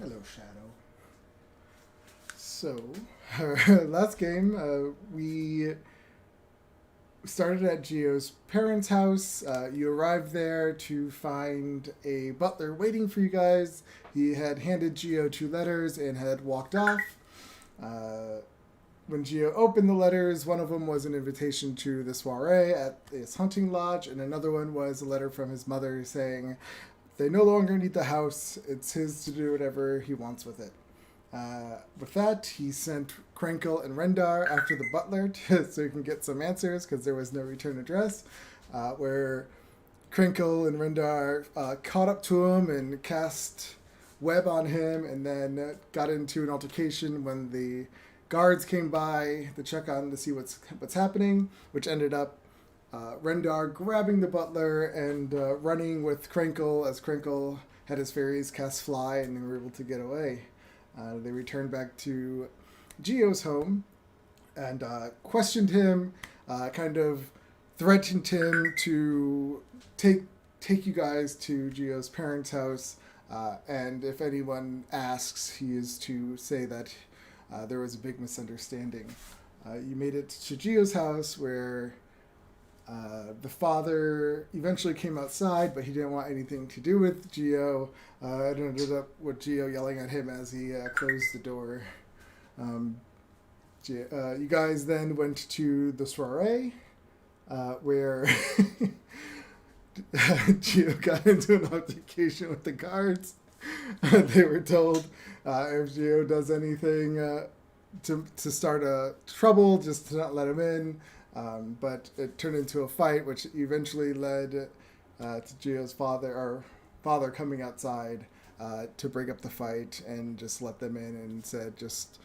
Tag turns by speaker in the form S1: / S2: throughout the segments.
S1: Hello, Shadow. So, last game, we started at Gio's parents' house. You arrived there to find a butler waiting for you guys. He had handed Gio two letters and had walked off. Uh, when Gio opened the letters, one of them was an invitation to the soiree at his hunting lodge, and another one was a letter from his mother saying they no longer need the house. It's his to do whatever he wants with it. With that, he sent Krenkel and Rendar after the butler so he can get some answers because there was no return address. Where Krenkel and Rendar caught up to him and cast web on him, and then got into an altercation when the guards came by to check on to see what's happening, which ended up Rendar grabbing the butler and running with Krenkel as Krenkel had his fairies cast fly and they were able to get away. They returned back to Gio's home and questioned him, kind of threatened him to take you guys to Gio's parents' house, and if anyone asks, he is to say that there was a big misunderstanding. You made it to Gio's house where the father eventually came outside, but he didn't want anything to do with Gio. It ended up with Gio yelling at him as he closed the door. You guys then went to the soiree, where Gio got into an altercation with the guards. They were told if Gio does anything to start a trouble, just to not let him in. But it turned into a fight, which eventually led to Gio's father coming outside to break up the fight and just let them in and said, just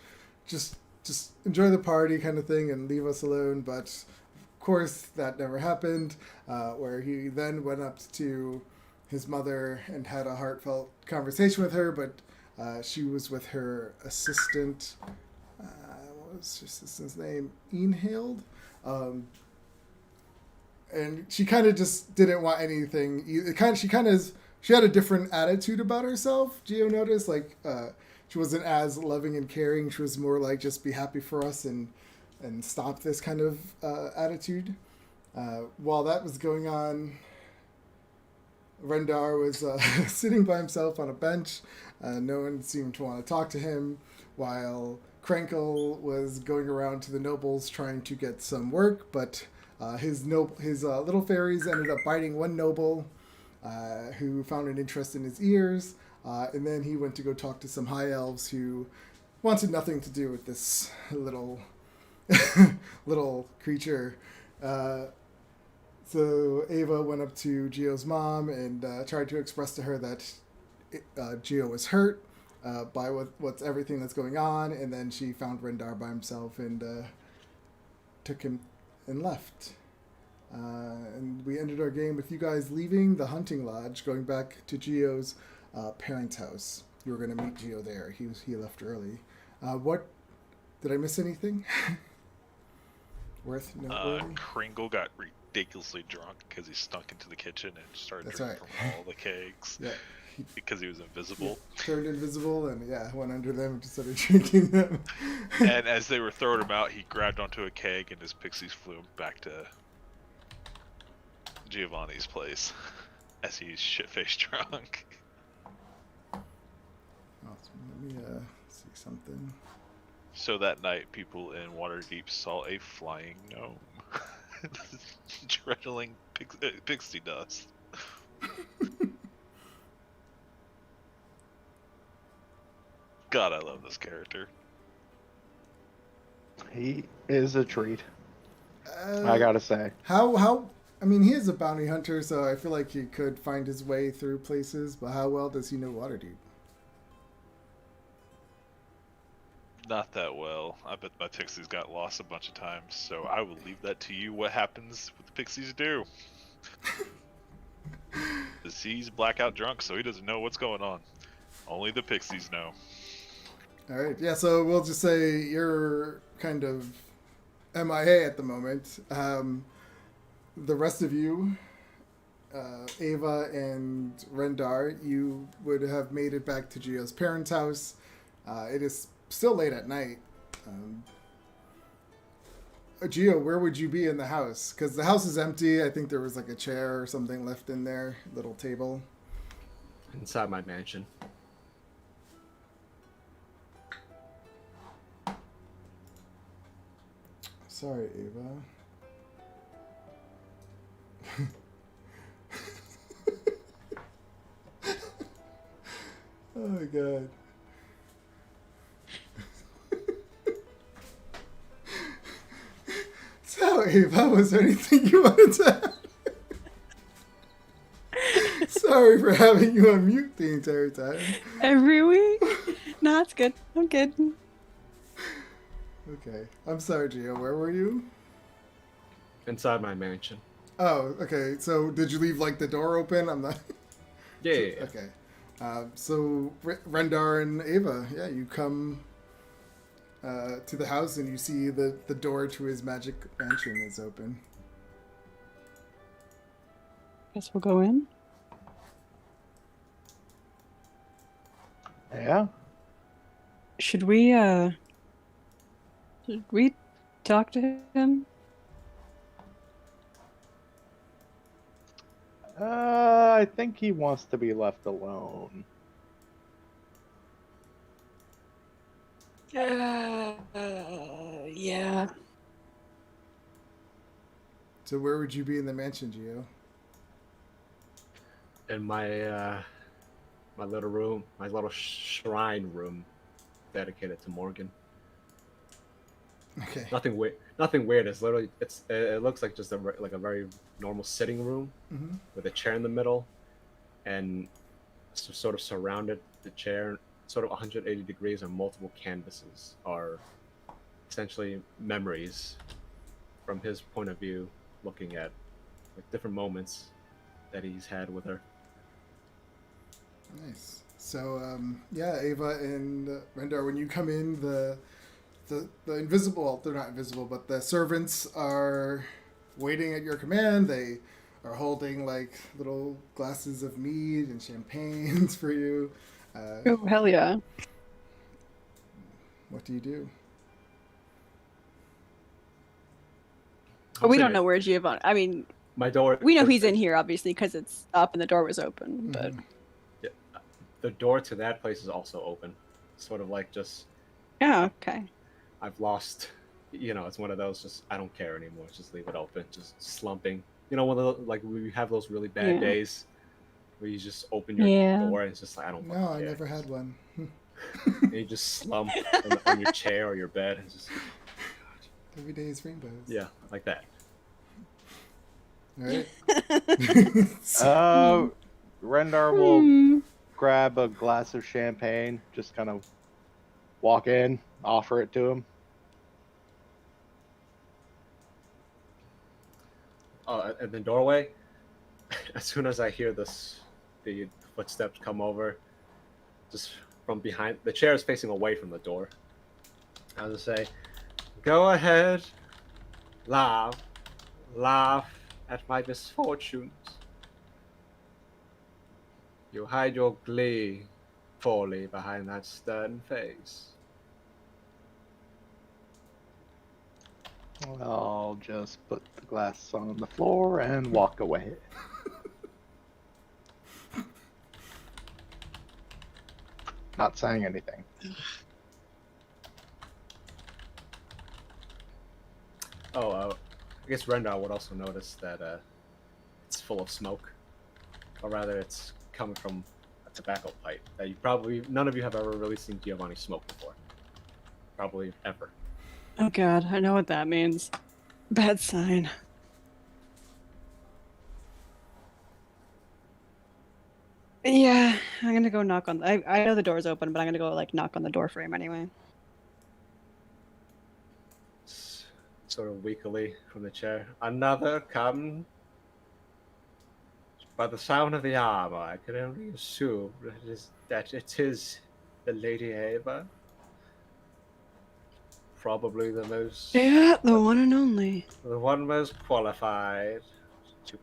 S1: enjoy the party kind of thing and leave us alone. But of course, that never happened. Where he then went up to his mother and had a heartfelt conversation with her, but she was with her assistant. What was her assistant's name? Enhild. And she kind of just didn't want anything. She had a different attitude about herself. Gio noticed, she wasn't as loving and caring. She was more like just be happy for us and stop this kind of attitude. While that was going on, Rendar was sitting by himself on a bench. No one seemed to want to talk to him, while Krenkel was going around to the nobles trying to get some work, but his little fairies ended up biting one noble who found an interest in his ears, and then he went to go talk to some high elves who wanted nothing to do with this little little creature. So Ava went up to Gio's mom and tried to express to her that Gio was hurt by what's everything that's going on, and then she found Rendar by himself and took him and left. And we ended our game with you guys leaving the hunting lodge, going back to Gio's parents' house. You were going to meet Gio there. He left early. What did I miss anything worth noteworthy?
S2: Kringle got ridiculously drunk because he snuck into the kitchen and started
S1: That's
S2: drinking
S1: right.
S2: from all the kegs.
S1: Yeah.
S2: Because he was invisible.
S1: He turned invisible and went under them and just started drinking them.
S2: And as they were throwing him out, he grabbed onto a keg and his pixies flew him back to Giovanni's place as he's shit-faced drunk.
S1: Let me see something.
S2: So that night, people in Waterdeep saw a flying gnome. Treadling pixie dust. God, I love this character.
S3: He is a treat. I gotta say.
S1: How? I mean, he is a bounty hunter, so I feel like he could find his way through places. But how well does he know Waterdeep?
S2: Not that well. I bet my pixies got lost a bunch of times, so I will leave that to you. What happens? What the pixies do? He's blackout drunk, so he doesn't know what's going on. Only the pixies know.
S1: All right, yeah. So we'll just say you're kind of MIA at the moment. The rest of you Ava and Rendar, you would have made it back to Gio's parents' house. It is still late at night. Gio, where would you be in the house? Because the house is empty. I think there was like a chair or something left in there, little table.
S4: Inside my mansion.
S1: Sorry, Ava. Oh my god. So, Ava, was there anything you wanted to add? Sorry for having you on mute the entire time.
S5: Every week? No, it's good. I'm good.
S1: Okay. I'm sorry, Gio. Where were you?
S4: Inside my mansion.
S1: Oh, okay. So, did you leave, like, the door open? I'm not...
S4: Yeah.
S1: Okay. So, Rendar and Ava, yeah, you come to the house and you see the door to his magic mansion is open.
S5: Guess we'll go in.
S3: Yeah.
S5: Should we talk to him?
S3: I think he wants to be left alone.
S5: Yeah.
S1: So, where would you be in the mansion, Gio?
S4: In my my little room, my little shrine room, dedicated to Morgan.
S1: Okay.
S4: Nothing weird. Nothing weird. It's literally it looks like just like a very normal sitting room
S1: Mm-hmm.
S4: with a chair in the middle, and sort of surrounded the chair, sort of 180 degrees, and multiple canvases are essentially memories from his point of view, looking at like different moments that he's had with her.
S1: Nice. So, yeah, Ava and Rendar, when you come in, the invisible, well, they're not invisible, but the servants are waiting at your command. They are holding, like, little glasses of mead and champagnes for you.
S5: Oh, hell yeah.
S1: What do you do?
S5: But we don't know where Giovanni... I mean,
S4: My door.
S5: we know he's in here, obviously, because it's up and the door was open, but...
S1: Mhm.
S4: The door to that place is also open. Sort of like just
S5: Yeah, okay.
S4: I've lost. You know, it's one of those. Just I don't care anymore. Just leave it open. Just slumping. You know, one of the, like we have those really bad
S5: Yeah.
S4: days where you just open your
S5: Yeah.
S4: door and it's just like I don't.
S1: No,
S4: fucking
S1: I
S4: care.
S1: never had one.
S4: And you just slump on your chair or your bed and just
S1: Every day is rainbows.
S4: yeah, like that.
S1: All right.
S3: Rendar will
S5: Hmm.
S3: grab a glass of champagne, just kind of walk in, offer it to him.
S4: In the doorway, as soon as I hear the footsteps come over, just from behind, the chair is facing away from the door. I'll just say, "Go ahead, laugh at my misfortunes. You hide your glee poorly behind that stern face."
S3: I'll just put the glass on the floor and walk away. Not saying anything.
S4: I guess Rendar would also notice that it's full of smoke, or rather, it's coming from a tobacco pipe that you probably none of you have ever really seen Giovanni smoke before, probably ever.
S5: Oh god, I know what that means. Bad sign. Yeah, I'm gonna go knock on... I know the door's open, but I'm gonna go, like, knock on the door frame anyway.
S4: Sort of weakly from the chair. Another come. By the sound of the armor, I can only assume that it is the Lady Ava. Probably the
S5: Yeah, the one and only.
S4: one most qualified to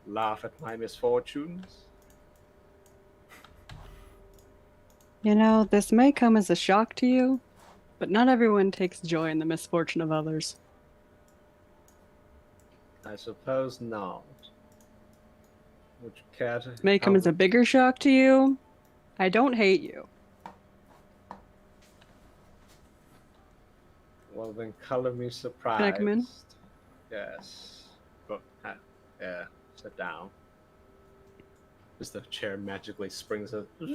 S4: laugh at my misfortunes.
S5: You know, this may come as a shock to you, but not everyone takes joy in the misfortune of others.
S4: I suppose not. Would you care to
S5: May come
S4: help
S5: as a bigger shock to you. I don't hate you.
S4: Well, then color me surprised.
S5: Can I come in?
S4: Yes. But, yeah, sit down. As the chair magically springs up as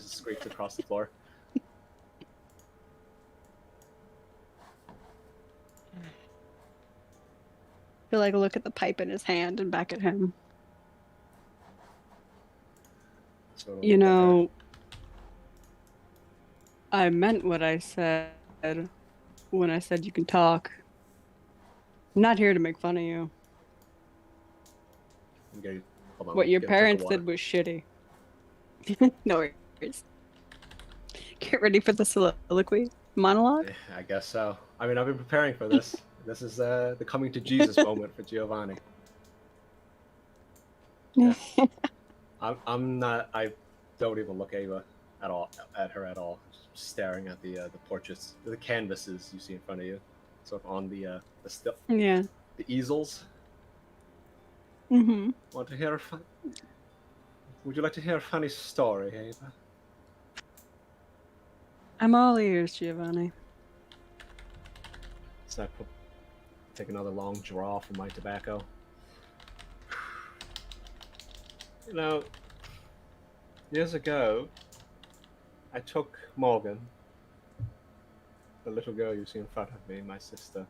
S4: it squeaks across the floor.
S5: Feel like look at the pipe in his hand and back at him.
S4: So
S5: You know, I meant what I said when I said you can talk. I'm not here to make fun of you.
S4: okay, hold on,
S5: What your
S4: get a drink of
S5: parents
S4: water.
S5: did was shitty. No worries. Get ready for the soliloquy monologue.
S4: Yeah, I guess so. I mean, I've been preparing for this. This is the coming to Jesus moment for Giovanni. Yeah. I'm not. I don't even look at her at all. Just staring at the portraits, the canvases you see in front of you, sort of on the
S5: Yeah.
S4: the easels.
S5: Mm-hmm.
S4: Want to hear Would you like to hear a funny story, Ava?
S5: I'm all ears, Giovanni.
S4: So I take another long draw from my tobacco. You know, years ago, I took Morgan, the little girl you see in front of me, my sister,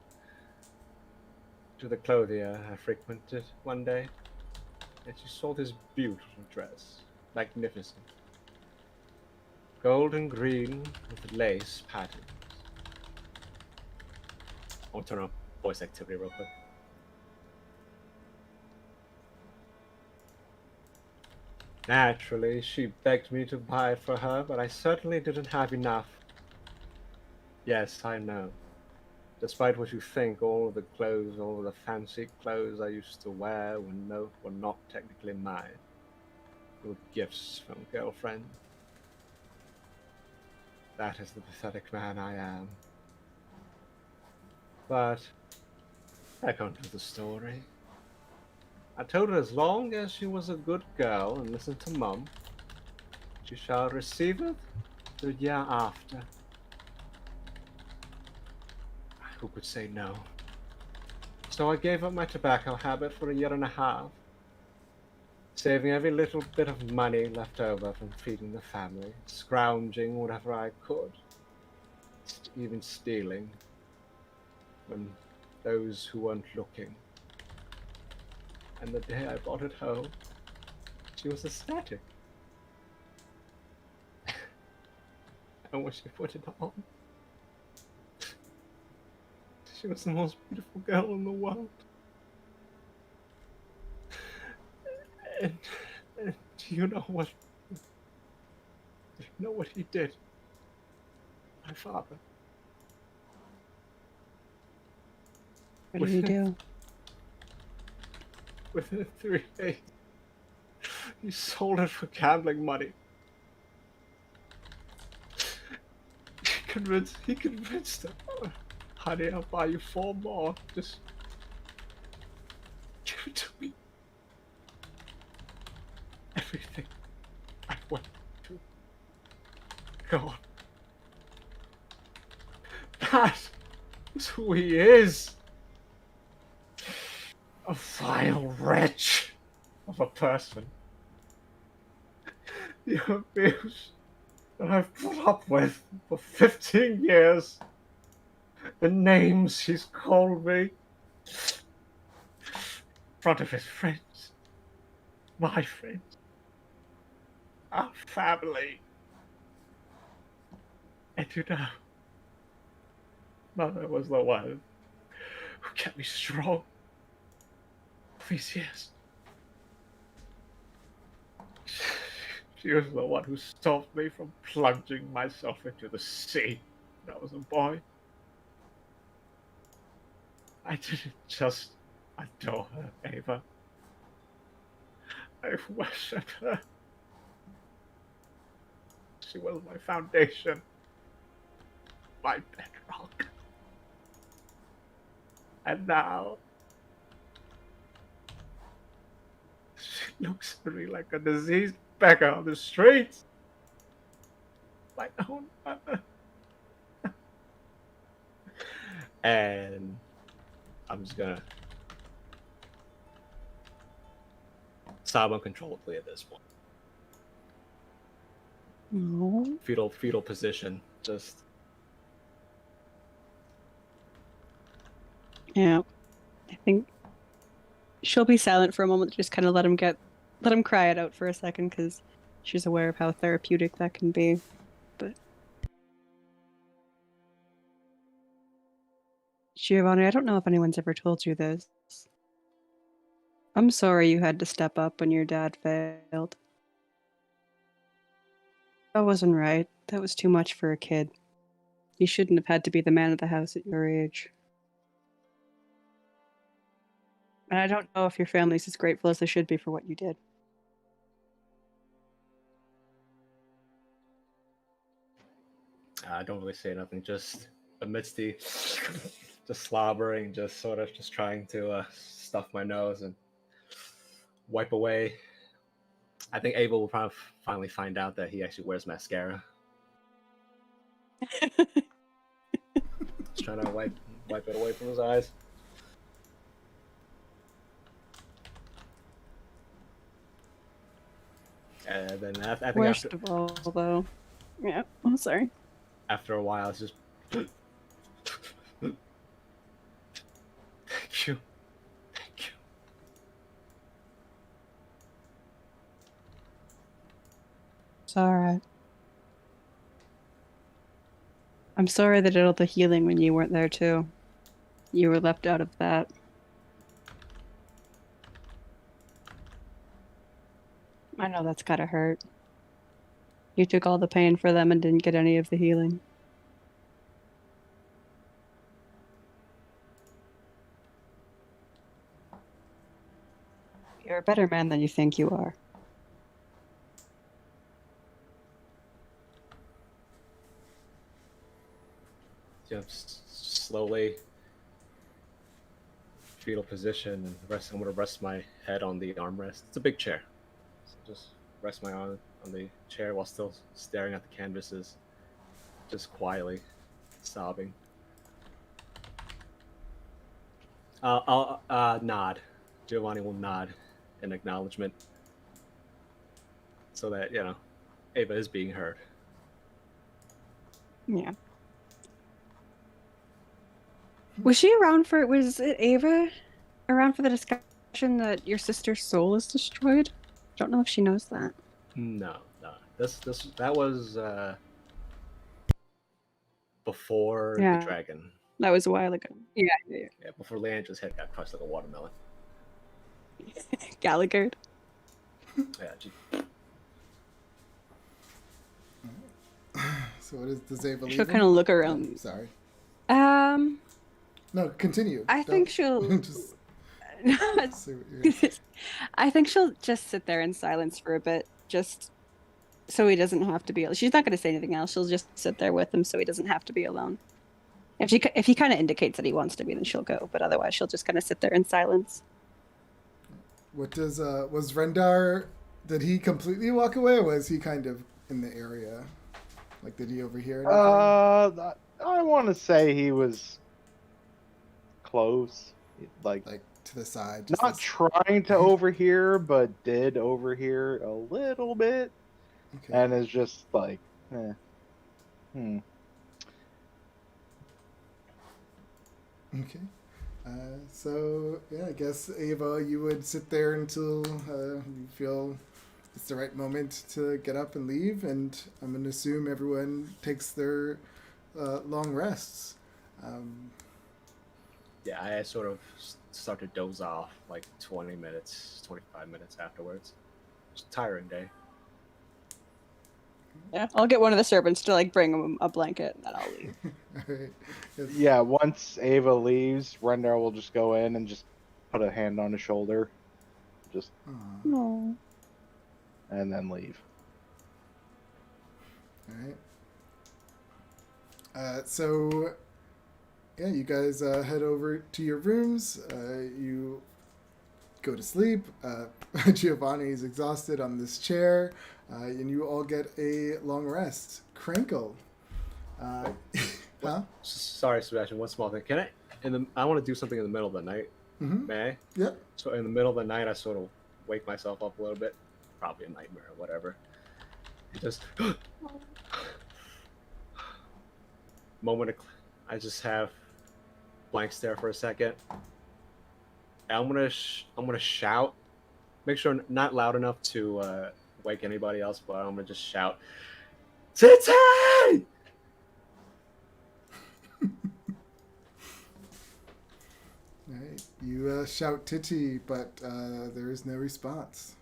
S4: to the clothier I frequented one day, and she saw this beautiful dress, magnificent, gold and green with lace patterns. I'll turn on voice activity real quick. Naturally, she begged me to buy it for her, but I certainly didn't have enough. Yes, I know. Despite what you think, all of the clothes, all of the fancy clothes I used to wear were not technically mine. They were gifts from a girlfriend. That is the pathetic man I am. But back onto the story. I told her as long as she was a good girl and listened to Mum, she shall receive it the year after. Who could say no? So I gave up my tobacco habit for a year and a half, saving every little bit of money left over from feeding the family, scrounging whatever I could, even stealing when those who weren't looking. And the day I brought it home, she was ecstatic. And when she put it on, she was the most beautiful girl in the world. And do you know what? Do you know what he did? My father.
S5: What did he do?
S4: Within 3 days, he sold it for gambling money. He convinced her. Honey, I'll buy you 4 more. Just give it to me. Everything I went to God. That is who he is. A vile wretch of a person. The abuse that I've put up with for 15 years. The names he's called me. In front of his friends. My friends. Our family. And you know, Mother was the one who kept me strong these years. She was the one who stopped me from plunging myself into the sea when I was a boy. I didn't just adore her, Ava. I worship her. She was my foundation, my bedrock. And now, she looks at me like a diseased beggar on the streets. My own mother. And I'm just gonna sob uncontrollably at this point.
S5: No.
S4: Fetal position. Just
S5: Yeah. I think she'll be silent for a moment, just kind of let him cry it out for a second, because she's aware of how therapeutic that can be. But Giovanni, I don't know if anyone's ever told you this. I'm sorry you had to step up when your dad failed. That wasn't right. That was too much for a kid. You shouldn't have had to be the man of the house at your age. And I don't know if your family's as grateful as they should be for what you did.
S4: I don't really say nothing. Just amidst the just slobbering, just sort of just trying to stuff my nose and wipe away. I think Abel will probably finally find out that he actually wears mascara. Just trying to wipe it away from his eyes. And then I think
S5: Worst of all, though. Yeah, I'm sorry.
S4: after a while, it's just thank you. Thank you.
S5: It's alright. I'm sorry they did all the healing when you weren't there, too. You were left out of that. I know that's gotta hurt. You took all the pain for them and didn't get any of the healing. You're a better man than you think you are.
S4: Just slowly fetal position and I'm gonna rest my head on the armrest. It's a big chair. So just rest my arm on the chair while still staring at the canvases, just quietly sobbing. I'll nod. Giovanni will nod in acknowledgement so that, Ava is being heard.
S5: Yeah. Was it Ava around for the discussion that your sister's soul is destroyed? Don't know if she knows that.
S4: No. That was before
S5: Yeah.
S4: the dragon.
S5: That was a while ago. Yeah.
S4: Yeah, before Leandra's head got crushed like a watermelon.
S5: Gallagher.
S4: Yeah,
S1: So what does Ava leave
S5: She'll
S1: him?
S5: kind of look around.
S1: Sorry. No, continue.
S5: I think she'll.
S1: Just see what you're...
S5: I think she'll just sit there in silence for a bit, just so he doesn't have to be. She's not going to say anything else. She'll just sit there with him, so he doesn't have to be alone. If he kind of indicates that he wants to be, then she'll go. But otherwise, she'll just kind of sit there in silence.
S1: What was Rendar? Did he completely walk away, or was he kind of in the area? Like, did he overhear anything?
S3: I want to say he was close, like
S1: to the side.
S3: Not trying to overhear, but did overhear a little bit,
S1: Okay.
S3: and is just like,
S1: Okay. So yeah, I guess Ava, you would sit there until you feel it's the right moment to get up and leave, and I'm gonna assume everyone takes their long rests.
S4: Yeah, I sort of start to doze off like 20 minutes, 25 minutes afterwards. It's a tiring day.
S5: Yeah, I'll get one of the servants to bring him a blanket, and then I'll leave.
S1: All right. Yes.
S3: yeah. Once Ava leaves, Rendar will just go in and just put a hand on his shoulder, just
S1: Aw.
S5: No.
S3: and then leave.
S1: All right. So, yeah, you guys head over to your rooms. You go to sleep. Giovanni is exhausted on this chair, and you all get a long rest. Crinkle. Huh?
S4: Sorry, Sebastian. One small thing. Can I? I want to do something in the middle of the night.
S1: Mm-hmm.
S4: May I?
S1: Yep.
S4: So in the middle of the night, I sort of wake myself up a little bit. Probably a nightmare or whatever. Just I just have blank stare for a second. And I'm gonna shout. Make sure not loud enough to wake anybody else, but I'm gonna just shout, "Titty!"
S1: All right. You shout Titty, but there is no response.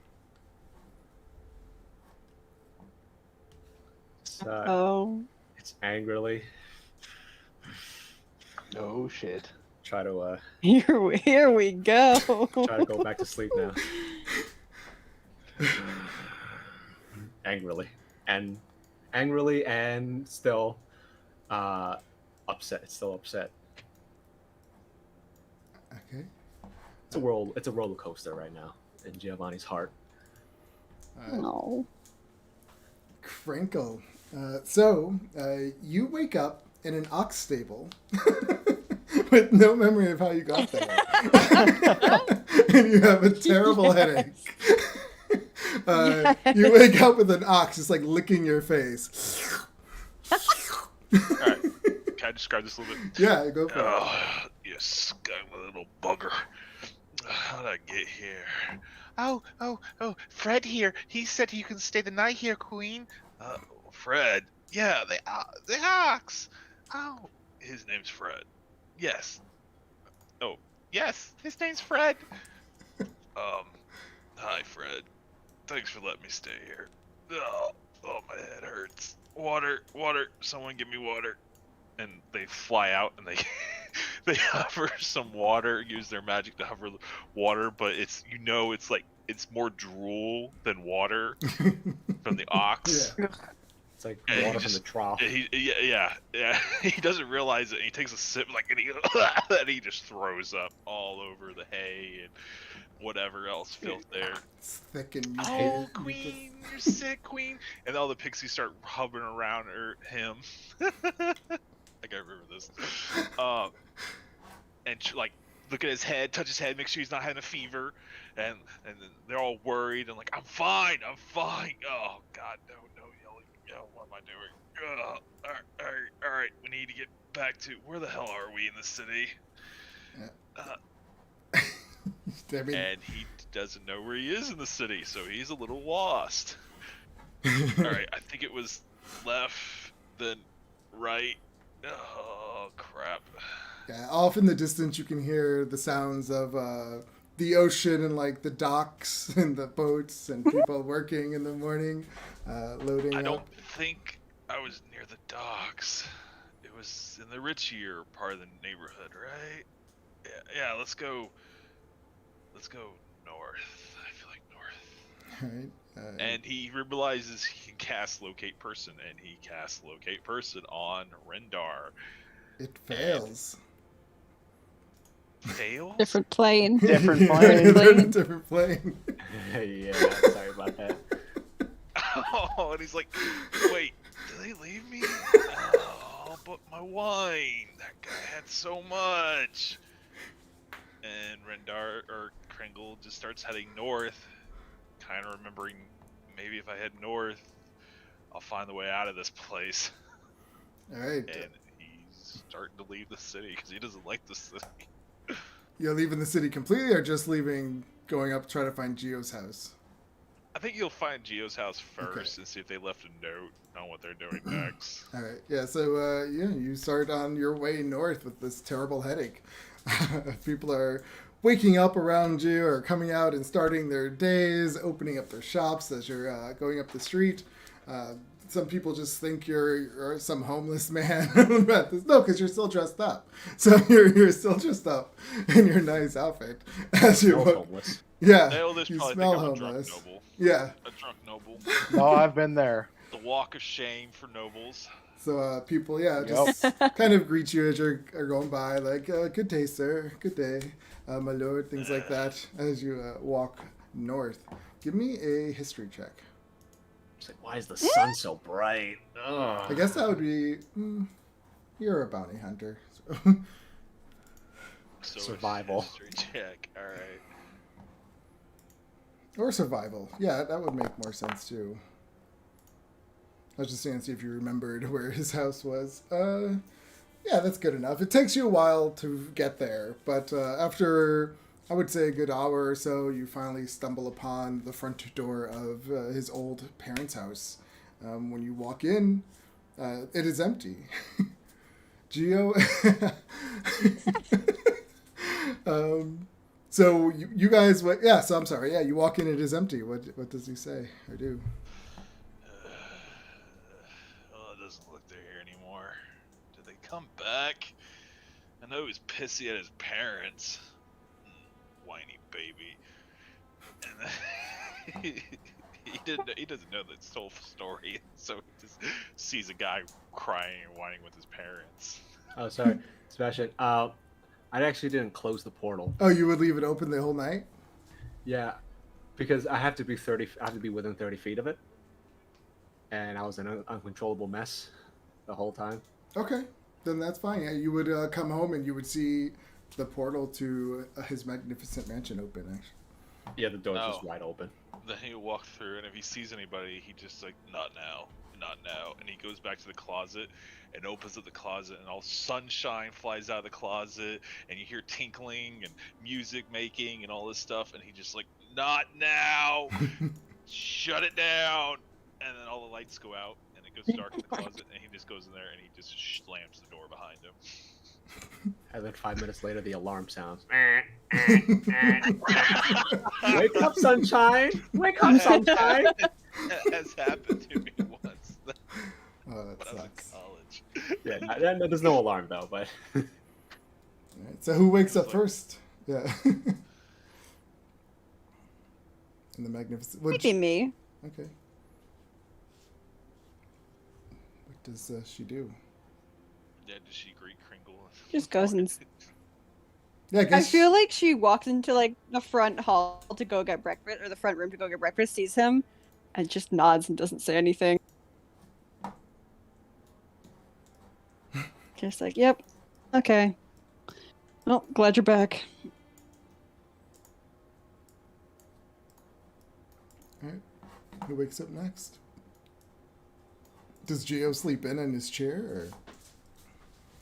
S5: Oh.
S4: It's angrily
S3: No shit.
S4: try to
S5: Here we go.
S4: try to go back to sleep now. angrily and still upset. It's still upset.
S1: Okay.
S4: It's a roller coaster right now in Giovanni's heart.
S5: No.
S1: Crinkle. So you wake up in an ox stable with no memory of how you got there. And you have a terrible headache. You wake up with an ox just like licking your face.
S2: Alright. Can I describe this a little bit?
S1: Yeah, go for it.
S2: Oh, you scum little bugger. How'd I get here? Oh, Fred here. He said you can stay the night here, Queen. Fred? Yeah, the ox. Oh, his name's Fred. Yes. Oh, yes, his name's Fred. Hi, Fred. Thanks for letting me stay here. Oh, my head hurts. Water, someone give me water. And they fly out and they they hover some water, use their magic to hover water, but it's it's more drool than water from the ox.
S1: Yeah.
S4: It's like
S2: And
S4: water from the trough.
S2: Yeah. He doesn't realize it. He takes a sip and he just throws up all over the hay and whatever else filth there.
S1: It's thick and
S2: Oh, Queen, you're sick, Queen. And all the pixies start hovering around him. I gotta remember this. And look at his head, touch his head, make sure he's not having a fever. And then they're all worried and like, I'm fine. Oh, God, no yelling. What am I doing? All right. We need to get back to, where the hell are we in the city?
S1: I mean,
S2: And he doesn't know where he is in the city, so he's a little lost. All right, I think it was left, then right. Oh, crap.
S1: yeah, off in the distance you can hear the sounds of the ocean and like the docks and the boats and people working in the morning, loading
S2: I
S1: up.
S2: don't think I was near the docks. It was in the richier part of the neighborhood, right? Yeah, let's go north. I feel like north.
S1: All right.
S2: And he realizes he can cast Locate Person, and he casts Locate Person on Rendar.
S1: It fails.
S2: Fails?
S5: Different plane.
S3: Different
S1: They're
S3: plane.
S1: in a different plane.
S4: Yeah, sorry about that.
S2: Oh, and he's like, wait, did they leave me? Oh, but my wine. That guy had so much. And Rendar, or Kringle, just starts heading north, kind of remembering, maybe if I head north, I'll find the way out of this place.
S1: All right.
S2: And he's starting to leave the city because he doesn't like the city.
S1: You're leaving the city completely or just leaving, going up to try to find Gio's house?
S2: I think you'll find Gio's house first
S1: Okay.
S2: and see if they left a note on what they're doing next.
S1: All right. Yeah. So you start on your way north with this terrible headache. People are waking up around you, or coming out and starting their days, opening up their shops as you're going up the street. some people just think you're some homeless man. No, because you're still dressed up. So you're still dressed up in your nice outfit as you
S4: No
S1: look.
S4: homeless.
S1: Yeah,
S2: The elders
S1: you
S2: probably
S1: smell
S2: think I'm a
S1: homeless.
S2: drunk noble.
S1: Yeah.
S2: A drunk noble.
S3: No, I've been there.
S2: The walk of shame for nobles.
S1: So people, yeah,
S3: Yep.
S1: just kind of greet you as you're going by, like, good day, sir, good day, my lord, things like that, as you walk north. Give me a history check.
S4: It's like, why is the sun so bright? Ugh.
S1: I guess that would be, you're a bounty hunter.
S2: So
S4: Survival.
S2: History check. All right.
S1: Or survival. Yeah, that would make more sense, too. I was just saying, see if you remembered where his house was. Yeah, that's good enough. It takes you a while to get there, but after, I would say, a good hour or so, you finally stumble upon the front door of his old parents' house. When you walk in, it is empty. Geo... so you guys... Yeah, so I'm sorry. Yeah, you walk in, it is empty. What does he say or do?
S2: Well, it doesn't look they're here anymore. Did they come back? I know he was pissy at his parents. Whiny baby. And he doesn't know the whole story, so he just sees a guy crying and whining with his parents.
S4: Oh, sorry, Sebastian. I actually didn't close the portal.
S1: Oh, you would leave it open the whole night?
S4: Yeah, because I have to be 30. I have to be within 30 feet of it, and I was in an uncontrollable mess the whole time.
S1: Okay, then that's fine. Yeah, you would come home and you would see the portal to his magnificent mansion open, actually.
S4: Yeah, the door's just
S2: No.
S4: wide open.
S2: Then he walks through, and if he sees anybody, he just like, not now, not now. And he goes back to the closet and opens up the closet, and all sunshine flies out of the closet, and you hear tinkling and music making and all this stuff, and he just like, not now, shut it down. And then all the lights go out, and it goes dark in the closet, and he just goes in there, and he just slams the door behind him.
S4: And then 5 minutes later, the alarm sounds. Wake up, sunshine! Wake up, sunshine!
S2: That has happened to me once
S1: Oh, that
S2: when I was in
S1: sucks.
S2: college.
S4: Yeah, there's no alarm though, but
S1: All right, so who wakes up
S2: Like-
S1: first? Yeah. In the magnificent...
S5: Maybe me.
S1: Okay. What does she do?
S2: Yeah, does she greet Kringle?
S5: Just goes and
S1: Yeah, I
S5: I
S1: guess...
S5: feel like she walks into like the front hall to go get breakfast, or the front room to go get breakfast, sees him, and just nods and doesn't say anything. Just like, yep, okay. Well, glad you're back.
S1: Alright. Who wakes up next? Does Geo sleep in his chair, or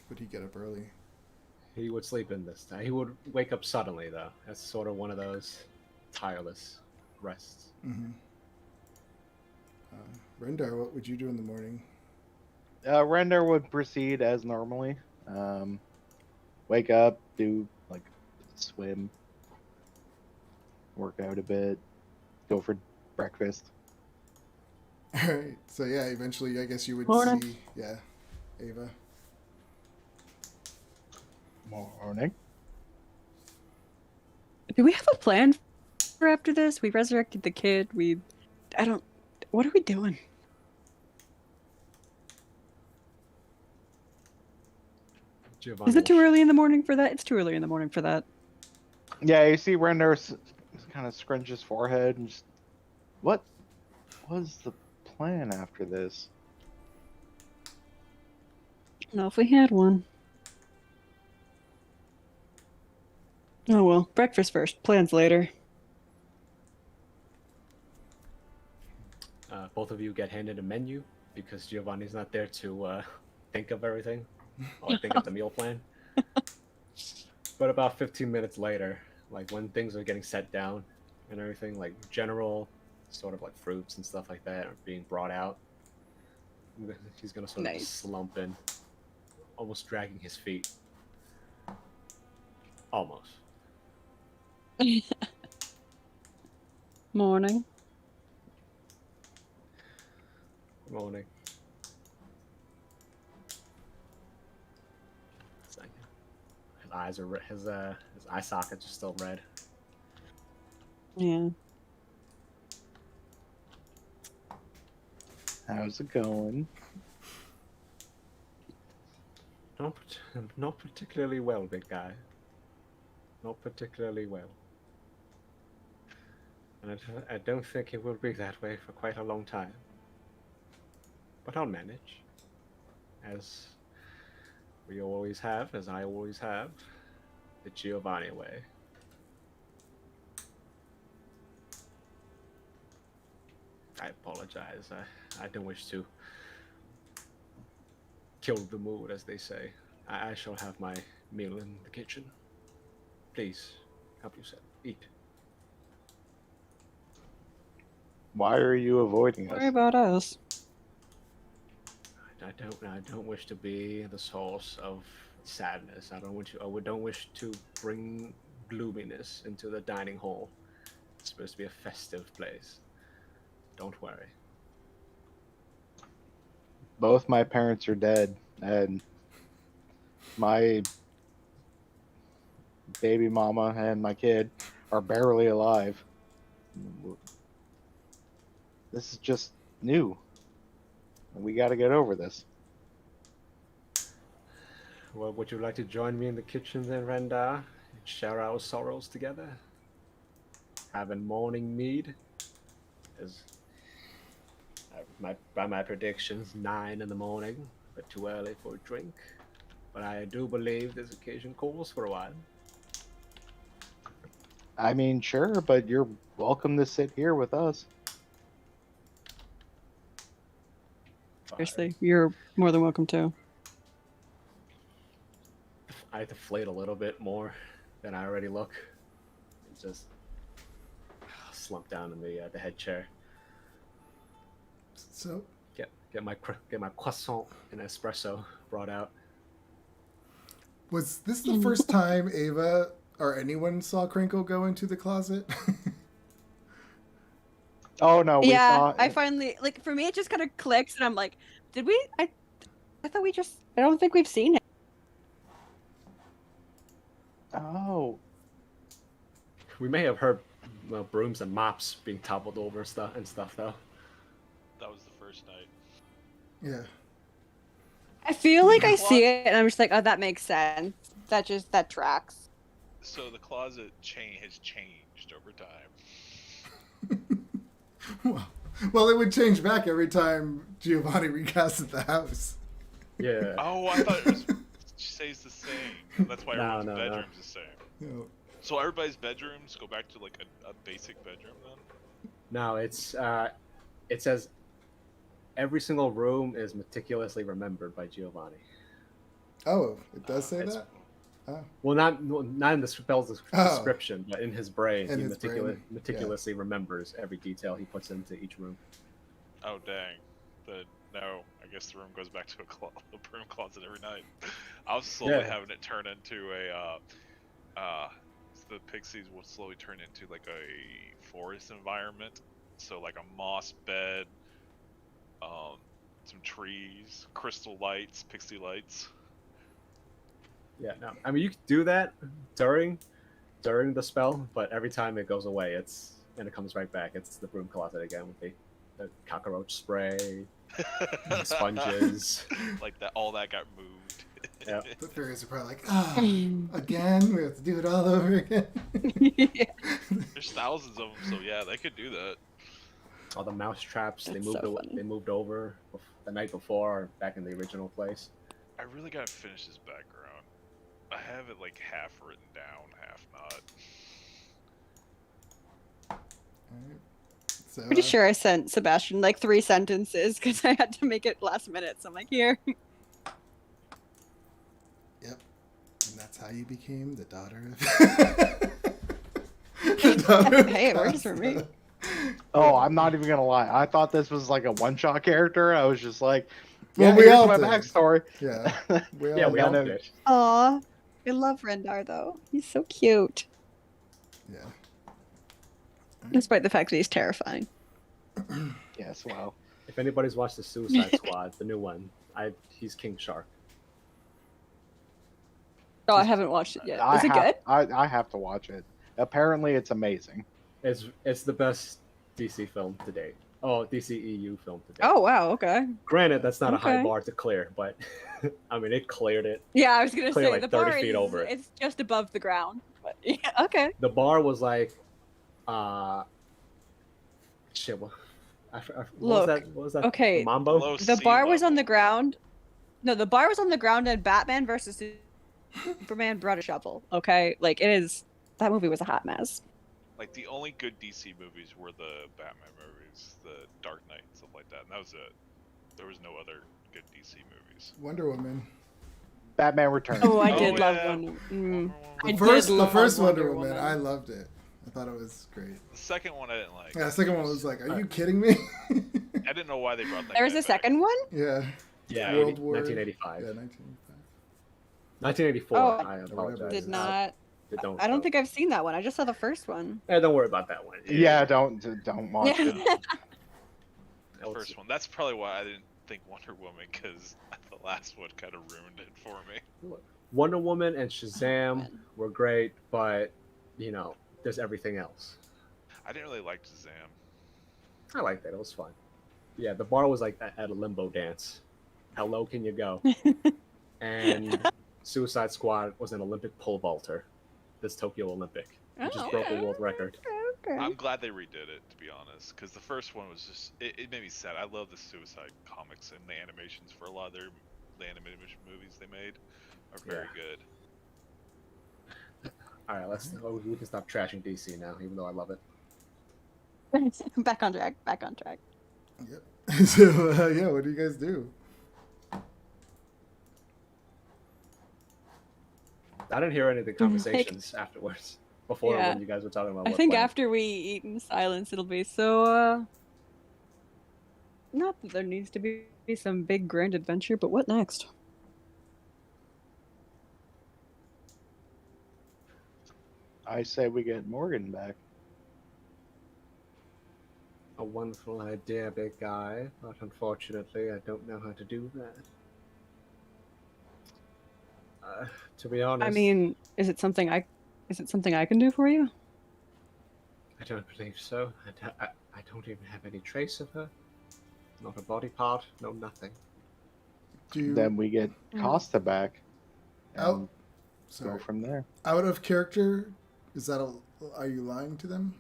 S1: would he get up early?
S4: he would sleep in this time. He would wake up suddenly though. That's sort of one of those tireless rests.
S1: Mm-hmm. Rendar, what would you do in the morning?
S3: Render would proceed as normally. Wake up, do like swim, work out a bit, go for breakfast.
S1: Alright, so yeah, eventually I guess you would
S5: Morning.
S1: see, yeah, Ava.
S3: Morning.
S5: Do we have a plan for after this? We resurrected the kid. What are we doing?
S4: Giovanni
S5: Is it too
S4: will-
S5: early in the morning for that? It's too early in the morning for that.
S3: Yeah, you see Render kind of scrunch his forehead and just, what was the plan after this?
S5: No, if we had one. Oh well, breakfast first, plans later.
S4: Both of you get handed a menu because Giovanni's not there to think of everything or think of the meal plan. But about 15 minutes later, like when things are getting set down and everything, like general sort of like fruits and stuff like that are being brought out, he's gonna sort of
S5: Nice.
S4: just slump in, almost dragging his feet. Almost.
S5: Morning.
S4: Good morning. It's like his eyes are his eye sockets are still red.
S5: Yeah.
S3: How's it going?
S4: Not particularly well, big guy. Not particularly well. And I don't think it will be that way for quite a long time. But I'll manage. As we always have, as I always have, the Giovanni way. I apologize. I don't wish to kill the mood, as they say. I shall have my meal in the kitchen. Please, help yourself. Eat.
S3: Why are you avoiding
S5: Worry
S3: us?
S5: about us.
S4: I don't wish to be the source of sadness. I don't wish to bring gloominess into the dining hall. It's supposed to be a festive place. Don't worry.
S3: Both my parents are dead, and my baby mama and my kid are barely alive. This is just new. We got to get over this.
S4: Well, would you like to join me in the kitchen then, Rendar? Share our sorrows together? Having morning mead? As by my predictions, 9 in the morning, but too early for a drink. But I do believe this occasion calls for a while.
S3: I mean, sure, but you're welcome to sit here with us.
S5: Seriously, you're more than welcome to.
S4: I deflate a little bit more than I already look. And just slump down in the head chair.
S1: So,
S4: Get my croissant and espresso brought out.
S1: was this the first time Ava or anyone saw Crinkle go into the closet?
S3: Oh no, we
S5: Yeah,
S3: saw.
S5: I finally like for me it just kind of clicks, and I'm like, did we? I thought we just. I don't think we've seen it.
S3: Oh,
S4: We may have heard brooms and mops being toppled over and stuff though.
S2: That was the first night.
S1: Yeah.
S5: I feel like I see it, and I'm just like, oh, that makes sense. That tracks.
S2: So the closet has changed over time.
S1: Well, it would change back every time Giovanni recasted the house.
S4: Yeah.
S2: Oh, I thought it stays the same. That's why
S4: No,
S2: everyone's
S4: no.
S2: bedroom's the same.
S1: No.
S2: So everybody's bedrooms go back to like a basic bedroom then?
S4: No, it says every single room is meticulously remembered by Giovanni.
S1: Oh, it does say
S4: It's-
S1: that? Oh.
S4: Well, not in the spell's
S1: Oh.
S4: description, but in his brain,
S1: In
S4: he
S1: his brain,
S4: meticulously remembers every detail he puts into each room.
S2: Oh dang. No, I guess the room goes back to a broom closet every night. I was slowly
S4: Yeah.
S2: having it turn into the pixies will slowly turn into like a forest environment. So like a moss bed, some trees, crystal lights, pixie lights.
S4: Yeah, no, I mean you could do that during the spell, but every time it goes away, it comes right back. It's the broom closet again with the cockroach spray, sponges.
S2: Like that, all that got moved.
S4: Yeah.
S1: The fairies are probably like, again? We have to do it all over again?
S5: Yeah.
S2: There's thousands of them, so yeah, they could do that.
S4: All the mouse traps
S5: That's so funny.
S4: they moved over the night before back in the original place.
S2: I really gotta finish this background. I have it like half written down, half not.
S1: Alright. So,
S5: Pretty sure I sent Sebastian like 3 sentences because I had to make it last minute. So I'm like, here.
S1: Yep. And that's how you became the daughter of... the daughter of
S5: Hey, it works for me.
S1: Casa.
S3: oh, I'm not even gonna lie. I thought this was like a one-shot character. I was just like,
S1: Well,
S3: yeah,
S1: we
S3: here's
S1: all
S3: my
S1: did.
S3: backstory.
S1: Yeah. We all,
S4: Yeah, we all
S3: know.
S4: did.
S5: Aw, I love Rendar though. He's so cute,
S1: Yeah.
S5: despite the fact that he's terrifying.
S3: Yes, well,
S4: If anybody's watched the Suicide Squad, the new one, he's King Shark.
S5: Oh, I haven't watched it yet. Is it good?
S3: I have to watch it. Apparently, it's amazing.
S4: It's the best DC film to date. Oh, DC EU film to date.
S5: Oh wow, okay.
S4: Granted, that's not a high
S5: Okay.
S4: bar to clear, but I mean, it cleared it.
S5: Yeah, I was gonna
S4: Clear
S5: say
S4: like
S5: the
S4: 30
S5: bar
S4: feet
S5: is
S4: over it.
S5: it's just above the ground. But yeah, okay.
S4: The bar was like, shit. What
S5: Look,
S4: was that? What was that?
S5: okay,
S4: Mambo.
S2: Below
S5: The
S2: sea
S5: bar was on
S2: level.
S5: the ground. No, the bar was on the ground and Batman versus Superman brought a shovel. Okay, like it is. That movie was a hot mess.
S2: Like the only good DC movies were the Batman movies, the Dark Knight, stuff like that, and that was it. There was no other good DC movies.
S1: Wonder Woman.
S3: Batman Returns.
S5: Oh, I
S2: Oh,
S5: did love
S2: yeah.
S5: Wonder
S2: Wonder
S5: I
S1: The
S2: Woman.
S5: did
S1: the
S5: love
S1: first Wonder
S5: Wonder
S1: Woman,
S5: Woman.
S1: I loved it. I thought it was great.
S2: The second one I didn't like.
S1: Yeah, the second one was like, are you kidding me?
S2: I didn't know why they brought that.
S5: There was
S2: guy
S5: a
S2: back.
S5: second one.
S1: Yeah.
S4: Yeah,
S1: World War.
S4: 1985.
S1: Yeah, 1985.
S4: 1984.
S5: Oh,
S4: I apologize.
S5: Did not.
S4: Don't,
S5: I don't think I've seen that one. I just saw the first one.
S4: Don't worry about that one.
S3: Yeah, don't watch it.
S2: The first one. That's probably why I didn't think Wonder Woman, because the last one kind of ruined it for me.
S4: Wonder Woman and Shazam were great, but you know, there's everything else.
S2: I didn't really like Shazam.
S4: I liked that. It was fun. Yeah, the bar was like at a limbo dance. How low can you go? And Suicide Squad was an Olympic pole vaulter. This Tokyo Olympic. It just broke a world record.
S5: Okay.
S2: I'm glad they redid it, to be honest, because the first one was just it made me sad. I love the Suicide comics, and the animations for a lot of the animated movies they made are very good.
S4: All right, we can stop trashing DC now, even though I love it.
S5: Back on track. Back on track.
S1: Yep. So, yeah, what do you guys do?
S4: I didn't hear any of the conversations afterwards. Before
S5: Yeah.
S4: when you guys were talking about
S5: I
S4: what
S5: think
S4: plan.
S5: after we eat in silence, it'll be so. Not that there needs to be some big grand adventure, but what next?
S3: I say we get Morgan back.
S4: A wonderful idea, big guy, but unfortunately, I don't know how to do that. To be honest,
S5: I mean, is it something I can do for you?
S4: I don't believe so. I don't even have any trace of her. Not a body part, no nothing.
S1: Do you,
S3: Then we get
S5: Mm.
S3: Costa back.
S1: Oh,
S3: And go
S1: sorry.
S3: from there.
S1: Out of character, are you lying to them?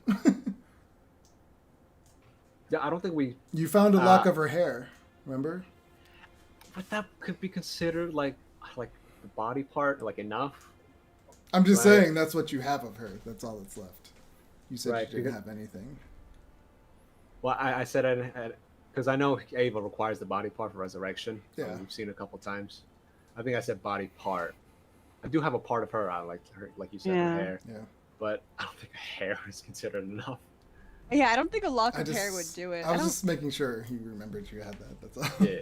S4: Yeah, I don't think we.
S1: You found a lock of her hair, remember?
S4: But that could be considered like the body part, like enough.
S1: I'm just
S4: Right.
S1: saying that's what you have of her. That's all that's left. You said
S4: Right,
S1: you didn't
S4: because-
S1: have anything.
S4: Well, I said because I know Ava requires the body part for resurrection.
S1: Yeah.
S4: We've seen it a couple times. I think I said body part. I do have a part of her. I like her, like you said,
S5: Yeah.
S4: her hair.
S1: Yeah.
S4: But I don't think her hair is considered enough.
S5: Yeah, I don't think a lock
S1: I
S5: of hair would
S1: just-
S5: do it.
S1: I was
S5: don't-
S1: just making sure he remembered you had that. That's all.
S4: Yeah.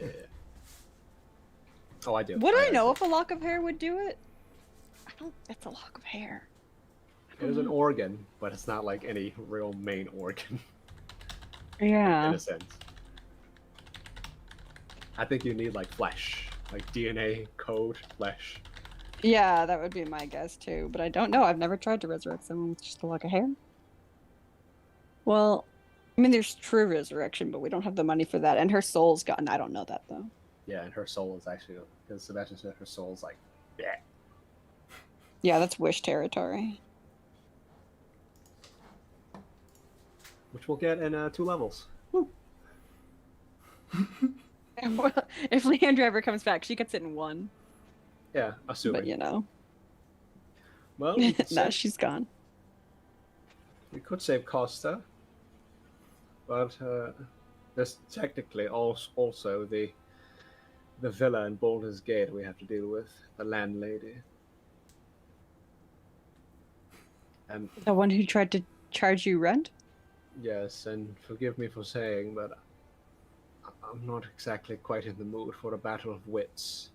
S4: Oh, I do.
S5: Would I know if a lock of hair would do it? I don't. It's a lock of hair.
S4: It is an organ, but it's not like any real main organ
S5: Yeah.
S4: in a sense. I think you need like flesh, like DNA code flesh.
S5: Yeah, that would be my guess too. But I don't know. I've never tried to resurrect someone with just a lock of hair. Well, I mean, there's true resurrection, but we don't have the money for that. And her soul's gone. I don't know that though.
S4: Yeah, and her soul is actually because Sebastian said her soul's like, yeah.
S5: Yeah, that's wish territory.
S4: Which we'll get in 2 levels.
S5: Well, if Leandra ever comes back, she gets it in 1.
S4: Yeah, assuming.
S5: But you know,
S4: Well, we could,
S5: no,
S4: save,
S5: she's gone.
S4: we could save Costa, but there's technically also the villa in Baldur's Gate we have to deal with, the landlady. And
S5: The one who tried to charge you rent?
S4: yes, and forgive me for saying, but I'm not exactly quite in the mood for a battle of wits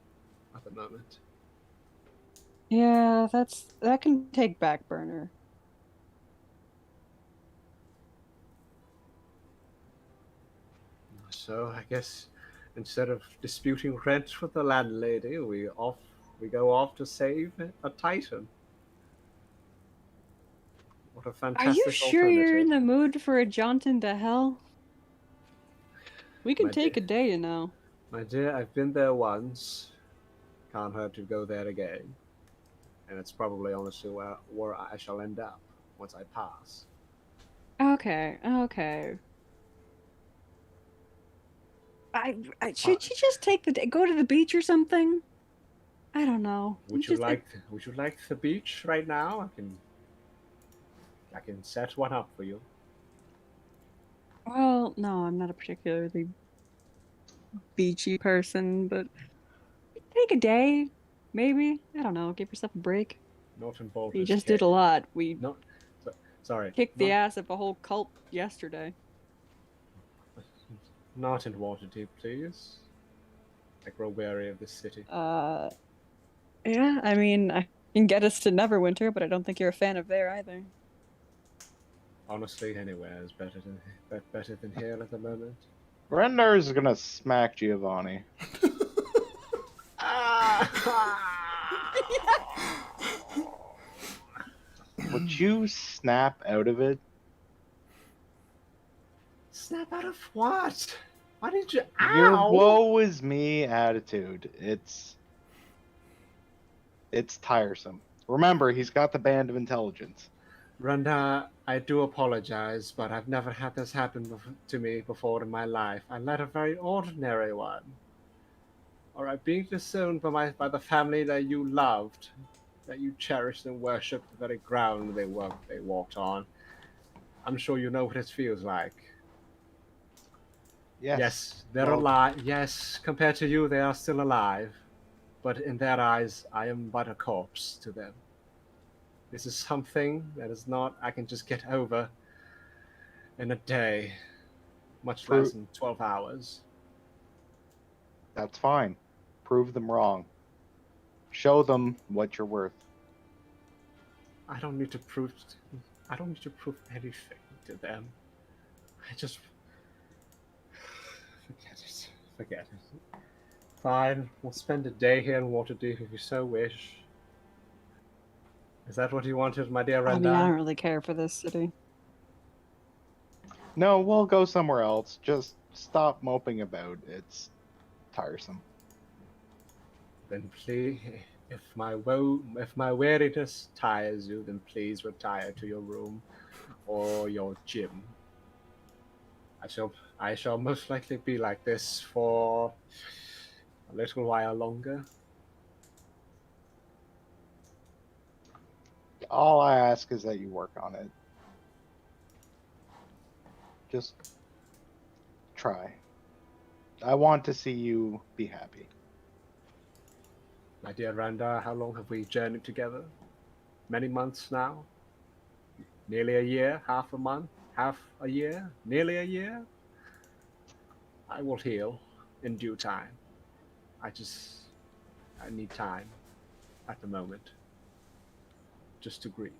S4: at the moment.
S5: Yeah, that can take back burner.
S4: So I guess instead of disputing rent with the landlady, we go off to save a titan. What a
S5: Are you
S4: fantastic
S5: sure you're in
S4: alternative.
S5: the mood for a jaunt into hell? We can
S4: My
S5: take
S4: dear,
S5: a day, you know.
S4: my dear, I've been there once. Can't hurt to go there again. And it's probably honestly where I shall end up once I pass.
S5: Okay, okay.
S4: Uh,
S5: Should you just take the day, go to the beach or something? I don't know.
S4: would you like the beach right now? I can set one up for you.
S5: Well, no, I'm not a particularly beachy person, but take a day, maybe. I don't know. Give yourself a break.
S4: Not in
S5: You
S4: Baldur's
S5: just did a
S4: Cave.
S5: lot. We
S4: Not so, sorry.
S5: kicked the
S4: Not
S5: ass of a whole cult yesterday.
S4: not in Waterdeep, please. I grow weary of this city.
S5: Yeah, I mean, I can get us to Neverwinter, but I don't think you're a fan of there either.
S4: Honestly, anywhere is better than here at the moment.
S3: Rendar is gonna smack Giovanni. Would you snap out of it?
S4: Snap out of what? Why did you?
S3: Your
S4: Ow!
S3: woe is me attitude. It's tiresome. Remember, he's got the band of intelligence.
S4: Randa, I do apologize, but I've never had this happen to me before in my life. I led a very ordinary one. Alright, being disowned by the family that you loved, that you cherished and worshipped, the very ground they walked on. I'm sure you know what it feels like. Yes, they're
S3: Well,
S4: alive. Yes, compared to you, they are still alive. But in their eyes, I am but a corpse to them. This is something that is not I can just get over in a day, much less in 12 hours.
S3: That's fine. Prove them wrong. Show them what you're worth.
S4: I don't need to prove anything to them. I just forget it. Fine, we'll spend a day here in Waterdeep if you so wish. Is that what you wanted, my dear
S5: I mean, I
S4: Randa?
S5: don't really care for this city.
S3: No, we'll go somewhere else. Just stop moping about. It's tiresome.
S4: Then please, if my weariness tires you, then please retire to your room or your gym. I shall most likely be like this for a little while longer.
S3: All I ask is that you work on it. Just try. I want to see you be happy.
S4: My dear Randa, how long have we journeyed together? Many months now? Nearly a year? Half a month? Half a year? Nearly a year? I will heal in due time. I need time at the moment just to grieve.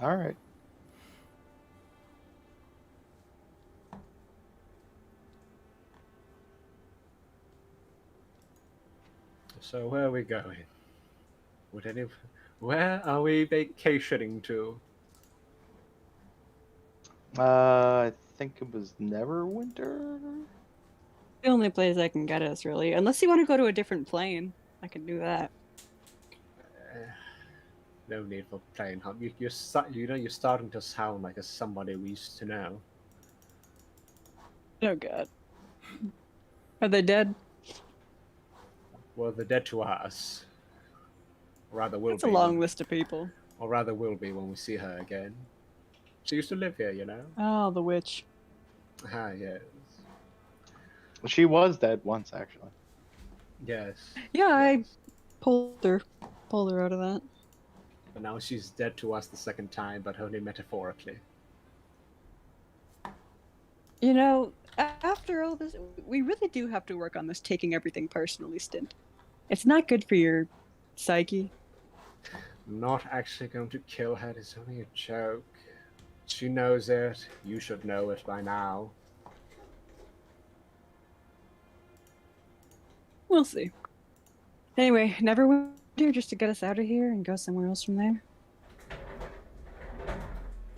S3: All right.
S4: So where are we going? Where are we vacationing to?
S3: I think it was Neverwinter.
S5: The only place I can get us, really. Unless you want to go to a different plane, I can do that.
S4: No need for playing hum. You're starting to sound like somebody we used to know.
S5: Oh god. Are they dead?
S4: Well, they're dead to us. Or rather, will
S5: That's
S4: be.
S5: a long list of people.
S4: Or rather, will be when we see her again. She used to live here, you know.
S5: Oh, the witch.
S4: Ah, yes.
S3: She was dead once, actually.
S4: Yes.
S5: Yeah, I
S4: yes.
S5: pulled her out of that.
S4: But now she's dead to us the second time, but only metaphorically.
S5: You know, after all this, we really do have to work on this taking everything personally stint. It's not good for your psyche.
S4: I'm not actually going to kill her. It's only a joke. She knows it. You should know it by now.
S5: We'll see. Anyway, Neverwinter just to get us out of here and go somewhere else from there.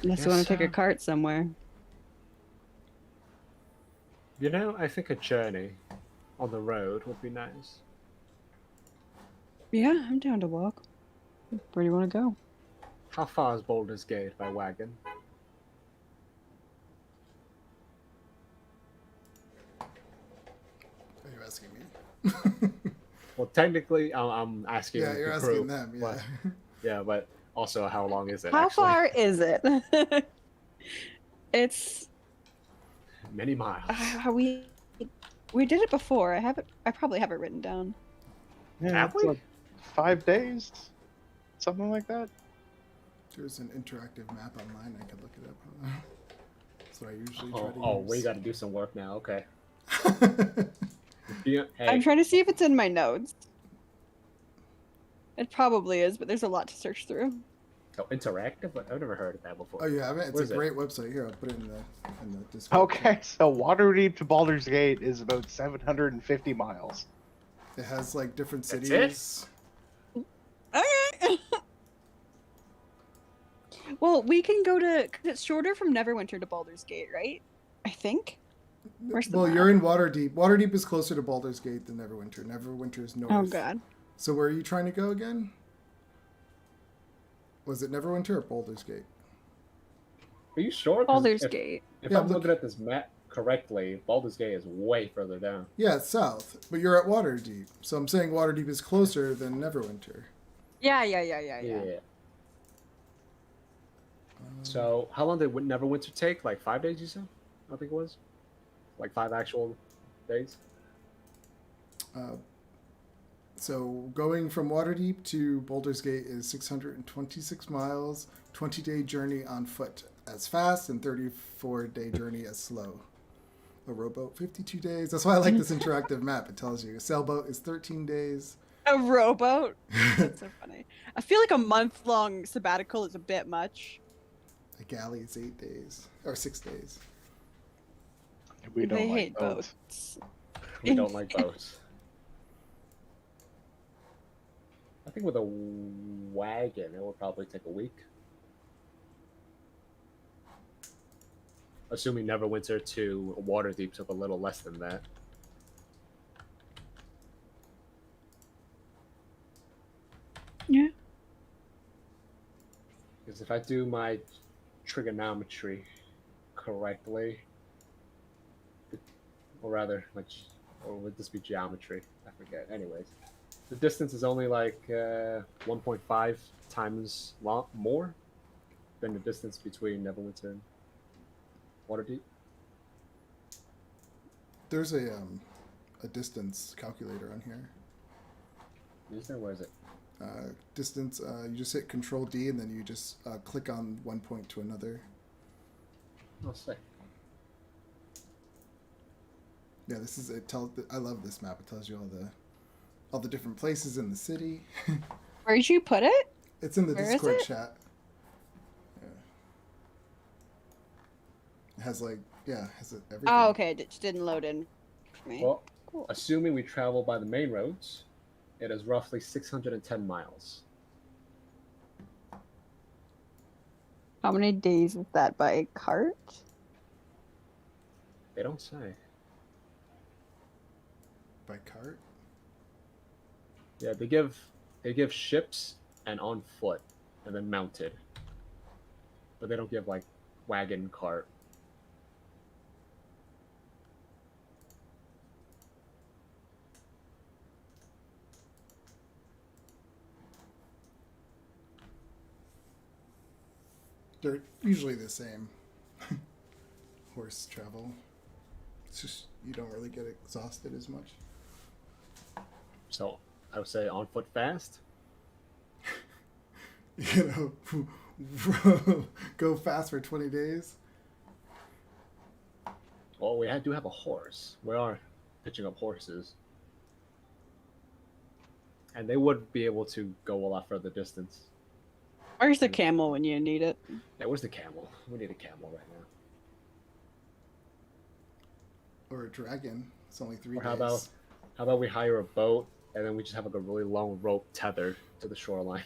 S5: Unless you want to take a cart somewhere.
S4: You know, I think a journey on the road would be nice.
S5: Yeah, I'm down to walk. Where do you want to go?
S4: How far is Baldur's Gate by wagon?
S1: Are you asking me?
S4: Well, technically, I'm asking
S1: Yeah, you're
S4: the
S1: asking
S4: crew,
S1: them. Yeah.
S4: but- yeah, but also, how long is it?
S5: How
S4: actually?
S5: far is it? It's
S4: Many miles.
S5: we did it before. I probably have it written down.
S3: Yeah,
S4: Have
S3: it's
S4: we?
S3: like 5 days, something like that.
S1: There's an interactive map online. I could look it up. That's what I usually try
S4: Oh,
S1: to
S4: oh,
S1: use.
S4: we got to do some work now. Okay.
S5: I'm
S4: Hey,
S5: trying to see if it's in my notes. It probably is, but there's a lot to search through.
S4: oh, interactive? I've never heard of that before.
S1: Oh, you haven't? It's
S4: Where
S1: a
S4: is it?
S1: great website. Here, I'll put it in the Discord.
S3: Okay, so Waterdeep to Baldur's Gate is about 750 miles.
S1: It has like different
S4: That's
S1: cities.
S5: Okay. Well, we can go to. Cause it's shorter from Neverwinter to Baldur's Gate, right? I think. Where's the
S1: Well,
S5: map?
S1: you're in Waterdeep. Waterdeep is closer to Baldur's Gate than Neverwinter. Neverwinter is north.
S5: Oh God.
S1: So where are you trying to go again? Was it Neverwinter or Baldur's Gate?
S4: Are you sure? 'Cause
S5: Baldur's
S4: if,
S5: Gate.
S4: If
S1: Yeah,
S4: I'm
S1: look-
S4: looking at this map correctly, Baldur's Gate is way further down.
S1: Yeah, it's south, but you're at Waterdeep. So I'm saying Waterdeep is closer than Neverwinter.
S5: Yeah.
S4: So, how long did Neverwinter take? Like 5 days, you said? I think it was. Like 5 actual days.
S1: So going from Waterdeep to Baldur's Gate is 626 miles, 20-day journey on foot as fast, and 34-day journey as slow. A rowboat, 52 days. That's why I like this interactive map. It tells you. A sailboat is 13 days.
S5: A rowboat. That's so funny. I feel like a month-long sabbatical is a bit much.
S1: A galley is 8 days. Or 6 days.
S3: We don't
S5: They
S3: like
S5: hate
S3: boats.
S5: boats.
S4: We don't like boats. I think with a wagon, it would probably take a week. Assuming Neverwinter to Waterdeep took a little less than that.
S5: Yeah.
S4: Because if I do my trigonometry correctly, or rather, or would this be geometry? I forget. Anyways, the distance is only like 1.5 times more than the distance between Neverwinter and Waterdeep.
S1: There's a distance calculator on here.
S4: Is there? Where is it?
S1: Distance, you just hit Control D and then you just click on one point to another.
S4: I'll say.
S1: Yeah, this is I love this map. It tells you all the different places in the city.
S5: Where'd you put it?
S1: It's in the
S5: Where is
S1: Discord
S5: it?
S1: chat. Yeah. It has everything.
S5: Oh, okay. It just didn't load in for me.
S4: Well,
S5: Cool.
S4: assuming we travel by the main roads, it is roughly 610 miles.
S5: How many days is that by cart?
S4: They don't say.
S1: By cart.
S4: Yeah, they give ships and on foot, and then mounted. But they don't give like wagon cart.
S1: They're usually the same. Horse travel. It's just you don't really get exhausted as much.
S4: So I would say on foot fast.
S1: You know, go fast for 20 days.
S4: Well, we do have a horse. We are pitching up horses. And they would be able to go a lot further distance.
S5: Where's the camel when you need it?
S4: Yeah, where's the camel? We need a camel right now.
S1: Or a dragon. It's only 3
S4: Or
S1: days.
S4: How about we hire a boat and then we just have like a really long rope tethered to the shoreline?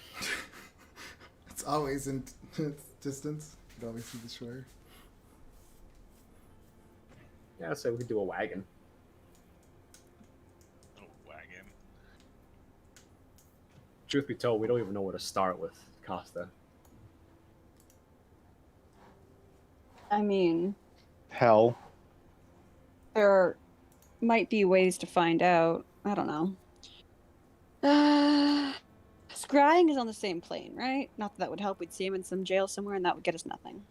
S1: It's always in distance. You can always see the shore.
S4: Yeah, so we could do a wagon.
S2: Oh, wagon.
S4: Truth be told, we don't even know where to start with Costa.
S5: I mean,
S3: Hell.
S5: there might be ways to find out. I don't know. Scrying is on the same plane, right? Not that that would help. We'd see him in some jail somewhere, and that would get us nothing.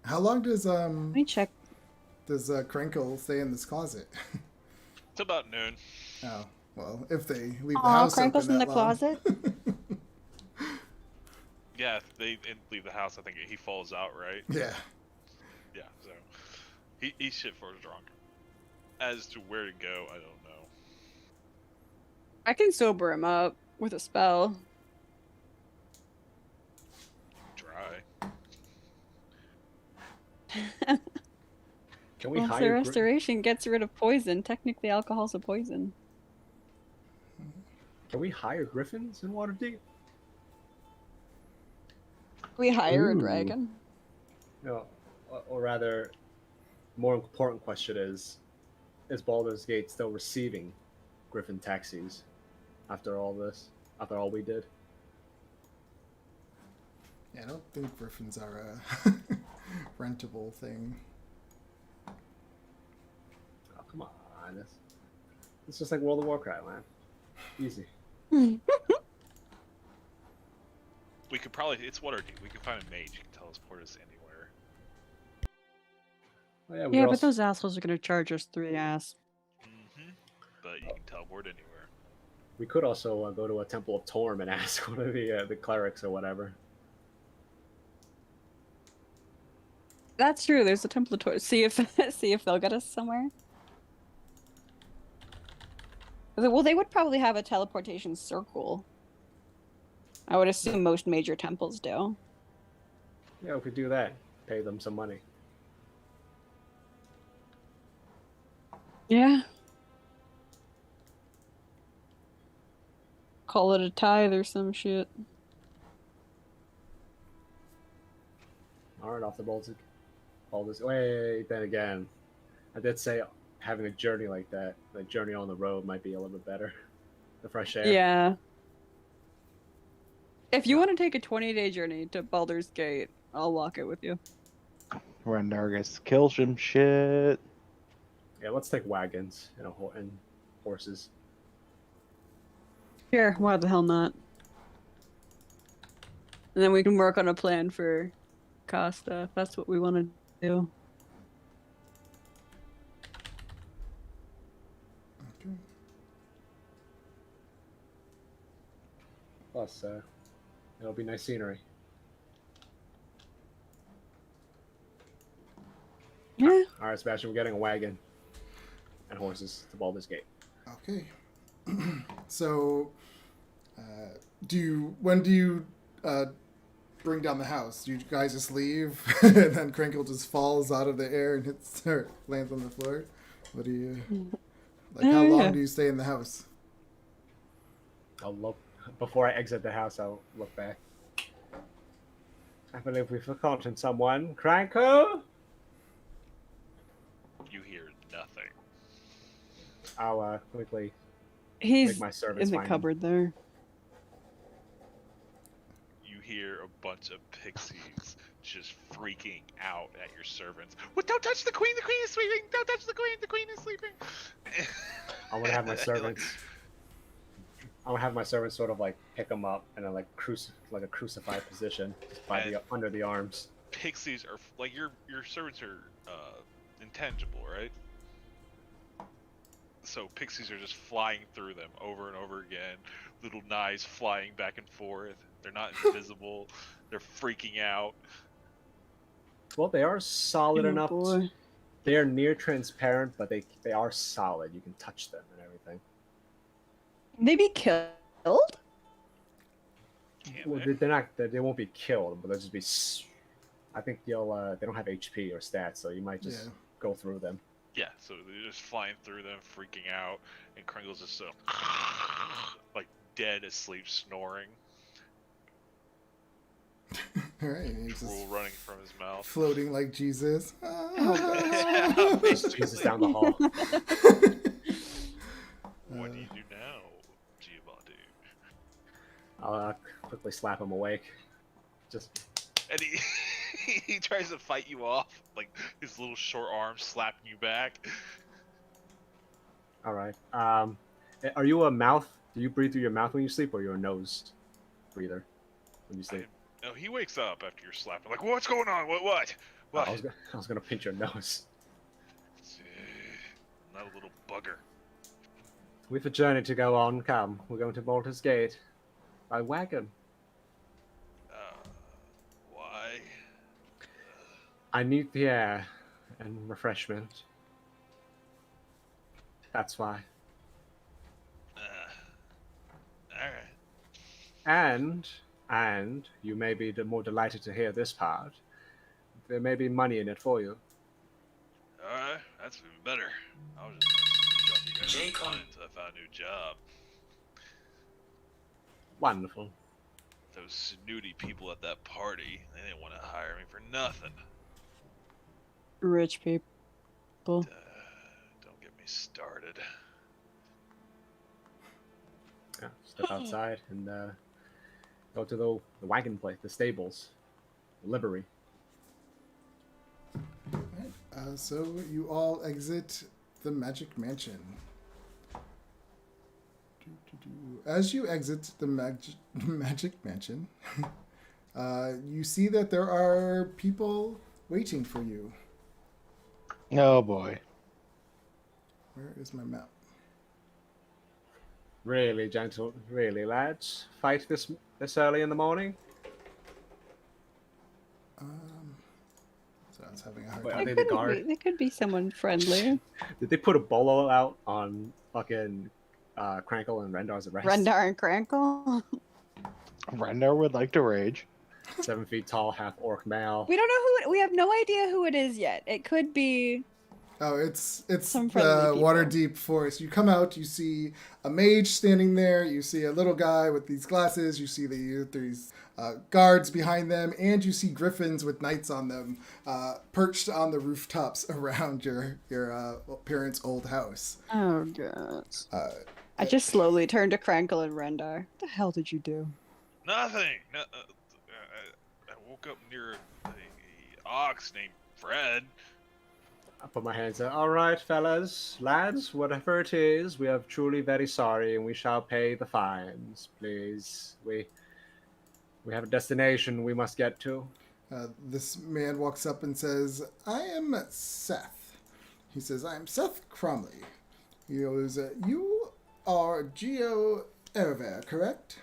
S1: How long does
S5: Let me check.
S1: Crinkle stay in this closet?
S2: It's about noon.
S1: Oh, well, if they leave the
S5: Aw,
S1: house
S5: Crinkle's
S1: open
S5: in
S1: that
S5: the
S1: long.
S5: closet?
S2: Yeah, if they leave the house, I think he falls out, right?
S1: Yeah.
S2: Yeah, so he's shit for his drunk. As to where to go, I don't know.
S5: I can sober him up with a spell.
S2: Try.
S4: Can we
S5: Well, the
S4: hire?
S5: restoration gets rid of poison. Technically, alcohol's a poison.
S4: Can we hire griffins in Waterdeep?
S5: We hire a
S3: Ooh.
S5: dragon.
S4: No, or rather, more important question is Baldur's Gate still receiving griffin taxis after all this? After all we did?
S1: Yeah, I don't think griffins are a rentable thing.
S4: Oh, come on. It's just like World of Warcraft, man. Easy.
S2: We could probably, it's Waterdeep. We could find a mage who can teleport us anywhere.
S4: Oh, yeah, we
S5: Yeah,
S4: could
S5: but
S4: also-
S5: those assholes are gonna charge us 3 ass.
S2: But you can teleport anywhere.
S4: we could also go to a Temple of Torm and ask one of the clerics or whatever.
S5: That's true. There's a temple to see if see if they'll get us somewhere. Well, they would probably have a teleportation circle. I would assume most major temples do.
S4: Yeah, we could do that. Pay them some money.
S5: Yeah. Call it a tithe or some shit.
S4: All right, off the Baltic. Wait, then again, I did say having a journey like that, the journey on the road, might be a little bit better. The fresh air.
S5: Yeah. If you want to take a 20-day journey to Baldur's Gate, I'll walk it with you.
S3: Rendargus kill some shit.
S4: Yeah, let's take wagons and horses.
S5: Sure, why the hell not? And then we can work on a plan for Costa, if that's what we want to do.
S1: Okay.
S4: Plus, it'll be nice scenery.
S5: Yeah.
S4: All right, Sebastian, we're getting a wagon and horses to Baldur's Gate.
S1: Okay. So, when do you bring down the house? Do you guys just leave and then Crinkle just falls out of the air and hits or lands on the floor? What do you like? How long
S5: Yeah.
S1: do you stay in the house?
S4: I'll look before I exit the house. I'll look back. I believe we've forgotten someone. Cranko?
S2: You hear nothing.
S4: I'll quickly
S5: He's
S4: make my
S5: in
S4: servants
S5: the
S4: find him.
S5: cupboard there.
S2: You hear a bunch of pixies just freaking out at your servants. Well, don't touch the queen! The queen is sleeping! Don't touch the queen! The queen is sleeping!
S4: I want to have my servants. I want to have my servants sort of like pick them up and then like a crucified position by the under the arms.
S2: Pixies are like your servants are intangible, right? So pixies are just flying through them over and over again. Little knives flying back and forth. They're not invisible. They're freaking out.
S4: Well, they are solid
S5: Oh,
S4: enough.
S5: boy.
S4: They are near transparent, but they are solid. You can touch them and everything.
S5: Can they be killed?
S2: Can't
S4: Well,
S2: they?
S4: they're not. They won't be killed, but they'll just be. I think they don't have HP or stats, so you might just go through them.
S2: Yeah, so they're just flying through them, freaking out, and Kringle's just so like dead asleep, snoring,
S1: All right, and he's
S2: drool
S1: just
S2: running from his mouth.
S1: floating like Jesus.
S4: Just Jesus down the hall.
S2: What do you do now, Giovanni?
S4: I'll quickly slap him awake. Just
S2: And he he tries to fight you off, like his little short arms slapping you back.
S4: all right. Are you a mouth? Do you breathe through your mouth when you sleep, or you're a nose breather when you sleep?
S2: No, he wakes up after you're slapping. Like, what's going on? What?
S4: I was gonna pinch your nose.
S2: Not a little bugger.
S4: We've a journey to go on. Come, we're going to Baldur's Gate by wagon.
S2: Why?
S4: I need the air and refreshment. That's why.
S2: Alright.
S4: And you may be more delighted to hear this part. There may be money in it for you.
S2: Alright, that's even better. I was just gonna you guys until I found a new job.
S4: Wonderful.
S2: Those snooty people at that party, they didn't want to hire me for nothing.
S5: Rich people.
S2: Don't get me started.
S4: Yeah, step outside and go to the wagon place, the stables, the livery.
S1: So you all exit the Magic Mansion. As you exit the Magic Mansion, you see that there are people waiting for you.
S3: Oh boy.
S1: Where is my map?
S4: Really, lads? Fight this early in the morning?
S1: So I was having a hard
S4: Wait,
S1: time.
S4: are they the guard?
S5: There could be someone friendly.
S4: Did they put a bolo out on fucking Crankle and Rendar's arrest?
S5: Rendar and Crankle.
S3: Rendar would like to rage.
S4: 7 feet tall, half orc male.
S5: We don't know who. We have no idea who it is yet. It could be.
S1: Oh, it's
S5: Some friendly
S1: the
S5: people.
S1: Waterdeep Forest. You come out, you see a mage standing there, you see a little guy with these glasses, you see these guards behind them, and you see griffins with knights on them perched on the rooftops around your parents' old house.
S5: Oh god. I
S1: Uh,
S5: just slowly turned to Crankle and Rendar. What the hell did you do?
S2: Nothing. I woke up near a ox named Fred.
S4: I put my hands up. All right, fellas, lads, whatever it is, we are truly very sorry, and we shall pay the fines. Please, we have a destination we must get to.
S1: This man walks up and says, "I am Seth." He says, "I am Seth Cromley." He goes, "You are Geo Erever, correct?"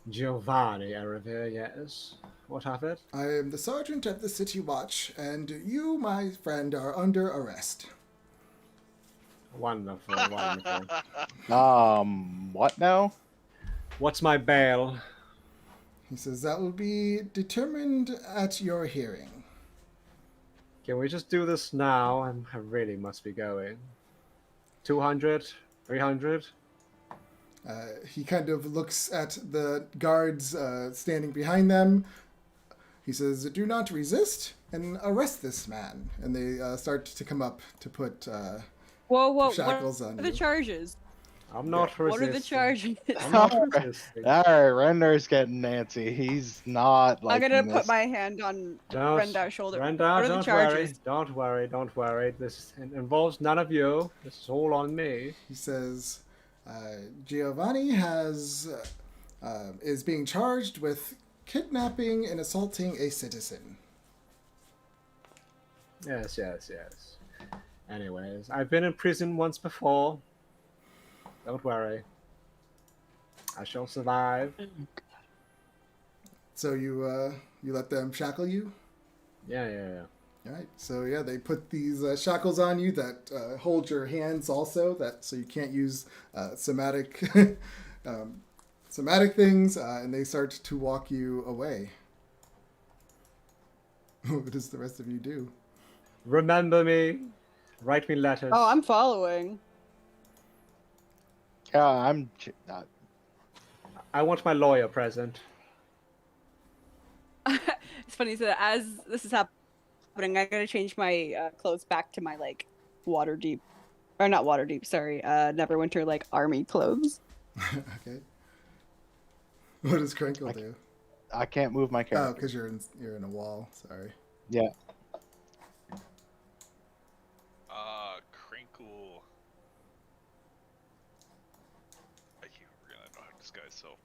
S4: Giovanni Erever, yes. What of it?
S1: "I am the sergeant of the City Watch, and you, my friend, are under arrest."
S4: Wonderful, wonderful.
S3: What now?
S4: What's my bail?
S1: He says, "That will be determined at your hearing."
S4: Can we just do this now? I really must be going. 200? 300?
S1: He kind of looks at the guards standing behind them. He says, "Do not resist and arrest this man." And they start to come up to put
S5: Whoa!
S1: shackles
S5: What
S1: on
S5: are the
S1: you.
S5: charges?
S4: I'm not
S5: What
S4: resisting.
S5: are the charges?
S4: I'm not
S3: Alright.
S4: resisting.
S3: Alright, Rendar's getting Nancy. He's not
S5: I'm
S3: liking
S5: gonna
S3: this.
S5: put my hand on
S4: Don't,
S5: Rendar's shoulder.
S4: Rendar,
S5: What are the
S4: don't
S5: charges?
S4: worry. Don't worry. This involves none of you. This is all on me.
S1: He says, Giovanni is being charged with kidnapping and assaulting a citizen.
S4: Yes. Anyways, I've been in prison once before. Don't worry. I shall survive.
S1: So you let them shackle you?
S4: Yeah.
S1: All right. So yeah, they put these shackles on you that hold your hands also, so you can't use somatic things, and they start to walk you away. What does the rest of you do?
S4: Remember me. Write me letters.
S5: Oh, I'm following.
S3: Yeah, I'm.
S4: I want my lawyer present.
S5: It's funny, so as this is happening, I gotta change my clothes back to my like water deep, or not water deep, sorry, Neverwinter like army clothes.
S1: Okay. What does Crinkle do?
S3: I can't move my
S1: Oh,
S3: character.
S1: because you're in a wall. Sorry.
S3: Yeah.
S2: Crinkle. I keep forgetting I know how to disguise. So,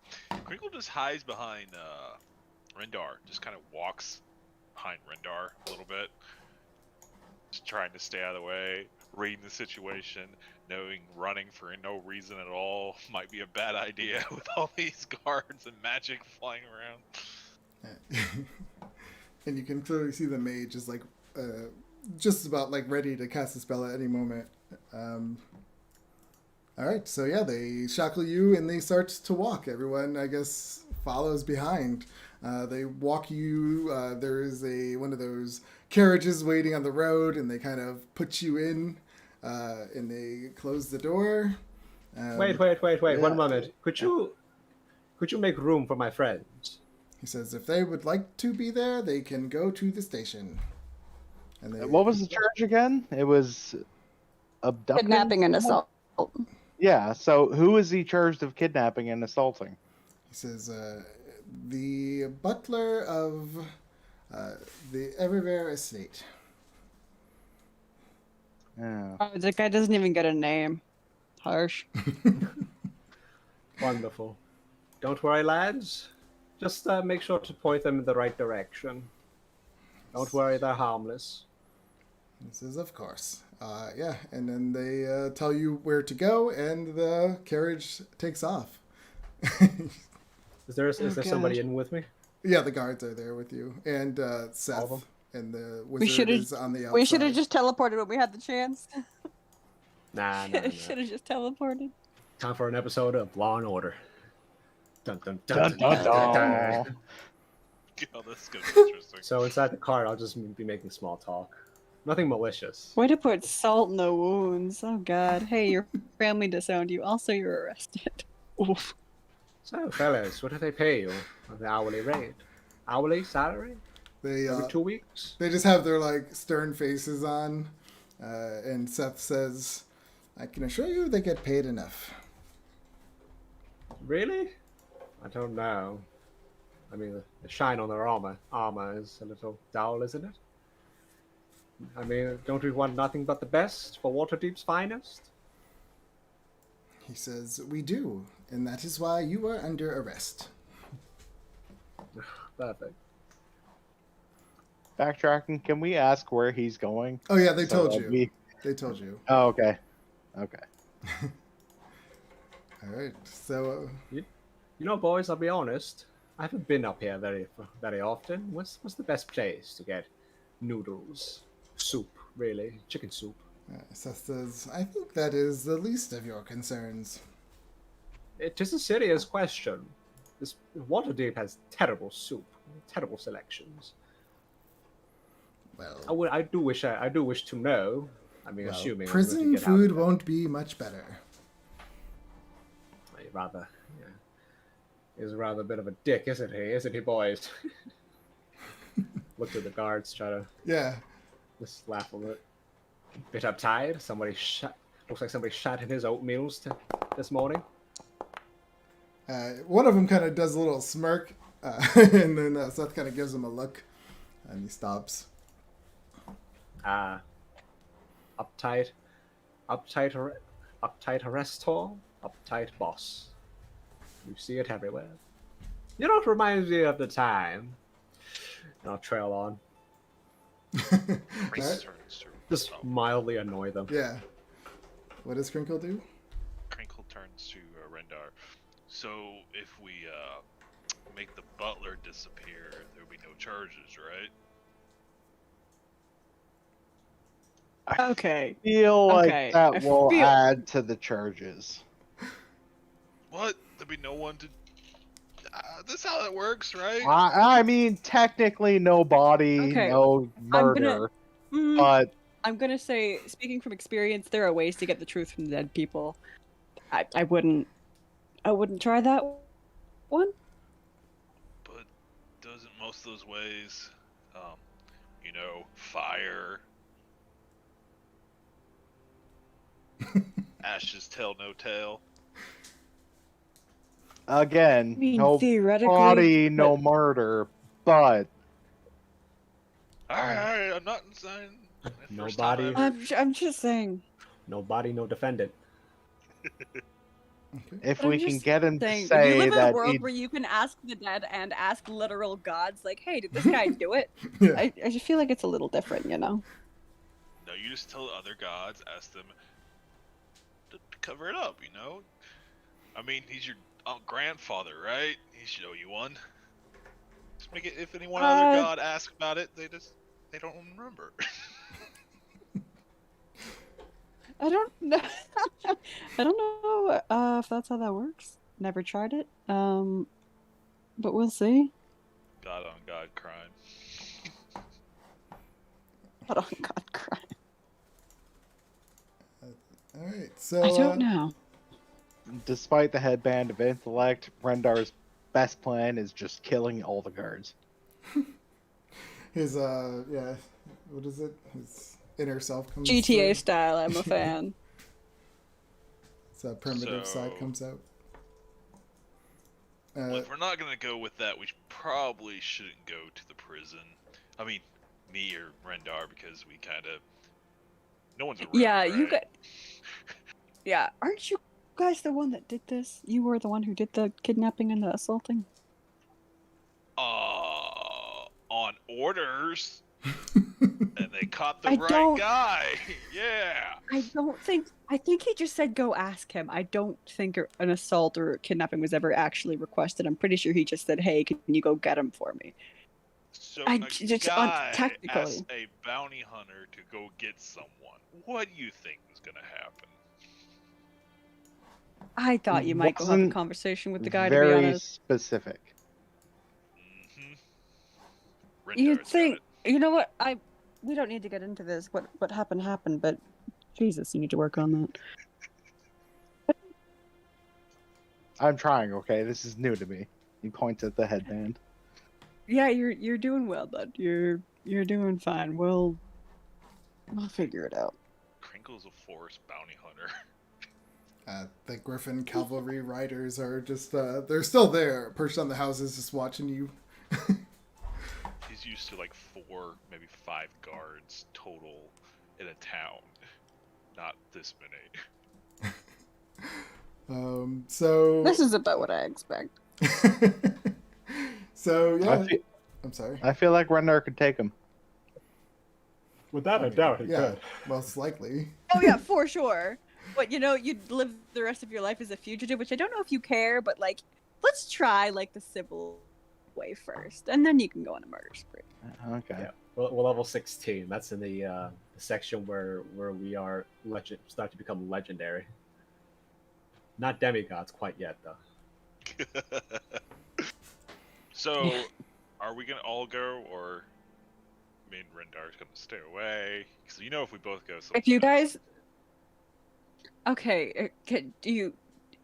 S2: Crinkle just hides behind Rendar. Just kind of walks behind Rendar a little bit, just trying to stay out of the way, reading the situation, knowing running for no reason at all might be a bad idea with all these guards and magic flying around.
S1: And you can clearly see the mage is like just about like ready to cast a spell at any moment. All right, so yeah, they shackle you and they start to walk. Everyone, I guess, follows behind. They walk you. There is one of those carriages waiting on the road, and they kind of put you in, and they close the door.
S4: Wait.
S3: yeah.
S4: 1 moment. Could you make room for my friends?
S1: He says if they would like to be there, they can go to the station. And they,
S3: What was the charge again? It was abducting.
S5: Kidnapping and assault.
S3: Yeah. So who is he charged of kidnapping and assaulting?
S1: He says the butler of the Everywhere Estate.
S3: Yeah.
S5: Oh, that guy doesn't even get a name. Harsh.
S4: Wonderful. Don't worry, lads. Just make sure to point them in the right direction. Don't worry, they're harmless.
S1: He says, of course. Yeah, and then they tell you where to go, and the carriage takes off.
S4: Is there somebody in with me?
S1: Yeah, the guards are there with you, and
S4: All of
S1: Seth,
S4: them?
S1: and the
S5: We
S1: wizard
S5: should've-
S1: is on the outside.
S5: We should have just teleported when we had the chance.
S4: Nah.
S5: Should have just teleported.
S4: Time for an episode of Law and Order. Dun dun
S3: Dun, dun, dun.
S2: Oh, that's gonna be interesting.
S4: So inside the car, I'll just be making small talk. Nothing malicious.
S5: Way to put salt in the wounds. Oh god. Hey, your family disowned you. Also, you're arrested. Oof.
S4: So, fellas, what do they pay you on the hourly rate? Hourly salary?
S1: They
S4: Every 2 weeks?
S1: they just have their like stern faces on, and Seth says, "I can assure you, they get paid enough."
S4: Really? I don't know. I mean, the shine on their armor is a little dull, isn't it? I mean, don't we want nothing but the best for Waterdeep's finest?
S1: He says, "We do, and that is why you are under arrest."
S4: Perfect.
S3: Backtracking. Can we ask where he's going?
S1: Oh yeah, they
S3: So
S1: told
S3: that
S1: you.
S3: we-
S1: They told you.
S3: Oh, okay. Okay.
S1: All right. So
S4: You know, boys, I'll be honest. I haven't been up here very often. What's the best place to get noodles, soup, really, chicken soup?
S1: Seth says, "I think that is the least of your concerns."
S4: It is a serious question. This Waterdeep has terrible soup, terrible selections.
S1: Well,
S4: I do wish to know. I mean,
S1: well,
S4: assuming I'm going
S1: prison
S4: to get
S1: food
S4: out
S1: won't be much better.
S4: rather, he's rather a bit of a dick, isn't he? Isn't he, boys? Look at the guards, try to
S1: Yeah.
S4: just laugh a bit uptight. Looks like somebody shot in his oatmeals this morning.
S1: One of them kind of does a little smirk, and then Seth kind of gives him a look, and he stops.
S4: Uptight arrestor, uptight boss. You see it everywhere. You know, it reminds me of the time. And I'll trail on.
S1: Alright.
S4: Just mildly annoy them.
S1: Yeah. What does Crinkle do?
S2: Crinkle turns to Rendar. So if we make the butler disappear, there'll be no charges, right?
S5: Okay.
S3: Feel like
S5: Okay,
S3: that
S5: I
S3: will
S5: feel-
S3: add to the charges.
S2: What? There'll be no one to. That's how it works, right?
S3: I mean, technically, no body,
S5: Okay,
S3: no
S5: I'm
S3: murder.
S5: gonna-
S3: But
S5: I'm gonna say, speaking from experience, there are ways to get the truth from dead people. I wouldn't try that one.
S2: But doesn't most of those ways, fire, ashes tell no tale.
S3: again,
S5: I mean,
S3: no
S5: theoretically,
S3: body, no
S5: but-
S3: murder. But
S2: All right, I'm not saying.
S4: No
S2: First time
S4: body.
S2: ever.
S5: I'm just saying.
S4: No body, no defendant.
S1: Okay.
S3: if
S5: But
S3: we
S5: I'm
S3: can
S5: just
S3: get him to
S5: saying, if you
S3: say
S5: live in a
S3: that
S5: world
S3: he,
S5: where you can ask the dead and ask literal gods, like, hey, did this guy do it?
S1: Yeah.
S5: I just feel like it's a little different, you know?
S2: No, you just tell other gods, ask them to cover it up. I mean, he's your grandfather, right? He should owe you one. Just make it. If any one other god asks about it, they don't remember.
S5: I don't know. I don't know if that's how that works. Never tried it. But we'll see.
S2: God on God crime.
S5: But oh God, crap.
S1: All right. So
S5: I don't know.
S3: despite the headband of intellect, Rendar's best plan is just killing all the guards.
S1: his what is it? His inner self comes
S5: GTA
S1: through.
S5: style, I'm a fan.
S1: So primitive side
S2: So-
S1: comes out.
S2: Well, if we're not gonna go with that, we probably shouldn't go to the prison. I mean, me or Rendar, because we kind of no one's around.
S5: Yeah, you
S2: right?
S5: got. Yeah, aren't you guys the one that did this? You were the one who did the kidnapping and the assaulting.
S2: On orders, and they caught the
S5: I
S2: right
S5: don't-
S2: guy. Yeah.
S5: I think he just said go ask him. I don't think an assault or kidnapping was ever actually requested. I'm pretty sure he just said, hey, can you go get him for me?
S2: So
S5: I
S2: a
S5: just-
S2: guy
S5: technically.
S2: asked a bounty hunter to go get someone. What do you think was gonna happen?
S5: I thought you might go have a
S3: Wasn't
S5: conversation with the guy, to be
S3: Very
S5: honest.
S3: specific.
S2: Mm-hmm.
S5: You'd think, you know what, we don't need to get into this. What happened, but Jesus, you need to work on that.
S3: I'm trying, okay? This is new to me. He points at the headband.
S5: Yeah, you're doing well, bud. You're doing fine. We'll figure it out.
S2: Crinkle's a forest bounty hunter.
S1: The Griffin cavalry riders are just they're still there, perched on the houses, just watching you.
S2: He's used to like 4, maybe 5 guards total in a town. Not this many.
S1: So
S5: This is about what I expect.
S1: so yeah,
S3: I feel,
S1: I'm sorry.
S3: I feel like Rendar could take him.
S4: Without
S1: I
S4: a
S1: mean,
S4: doubt, it
S1: yeah,
S4: could.
S1: most likely.
S5: Oh yeah, for sure. But you'd live the rest of your life as a fugitive, which I don't know if you care, but like, let's try like the civil way first, and then you can go on a murder spree.
S3: Okay.
S4: Yeah, we're level 16. That's in the section where we are start to become legendary. Not demigods quite yet, though.
S2: So, are we gonna all go, or me and Rendar's gonna stay away? Because if we both go,
S5: If you guys, okay, do you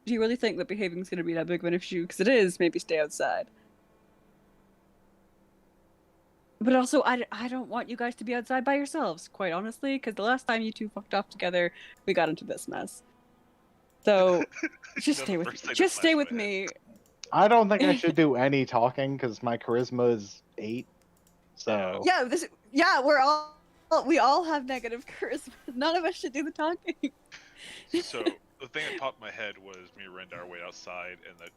S5: really think that behaving is going to be that big of an issue? Because it is. Maybe stay outside. But also, I don't want you guys to be outside by yourselves, quite honestly, because the last time you two fucked off together, we got into this mess. So just
S2: No,
S5: stay
S2: the
S5: with
S2: first thing that
S5: just stay
S2: flashed
S5: with
S2: my
S5: me.
S3: I don't think I should do any talking because my charisma is 8. So
S5: Yeah, we all have negative charisma. None of us should do the talking.
S2: So the thing that popped in my head was me and Rendar wait outside, and that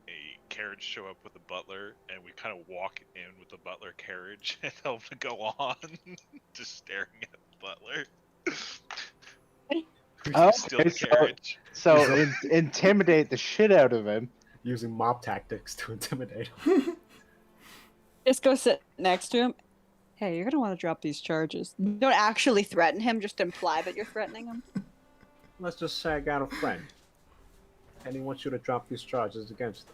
S2: a carriage show up with a butler, and we kind of walk in with the butler carriage and tell him to go on, just staring at the butler.
S3: Okay,
S2: Steal the
S3: so-
S2: carriage.
S3: so intimidate the shit out of him.
S4: Using mob tactics to intimidate him.
S5: Just go sit next to him. Hey, you're gonna want to drop these charges. Don't actually threaten him. Just imply that you're threatening him.
S4: Let's just say I got a friend, and he wants you to drop these charges against him.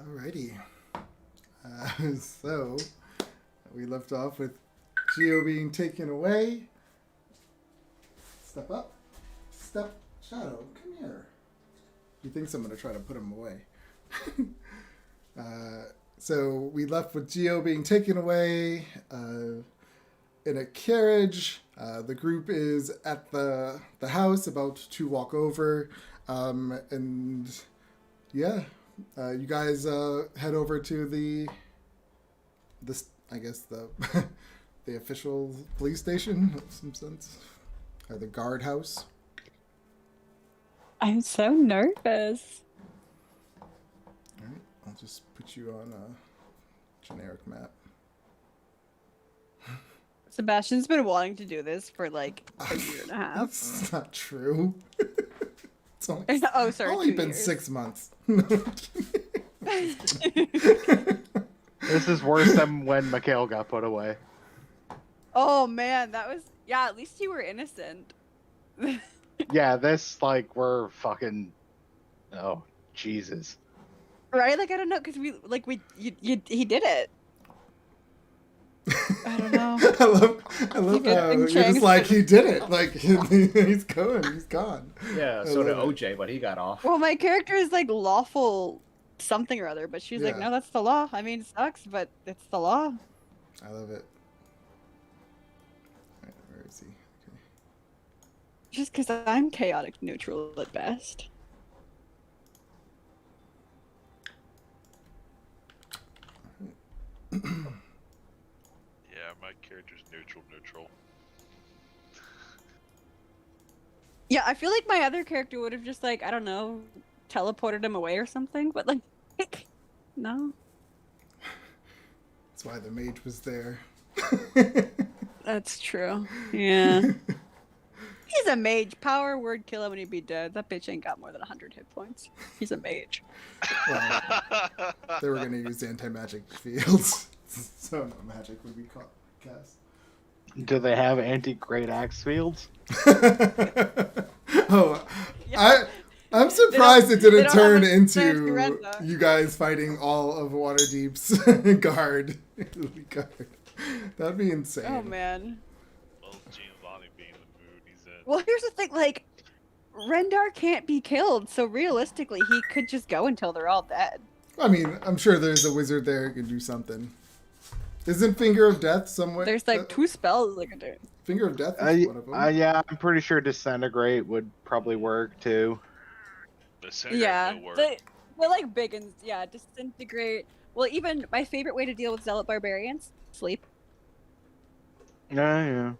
S1: Alrighty. So we left off with Geo being taken away. Step up. Step. Shadow, come here. He thinks I'm going to try to put him away. So we left with Geo being taken away in a carriage. The group is at the house, about to walk over. And yeah, you guys head over to the I guess the the official police station in some sense, or the guard house.
S5: I'm so nervous.
S1: All right, I'll just put you on a generic map.
S5: Sebastian's been wanting to do this for like a year and a half.
S1: That's not true. It's only,
S5: Oh, sorry.
S1: only
S5: 2
S1: been
S5: years.
S1: 6 months.
S3: This is worse than when Mikhail got put away.
S5: Oh man, that was At least you were innocent.
S3: Yeah, this, like, we're fucking... Oh, Jesus.
S5: Right? Like I don't know, because he did it. I don't know.
S1: I love
S5: did
S1: how
S5: bring
S1: you're just
S5: Chang's
S1: like,
S5: to-
S1: he did it. Like, he's gone.
S4: Yeah,
S1: I
S4: so did
S1: love it.
S4: OJ, but he got off.
S5: Well, my character is like lawful something or other, but she's like,
S1: Yeah.
S5: no, that's the law. I mean, it sucks, but it's the law.
S1: I love it. Alright, where is he? Okay.
S5: Just because I'm chaotic neutral at best.
S2: Yeah, my character's neutral.
S5: Yeah, I feel like my other character would have just like, I don't know, teleported him away or something, but like, no.
S1: That's why the mage was there.
S5: That's true. Yeah. He's a mage. Power word, kill him and he'd be dead. That bitch ain't got more than 100 hit points. He's a mage.
S1: Well, they were going to use anti-magic fields, so no magic would be cast.
S3: Do they have anti-great axe fields?
S1: Oh,
S5: Yeah.
S1: I'm surprised it
S5: they
S1: didn't
S5: don't
S1: turn
S5: have a
S1: into
S5: fancy red, though.
S1: you guys fighting all of Waterdeep's guard. That'd be insane.
S5: Oh man.
S2: Well, Giovanni being the mood he's in.
S5: Well, here's the thing, like, Rendar can't be killed, so realistically, he could just go until they're all dead.
S1: I mean, I'm sure there's a wizard there who can do something. Isn't Finger of Death somewhere?
S5: There's like 2 spells they can do.
S1: Finger of Death is one of them.
S3: Yeah, I'm pretty sure Disintegrate would probably work, too.
S2: The Senator
S5: Yeah,
S2: will work.
S5: they're like big and disintegrate. Well, even my favorite way to deal with Zealot Barbarians, sleep.
S3: Yeah.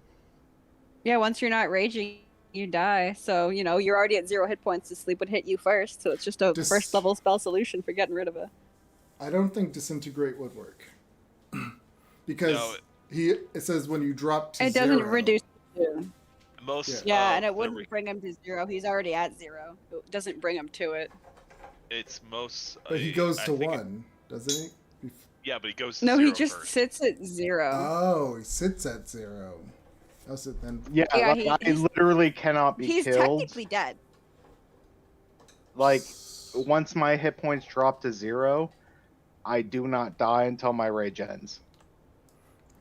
S5: Yeah, once you're not raging, you die. So, you're already at 0 hit points, so sleep would hit you first. So it's just a first level spell solution for getting rid of it.
S1: I don't think Disintegrate would work. Because
S2: No,
S1: it says when you drop to
S5: It doesn't
S1: 0.
S5: reduce you.
S2: Most
S5: Yeah,
S2: of
S5: and it
S2: the
S5: wouldn't bring him to 0. He's already at 0. It doesn't bring him to it.
S2: It's most.
S1: But he goes
S2: I
S1: to
S2: think
S1: 1, doesn't he?
S2: Yeah, but he goes to
S5: No,
S2: 0
S5: he just
S2: first.
S5: sits at 0.
S1: Oh, he sits at 0. Oh, so then
S3: Yeah,
S5: Yeah,
S3: like, I literally cannot be
S5: He's
S3: killed.
S5: technically dead.
S3: Like, once my hit points drop to 0, I do not die until my rage ends.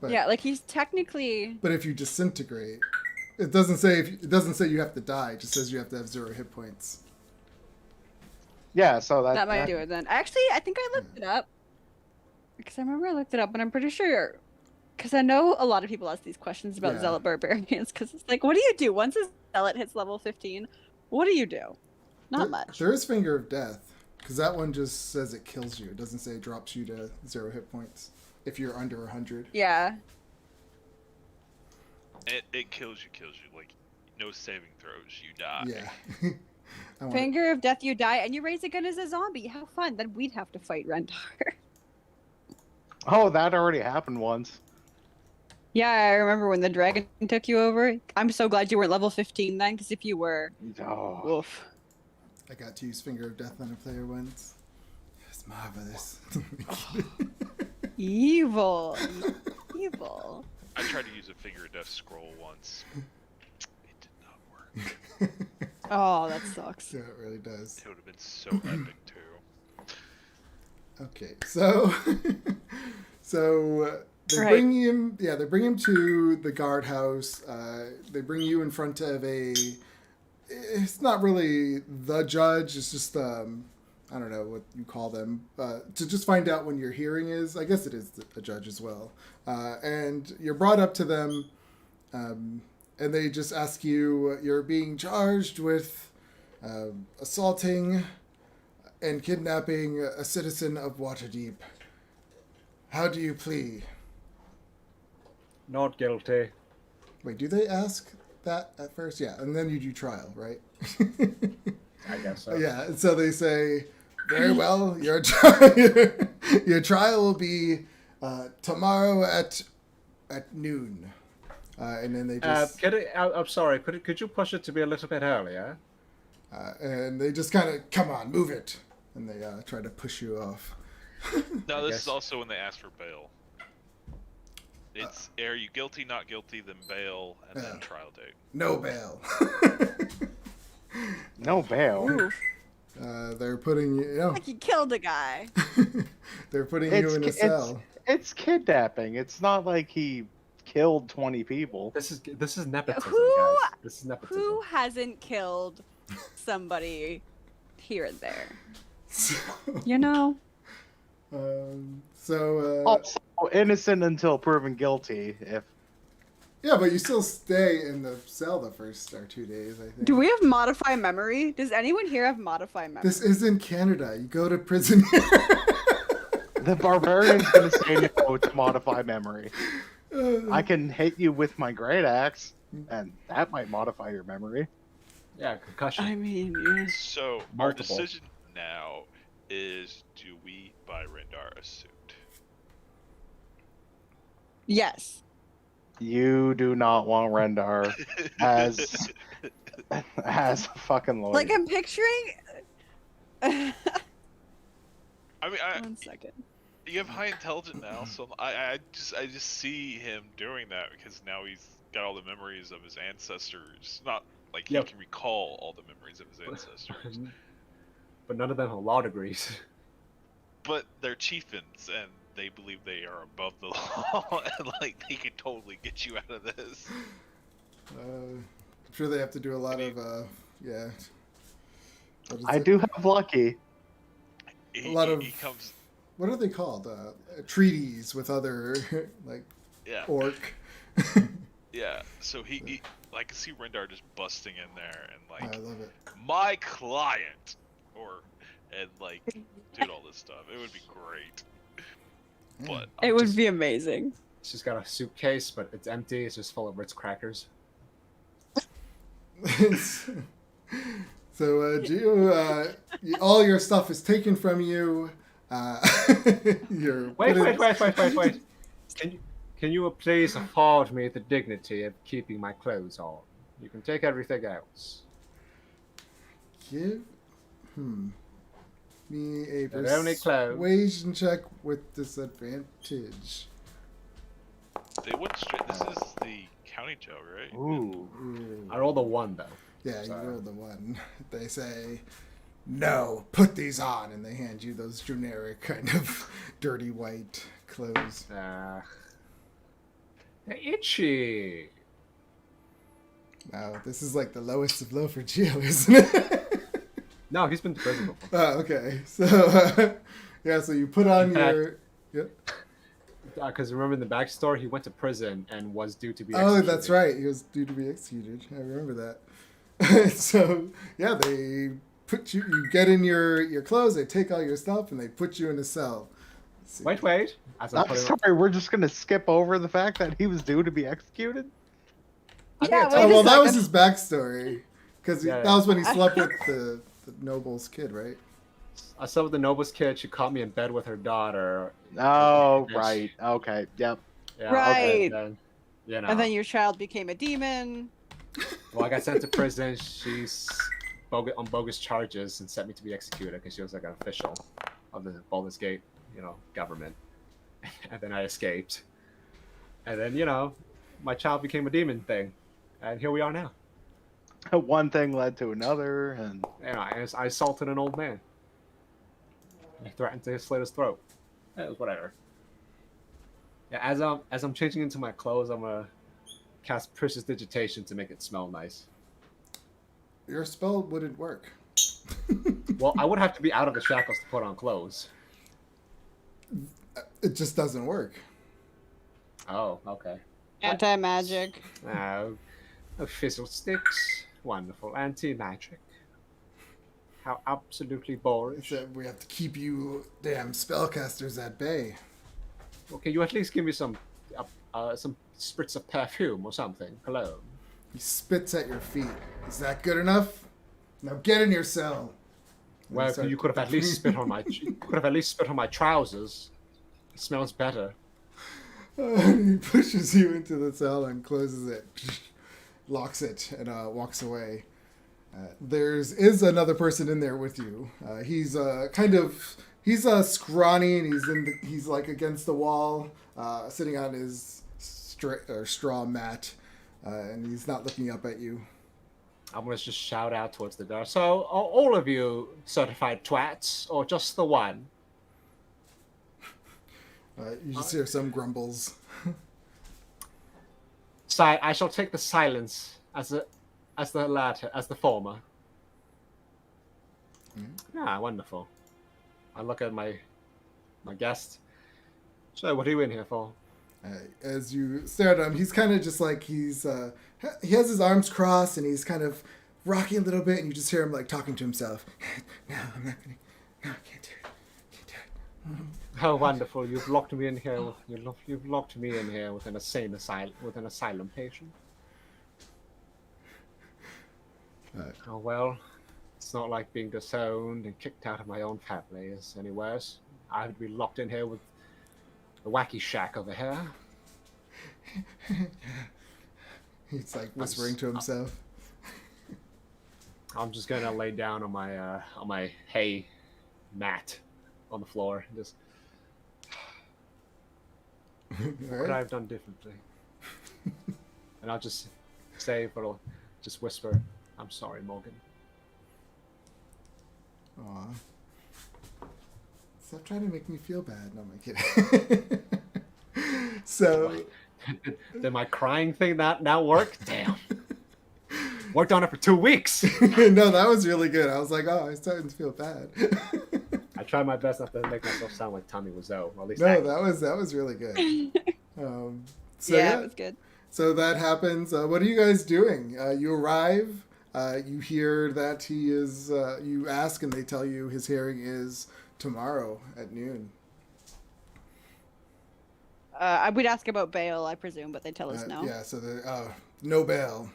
S1: But,
S5: Yeah, like he's technically.
S1: But if you disintegrate, it doesn't say it doesn't say you have to die. It just says you have to have 0 hit points.
S3: Yeah, so
S5: That might do it then. Actually, I think I looked it up. Because I remember I looked it up, and I'm pretty sure. Because I know a lot of people ask these questions about
S1: Yeah.
S5: Zealot Barbarians. Because it's like, what do you do? Once a Zealot hits level 15, what do you do? Not much.
S1: There is Finger of Death, because that one just says it kills you. It doesn't say it drops you to 0 hit points if you're under 100.
S5: Yeah.
S2: It kills you. Like, no saving throws, you die.
S1: Yeah. I want
S5: Finger of Death, you die, and you raise again as a zombie. How fun. Then we'd have to fight Rendar.
S3: Oh, that already happened once.
S5: Yeah, I remember when the dragon took you over. I'm so glad you weren't level 15 then, because if you were,
S3: Oh.
S5: woof.
S1: I got to use Finger of Death on a player once. It's marvelous.
S5: Evil. Evil.
S2: I tried to use a finger of death scroll once. It did not work.
S5: Oh, that sucks.
S1: Yeah, it really does.
S2: It would have been so epic too.
S1: Okay, so they
S5: Right.
S1: bring him. Yeah, they bring him to the guardhouse. They bring you in front of a. It's not really the judge. It's just I don't know what you call them. To just find out when your hearing is. I guess it is the judge as well. And you're brought up to them, and they just ask you. You're being charged with assaulting and kidnapping a citizen of Waterdeep. How do you plea?
S4: Not guilty.
S1: Wait, do they ask that at first? Yeah, and then you do trial, right?
S4: I guess so.
S1: Yeah, and so they say, very well, your trial will be tomorrow at noon. And then they just
S4: I'm sorry. Could you push it to be a little bit earlier?
S1: and they just kind of come on, move it, and they try to push you off.
S2: No,
S4: I
S2: this
S4: guess.
S2: is also when they ask for bail. It's are you guilty, not guilty, then bail, and then trial date.
S1: No bail.
S3: No bail.
S5: Ooh,
S1: They're putting you.
S5: like you killed a guy.
S1: They're putting you in a cell.
S3: It's kidnapping. It's not like he killed 20 people.
S4: This is nepotism,
S5: Who-
S4: guys. This is nepotism.
S5: Who hasn't killed somebody here and there? You know?
S3: Also innocent until proven guilty. If
S1: Yeah, but you still stay in the cell the first or 2 days, I think.
S5: Do we have modify memory? Does anyone here have modify memory?
S1: This isn't Canada. You go to prison here.
S3: the barbarian's gonna say no to modify memory. I can hit you with my great axe, and that might modify your memory.
S4: Yeah, concussion.
S5: I mean, yeah.
S2: So our
S4: Multiple.
S2: decision now is: do we buy Rendar a suit?
S5: Yes.
S3: You do not want Rendar as a fucking lawyer.
S5: Like I'm picturing.
S2: I mean,
S5: One second.
S2: you have high intelligence now, so I just see him doing that because now he's got all the memories of his ancestors. Not like he
S4: Yep.
S2: can recall all the memories of his ancestors,
S4: But none of them have law degrees.
S2: but they're chieftains and they believe they are above the law and like they can totally get you out of this.
S1: I'm sure they have to do a lot of, yeah. What is
S3: I
S1: it?
S3: do have lucky.
S2: He,
S1: lot
S2: he-
S1: of-
S2: he comes,
S1: What are they called? Treaties with other, like,
S2: yeah,
S1: orc.
S2: yeah. So he I can see Rendar just busting in there and
S1: I
S2: like
S1: love it.
S2: my client, and like doing all this stuff. It would be great. But
S5: It would be amazing.
S4: She's got a suitcase, but it's empty. It's just full of Ritz crackers.
S1: So, Gio, all your stuff is taken from you. You're
S4: Wait.
S1: put in-
S4: Can you please afford me the dignity of keeping my clothes on? You can take everything else.
S1: Give me a
S4: They're only clothes.
S1: persuasion check with disadvantage.
S2: they went straight. This is the county jail, right?
S3: Ooh.
S1: Ooh.
S4: I rolled a 1 though.
S1: Yeah, you
S4: Sorry.
S1: rolled the one. They say, no, put these on, and they hand you those generic kind of dirty white clothes.
S4: They're itchy.
S1: Wow, this is like the lowest of low for Gio, isn't it?
S4: No, he's been to prison before.
S1: Oh, okay. So, yeah, so you put on
S4: In fact-
S1: your... Yep.
S4: Because remember in the backstory, he went to prison and was due to be
S1: Oh,
S4: executed.
S1: that's right. He was due to be executed. I remember that. So, yeah, they put you... You get in your clothes, they take all your stuff, and they put you in a cell. Let's see.
S4: Wait. As I'm
S3: I'm
S4: putting
S3: sorry, we're just gonna skip over the fact that he was due to be executed?
S5: Yeah,
S1: Oh,
S5: wait a
S1: well, that was
S5: second.
S1: his backstory. Because
S4: Yeah,
S1: that was when he slept with the noble's kid, right?
S4: I saw with the noble's kid. She caught me in bed with her daughter.
S3: Oh,
S4: Bitch.
S3: right. Okay. Yep.
S4: Yeah,
S5: Right.
S4: And then, you know.
S5: And then your child became a demon.
S4: Well, I got sent to prison. She's on bogus charges and sent me to be executed because she was like an official of the Baldur's Gate, government. And then I escaped. And then, my child became a demon thing. And here we are now.
S3: One thing led to another, and
S4: I assaulted an old man. I threatened to slit his throat. Whatever. Yeah, as I'm changing into my clothes, I'm gonna cast prestidigitation to make it smell nice.
S1: Your spell wouldn't work.
S4: Well, I would have to be out of the shackles to put on clothes.
S1: It just doesn't work.
S4: Oh, okay.
S5: Anti-magic.
S4: Fizzle sticks. Wonderful. Anti-magic. How absolutely boorish.
S1: So we have to keep you damn spellcasters at bay.
S4: Well, can you at least give me some spritz of perfume or something? Cologne.
S1: He spits at your feet. Is that good enough? Now get in your cell.
S4: Well, you could have at least spit on my trousers. It smells better.
S1: He pushes you into the cell and closes it, locks it, and walks away. Is another person in there with you. He's he's scrawny and he's like against the wall, sitting on his straw mat, and he's not looking up at you.
S4: I'm gonna just shout out towards the door. So, are all of you certified twats, or just the one?
S1: You just hear some grumbles.
S4: I shall take the silence as the former. Ah, wonderful. I look at my guest. So, what are you in here for?
S1: As you stare at him, he's kind of just like he has his arms crossed and he's kind of rocking a little bit, and you just hear him like talking to himself. No, I'm not gonna. No, I can't do it. Can't do it.
S4: Oh, wonderful! You've locked me in here. You've locked me in here with an asylum patient. Oh well, it's not like being disowned and kicked out of my own family is any worse. I would be locked in here with the wacky shack over here.
S1: He's like whispering to himself.
S4: I'm just gonna lay down on my hay mat on the floor and just. What could I have done differently? And I'll just say, but I'll just whisper, "I'm sorry, Morgan."
S1: Aw. Stop trying to make me feel bad. No, I'm kidding. So.
S4: Did my crying thing now work? Damn. Worked on it for 2 weeks.
S1: No, that was really good. I was like, oh, I'm starting to feel bad.
S4: I tried my best not to make myself sound like Tommy Wiseau. Or at least
S1: no, that was really good.
S5: It was good.
S1: So that happens. What are you guys doing? You arrive. You hear that he is. You ask, and they tell you his hearing is tomorrow at noon.
S5: We'd ask about bail, I presume, but they tell us no.
S1: Yeah. So no bail.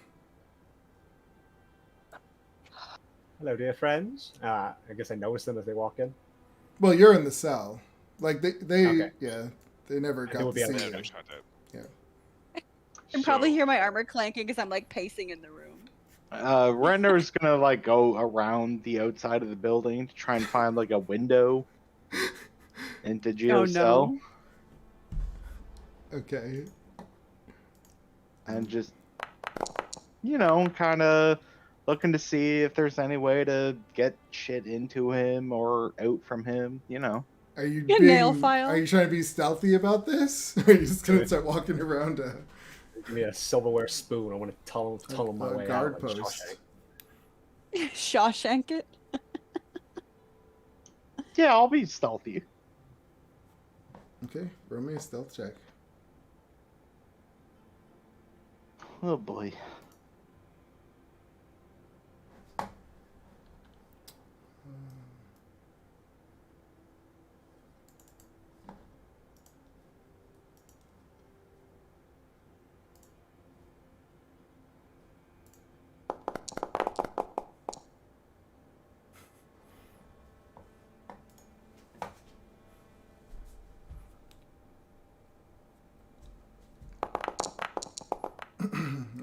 S4: Hello, dear friends. I guess I noticed them as they walk in.
S1: Well, you're in the cell. Like they
S4: Okay.
S1: yeah, they never got
S4: will
S1: to
S4: be
S1: see
S4: on
S1: you.
S4: the
S1: Yeah.
S5: You can probably hear my armor clanking because I'm like pacing in the room.
S3: Render's gonna like go around the outside of the building to try and find like a window into Gio's cell.
S1: Okay.
S3: And just, kind of looking to see if there's any way to get shit into him or out from him,
S1: Are you
S5: nail file?
S1: Are you trying to be stealthy about this? Or are you just gonna start walking around
S4: Give me a silverware spoon. I want to tunnel my way
S1: guard
S4: out.
S1: post?
S5: Shawshank it?
S3: Yeah, I'll be stealthy.
S1: Okay, roll me a stealth check.
S3: Oh boy.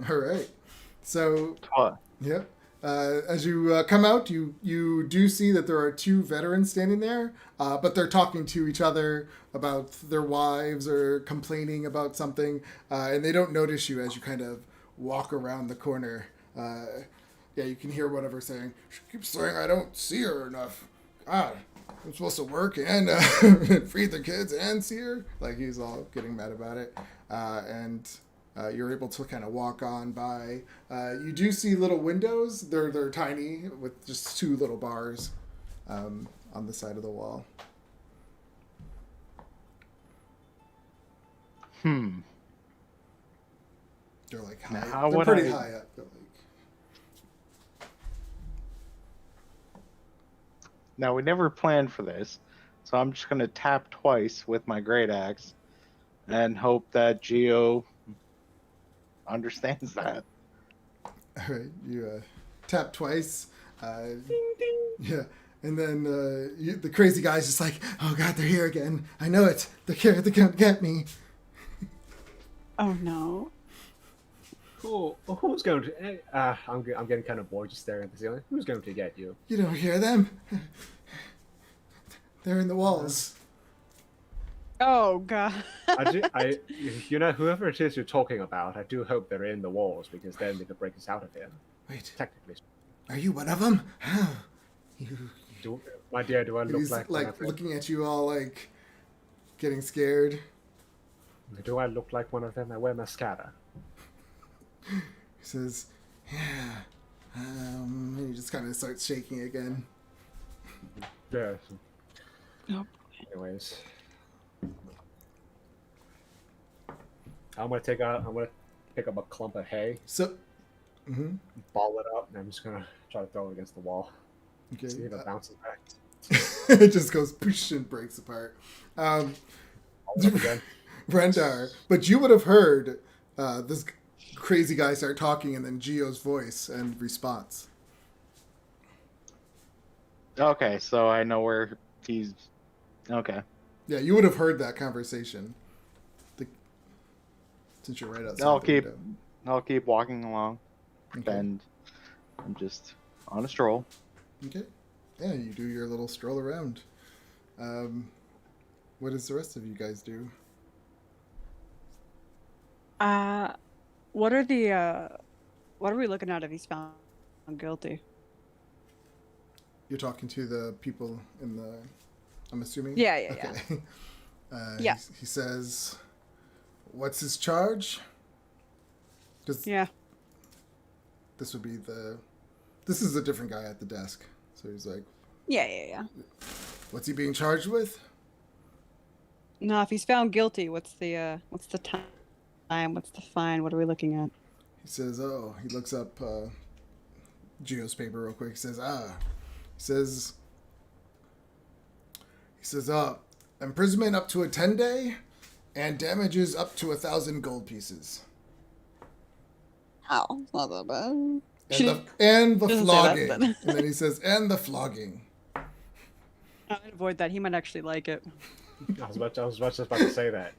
S1: All right. So,
S3: What?
S1: yep. As you come out, you do see that there are two veterans standing there, but they're talking to each other about their wives or complaining about something, and they don't notice you as you kind of walk around the corner. Yeah, you can hear whatever saying. She keeps saying I don't see her enough. God, I'm supposed to work and feed the kids and see her. Like, he's all getting mad about it. And you're able to kind of walk on by. You do see little windows. They're tiny with just 2 little bars on the side of the wall. They're like high.
S3: Now,
S1: They're
S3: would
S1: pretty
S3: I-
S1: high up. But like,
S3: Now, we never planned for this, so I'm just going to tap twice with my great axe and hope that Geo understands that.
S1: all right, you tap twice. Yeah, and then the crazy guy's just like, "Oh God, they're here again! I know it. They're here. They're gonna get me."
S5: Oh no.
S4: Who's going to? I'm getting kind of bored just staring at the ceiling. Who's going to get you?
S1: You don't hear them? They're in the walls.
S5: Oh god.
S4: You know, whoever it is you're talking about, I do hope they're in the walls because then they could break us out of here.
S1: Wait,
S4: Technically,
S1: are you one of them?
S4: my dear, do I look
S1: He's
S4: like one of them?
S1: looking at you all like getting scared.
S4: Do I look like one of them? I wear mascara.
S1: He says, "Yeah," and he just kind of starts shaking again.
S4: Yeah.
S5: Nope.
S4: Anyways, I'm gonna pick up a clump of hay,
S1: So,
S4: ball it up, and I'm just gonna try to throw it against the wall.
S1: okay,
S4: See if it bounces back.
S1: it just goes poosh and breaks apart.
S4: Ball it up again.
S1: Rendar, but you would have heard this crazy guy start talking and then Geo's voice and response.
S3: Okay, so I know where he's... Okay.
S1: Yeah, you would have heard that conversation. Since you're right outside.
S3: I'll keep walking along,
S1: Okay.
S3: and I'm just on a stroll.
S1: Okay. Yeah, you do your little stroll around. What does the rest of you guys do?
S5: What are we looking at if he's found guilty?
S1: You're talking to the people in the... I'm assuming?
S5: Yeah.
S1: Okay.
S5: Yeah.
S1: He says, "What's his charge?" Because
S5: Yeah.
S1: this would be the... This is a different guy at the desk. So he's like,
S5: Yeah.
S1: "What's he being charged with?"
S5: No, if he's found guilty, what's the time? What's the fine? What are we looking at?
S1: He says, "Oh," he looks up Geo's paper real quick. He says, imprisonment up to a 10-day and damages up to 1,000 gold pieces.
S5: Oh, not that bad.
S1: And the
S5: Doesn't say that,
S1: flogging.
S5: but-
S1: And then he says, "And the flogging."
S5: I'd avoid that. He might actually like it.
S4: I was just about to say that.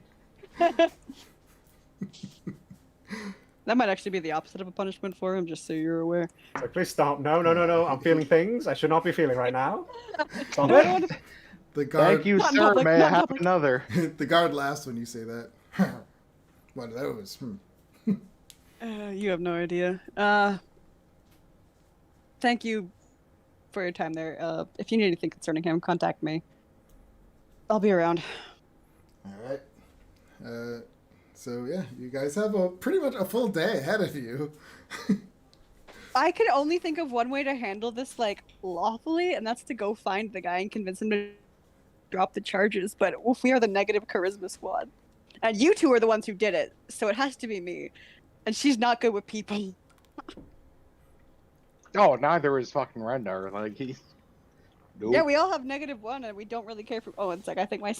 S5: That might actually be the opposite of a punishment for him, just so you're aware.
S4: It's like, please stop. No. I'm feeling things I should not be feeling right now. Stop
S5: No, I
S4: it.
S5: don't wanna-
S1: The guard,
S3: Thank you,
S5: Not
S3: sir.
S5: public,
S3: May I
S5: not
S3: have
S5: public.
S3: another?
S1: the guard laughs when you say that. One of those.
S5: You have no idea. Thank you for your time there. If you need anything concerning him, contact me. I'll be around.
S1: All right. So yeah, you guys have pretty much a full day ahead of you.
S5: I could only think of one way to handle this, like, lawfully, and that's to go find the guy and convince him to drop the charges. But if we are the negative charisma squad, and you two are the ones who did it, so it has to be me. And she's not good with people.
S3: Oh, neither is fucking Rendar. Like, he's... Nope.
S5: Yeah, we all have -1, and we don't really care for. Oh, it's like I think my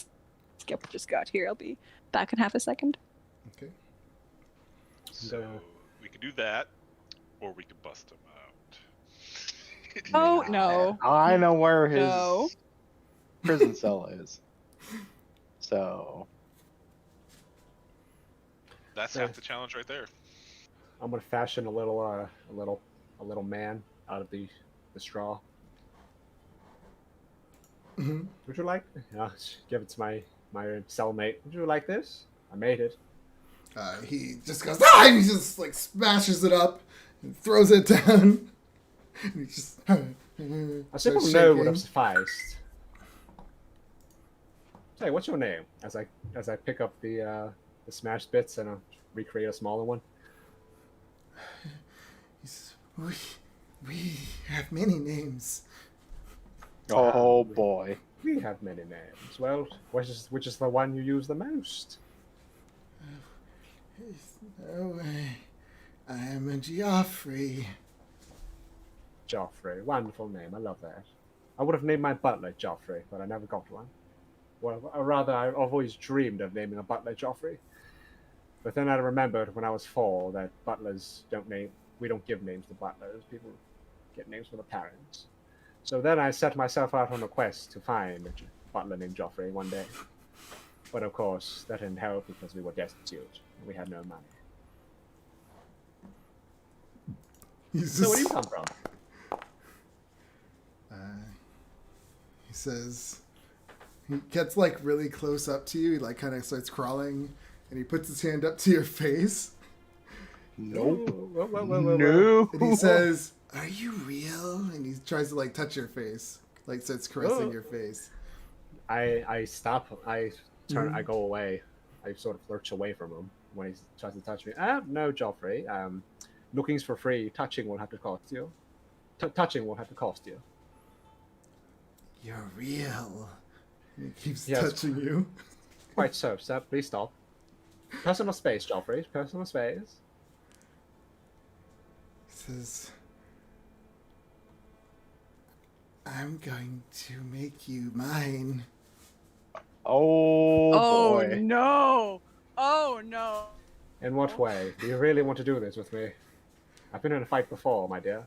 S5: skip just got here. I'll be back in half a second.
S1: Okay.
S2: So we could do that, or we could bust him out.
S5: Oh no.
S3: I know where his
S5: No.
S3: prison cell is. So...
S2: That's half the challenge right there.
S4: I'm gonna fashion a little man out of the straw.
S1: Mm-hmm.
S4: Would you like? Give it to my cellmate. Would you like this? I made it.
S1: He just goes, "Ah!" And he just like smashes it up and throws it down. And he just
S4: I suppose no would have sufficed. Hey, what's your name? As I pick up the smashed bits and recreate a smaller one.
S1: We have many names.
S3: Oh boy.
S4: We have many names. Well, which is the one you use the most?
S1: Oh, I am a Geoffrey.
S4: Joffrey. Wonderful name. I love that. I would have named my butler Joffrey, but I never got one. Well, or rather, I've always dreamed of naming a butler Joffrey. But then I remembered when I was 4 that butlers we don't give names to butlers. People get names for the parents. So then I set myself out on a quest to find a butler named Joffrey one day. But of course, that didn't help because we were destitute and we had no money. So where do you come from?
S1: He says, he gets like really close up to you. He like kind of starts crawling, and he puts his hand up to your face.
S3: Nope.
S4: No.
S1: And he says, "Are you real?" And he tries to like touch your face, like starts caressing your face.
S4: I stop. I turn. I go away. I sort of lurch away from him when he tries to touch me. No, Joffrey. Looking's for free. Touching will have to cost you. Touching will have to cost you.
S1: You're real. And he keeps
S4: Yes.
S1: touching you.
S4: Quite so, sir. Please stop. Personal space, Joffrey. Personal space.
S1: He says, "I'm going to make you mine."
S3: Oh boy.
S5: no! Oh no!
S4: In what way? Do you really want to do this with me? I've been in a fight before, my dear.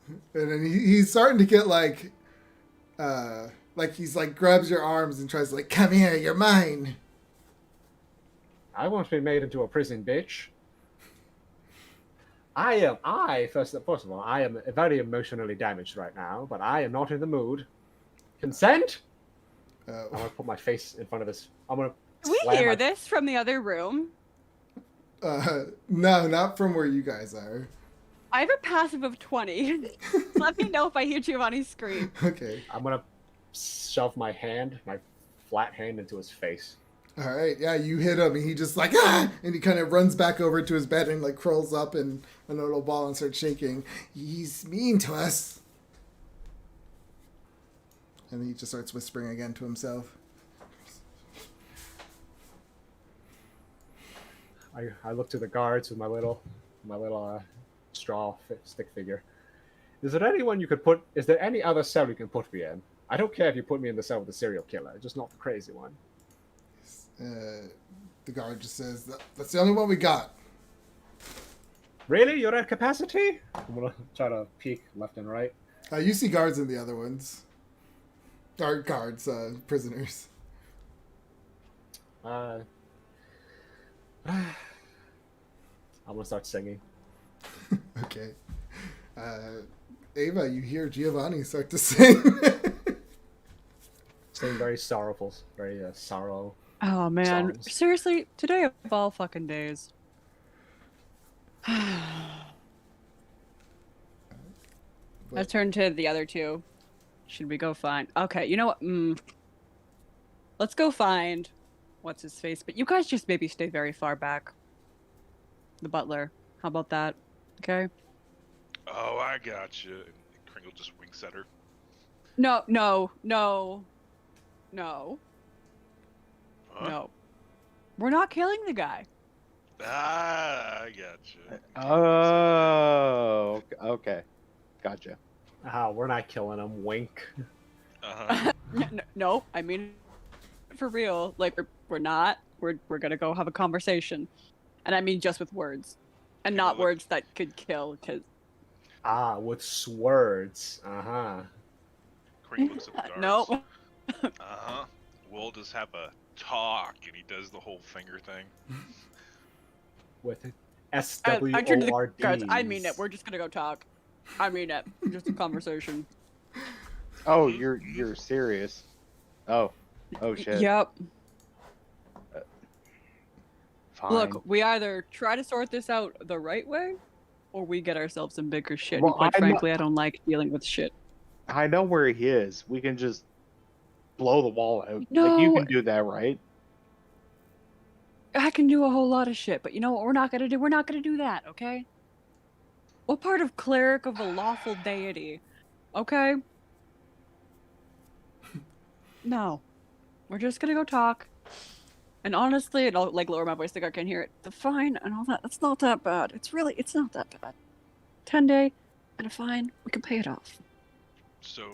S1: And then he's starting to get like he's like grabs your arms and tries to like, "Come here, you're mine."
S4: I won't be made into a prison bitch. First of all, I am very emotionally damaged right now, but I am not in the mood. Consent? I'm gonna put my face in front of this. I'm gonna.
S5: We
S4: slam
S5: hear
S4: my-
S5: this from the other room.
S1: No, not from where you guys are.
S5: I have a passive of 20. Let me know if I hear Giovanni scream.
S1: Okay.
S4: I'm gonna shove my flat hand into his face.
S1: All right. Yeah, you hit him, and he just like and he kind of runs back over to his bed and like curls up in a little ball and starts shaking. He's mean to us. And then he just starts whispering again to himself.
S4: I look to the guards with my little straw stick figure. Is there anyone you could put? Is there any other cell you can put me in? I don't care if you put me in the cell with the serial killer, just not the crazy one.
S1: The guard just says, "That's the only one we got."
S4: Really? You're at capacity? I'm gonna try to peek left and right.
S1: You see guards in the other ones. Or guards, prisoners.
S4: I'm gonna start singing.
S1: Okay. Ava, you hear Giovanni start to sing.
S4: Sing very sorrowful, very sorrow.
S5: Oh man,
S4: Songs.
S5: seriously, today of all fucking days. I turn to the other two. Should we go find? Okay, you know what? Let's go find what's his face. But you guys just maybe stay very far back. The butler. How about that? Okay.
S2: Oh, I got you. Kringle just winks at her.
S5: No.
S2: Huh?
S5: No. We're not killing the guy.
S2: Ah, I got you.
S3: Oh, okay. Gotcha.
S4: We're not killing him. Wink.
S2: Uh-huh.
S5: No, I mean for real. Like we're not. We're gonna go have a conversation, and I mean just with words, and not
S2: look-
S5: words that could kill. Cause
S4: With swords.
S2: Kringle looks at the guards.
S5: no.
S2: Uh-huh. We'll just have a talk, and he does the whole finger thing.
S4: With
S5: I turned to the
S4: SWORD.
S5: guards. I mean it. We're just gonna go talk. I mean it. Just a conversation.
S3: Oh, you're serious. Oh shit.
S5: Yep.
S3: Fine.
S5: Look, we either try to sort this out the right way, or we get ourselves in bigger shit.
S3: Well,
S5: and quite
S3: I'm not-
S5: frankly, I don't like dealing with shit.
S3: I know where he is. We can just blow the wall out.
S5: No.
S3: Like, you can do that, right?
S5: I can do a whole lot of shit, but you know what we're not gonna do? We're not gonna do that, okay? What part of cleric of a lawful deity? Okay? No. We're just gonna go talk. And honestly, and I'll like lower my voice so I can hear it. The fine and all that, it's not that bad. It's not that bad. 10-day and a fine, we can pay it off.
S2: So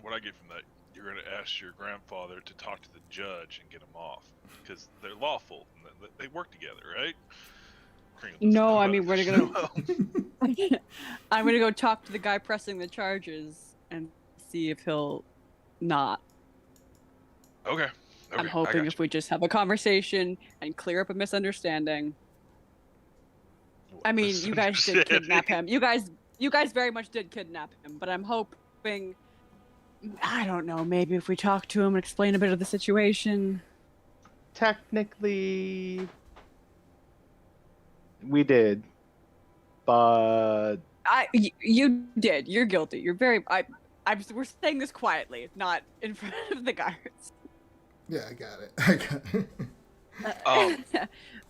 S2: what I get from that, you're gonna ask your grandfather to talk to the judge and get him off, because they're lawful. And they work together, right?
S5: No, I mean, we're gonna. I'm gonna go talk to the guy pressing the charges and see if he'll not.
S2: Okay.
S5: I'm hoping if we just have a conversation and clear up a misunderstanding. I mean, you guys did kidnap him. You guys very much did kidnap him, but I'm hoping, I don't know, maybe if we talk to him and explain a bit of the situation.
S3: Technically, we did, but
S5: You did. You're guilty. You're very. We're saying this quietly, not in front of the guards.
S1: Yeah, I got it.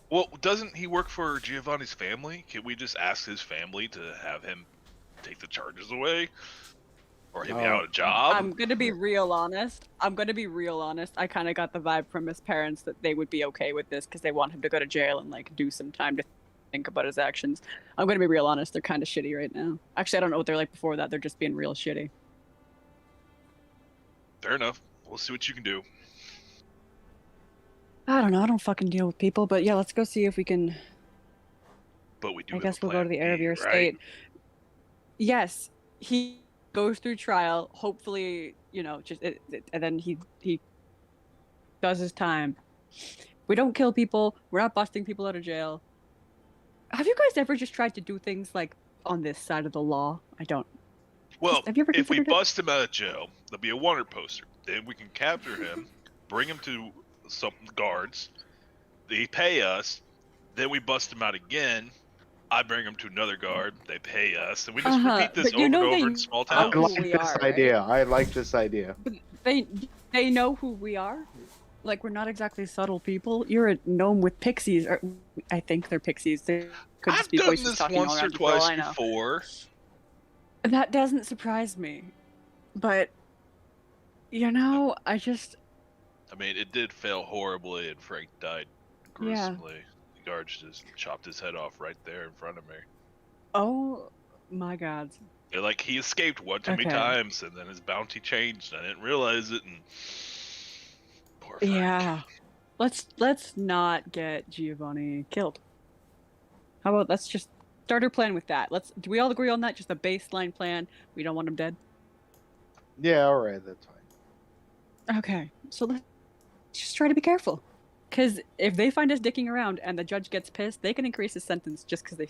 S2: Well, doesn't he work for Giovanni's family? Can we just ask his family to have him take the charges away? Or give me out a job?
S5: I'm gonna be real honest. I kind of got the vibe from his parents that they would be okay with this because they want him to go to jail and like do some time to think about his actions. I'm gonna be real honest. They're kind of shitty right now. Actually, I don't know what they're like before that. They're just being real shitty.
S2: Fair enough. We'll see what you can do.
S5: I don't know. I don't fucking deal with people, but yeah, let's go see if we can.
S2: But we do.
S5: I guess we'll go to the heir of your estate. Yes, he goes through trial. Hopefully, and then he does his time. We don't kill people. We're not busting people out of jail. Have you guys ever just tried to do things like on this side of the law? I don't.
S2: Well,
S5: have you ever
S2: if we
S5: considered it?
S2: bust him out of jail, there'll be a wanted poster. Then we can capture him, bring him to some guards. They pay us. Then we bust him out again. I bring him to another guard. They pay us, and we just repeat this over and over in small
S3: I
S2: towns.
S3: like this idea. Right? I like this idea.
S5: But they know who we are. Like, we're not exactly subtle people. You're a gnome with pixies. Or I think they're pixies. They could just
S2: I've
S5: be
S2: done
S5: voices
S2: this
S5: talking
S2: once
S5: all
S2: or
S5: around you for all
S2: twice
S5: I know.
S2: before.
S5: That doesn't surprise me. But, I just...
S2: I mean, it did fail horribly, and Frank died gruesomely. The guards just chopped his head off right there in front of me.
S5: Oh, my God.
S2: Like, he escaped one too many times, and then his bounty changed. I didn't realize it, and poor Frank.
S5: Yeah. Let's not get Giovanni killed. How about let's just start our plan with that. Do we all agree on that? Just a baseline plan. We don't want him dead.
S3: Yeah, all right, that's fine.
S5: Okay, so let's just try to be careful. Because if they find us dicking around and the judge gets pissed, they can increase his sentence just because they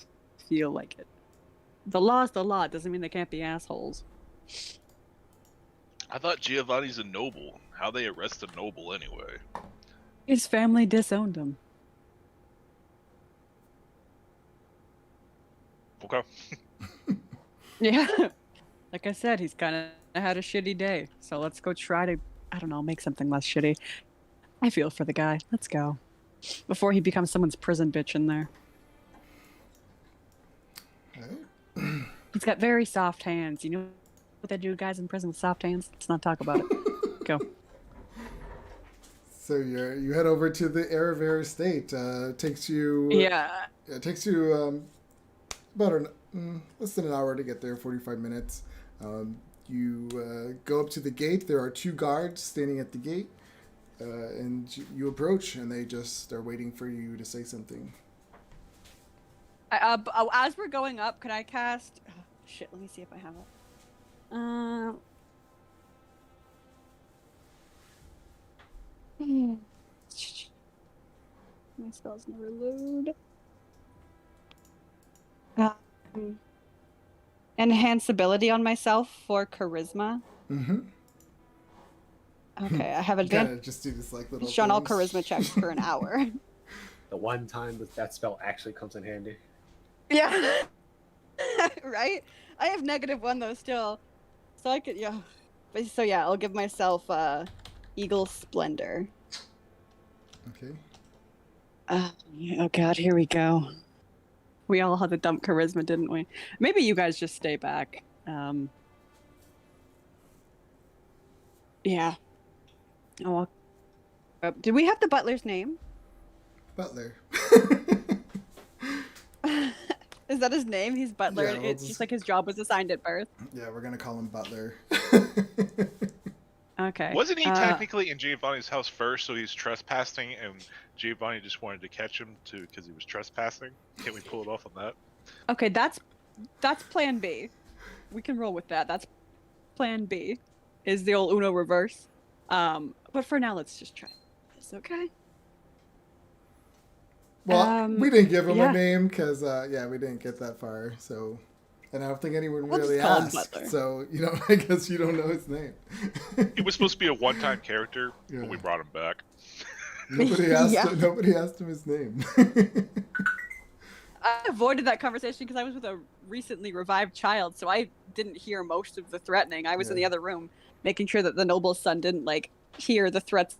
S5: feel like it. The law's the law. It doesn't mean they can't be assholes.
S2: I thought Giovanni's a noble. How they arrest a noble anyway?
S5: His family disowned him.
S2: Okay.
S5: Yeah. Like I said, he's kind of had a shitty day. So let's go try to, I don't know, make something less shitty. I feel for the guy. Let's go. Before he becomes someone's prison bitch in there. He's got very soft hands. You know what they do, guys in prison with soft hands? Let's not talk about it. Go.
S1: So you head over to the heir of your estate. Takes you.
S5: Yeah.
S1: It takes you about less than an hour to get there. 45 minutes. You go up to the gate. There are 2 guards standing at the gate, and you approach, and they just are waiting for you to say something.
S5: As we're going up, could I cast? Oh, shit, let me see if I have it. My spells never load. Enhance ability on myself for charisma.
S1: Mm-hmm.
S5: Okay, I have advantage
S1: Just do this like little.
S5: on all
S1: things.
S5: charisma checks for an hour.
S4: The one time that spell actually comes in handy.
S5: Yeah. Right? I have -1 though still. So I could, yeah. So yeah, I'll give myself Eagle Splendor.
S1: Okay.
S5: Oh god, here we go. We all had a dump charisma, didn't we? Maybe you guys just stay back. Yeah. Oh, did we have the butler's name?
S1: Butler.
S5: Is that his name? He's Butler.
S1: Yeah, we'll
S5: It's just like his job was assigned at birth.
S1: Yeah, we're gonna call him Butler.
S5: Okay.
S2: Wasn't he technically in Giovanni's house first, so he's trespassing, and Giovanni just wanted to catch him because he was trespassing? Can't we pull it off on that?
S5: Okay, that's plan B. We can roll with that. That's plan B. Is the old Uno reverse. But for now, let's just try this, okay?
S1: Well, we didn't give him
S5: yeah.
S1: a name because, we didn't get that far. So, and I don't think anyone
S5: We'll
S1: really
S5: just call him
S1: asked.
S5: Butler.
S1: So, I guess you don't know his name.
S2: He was supposed to be a one-time character,
S1: Yeah.
S2: but we brought him back.
S1: Nobody asked.
S5: Yeah.
S1: Nobody asked him his name.
S5: I avoided that conversation because I was with a recently revived child, so I didn't hear most of the threatening. I was in the other room, making sure that the noble's son didn't hear the threats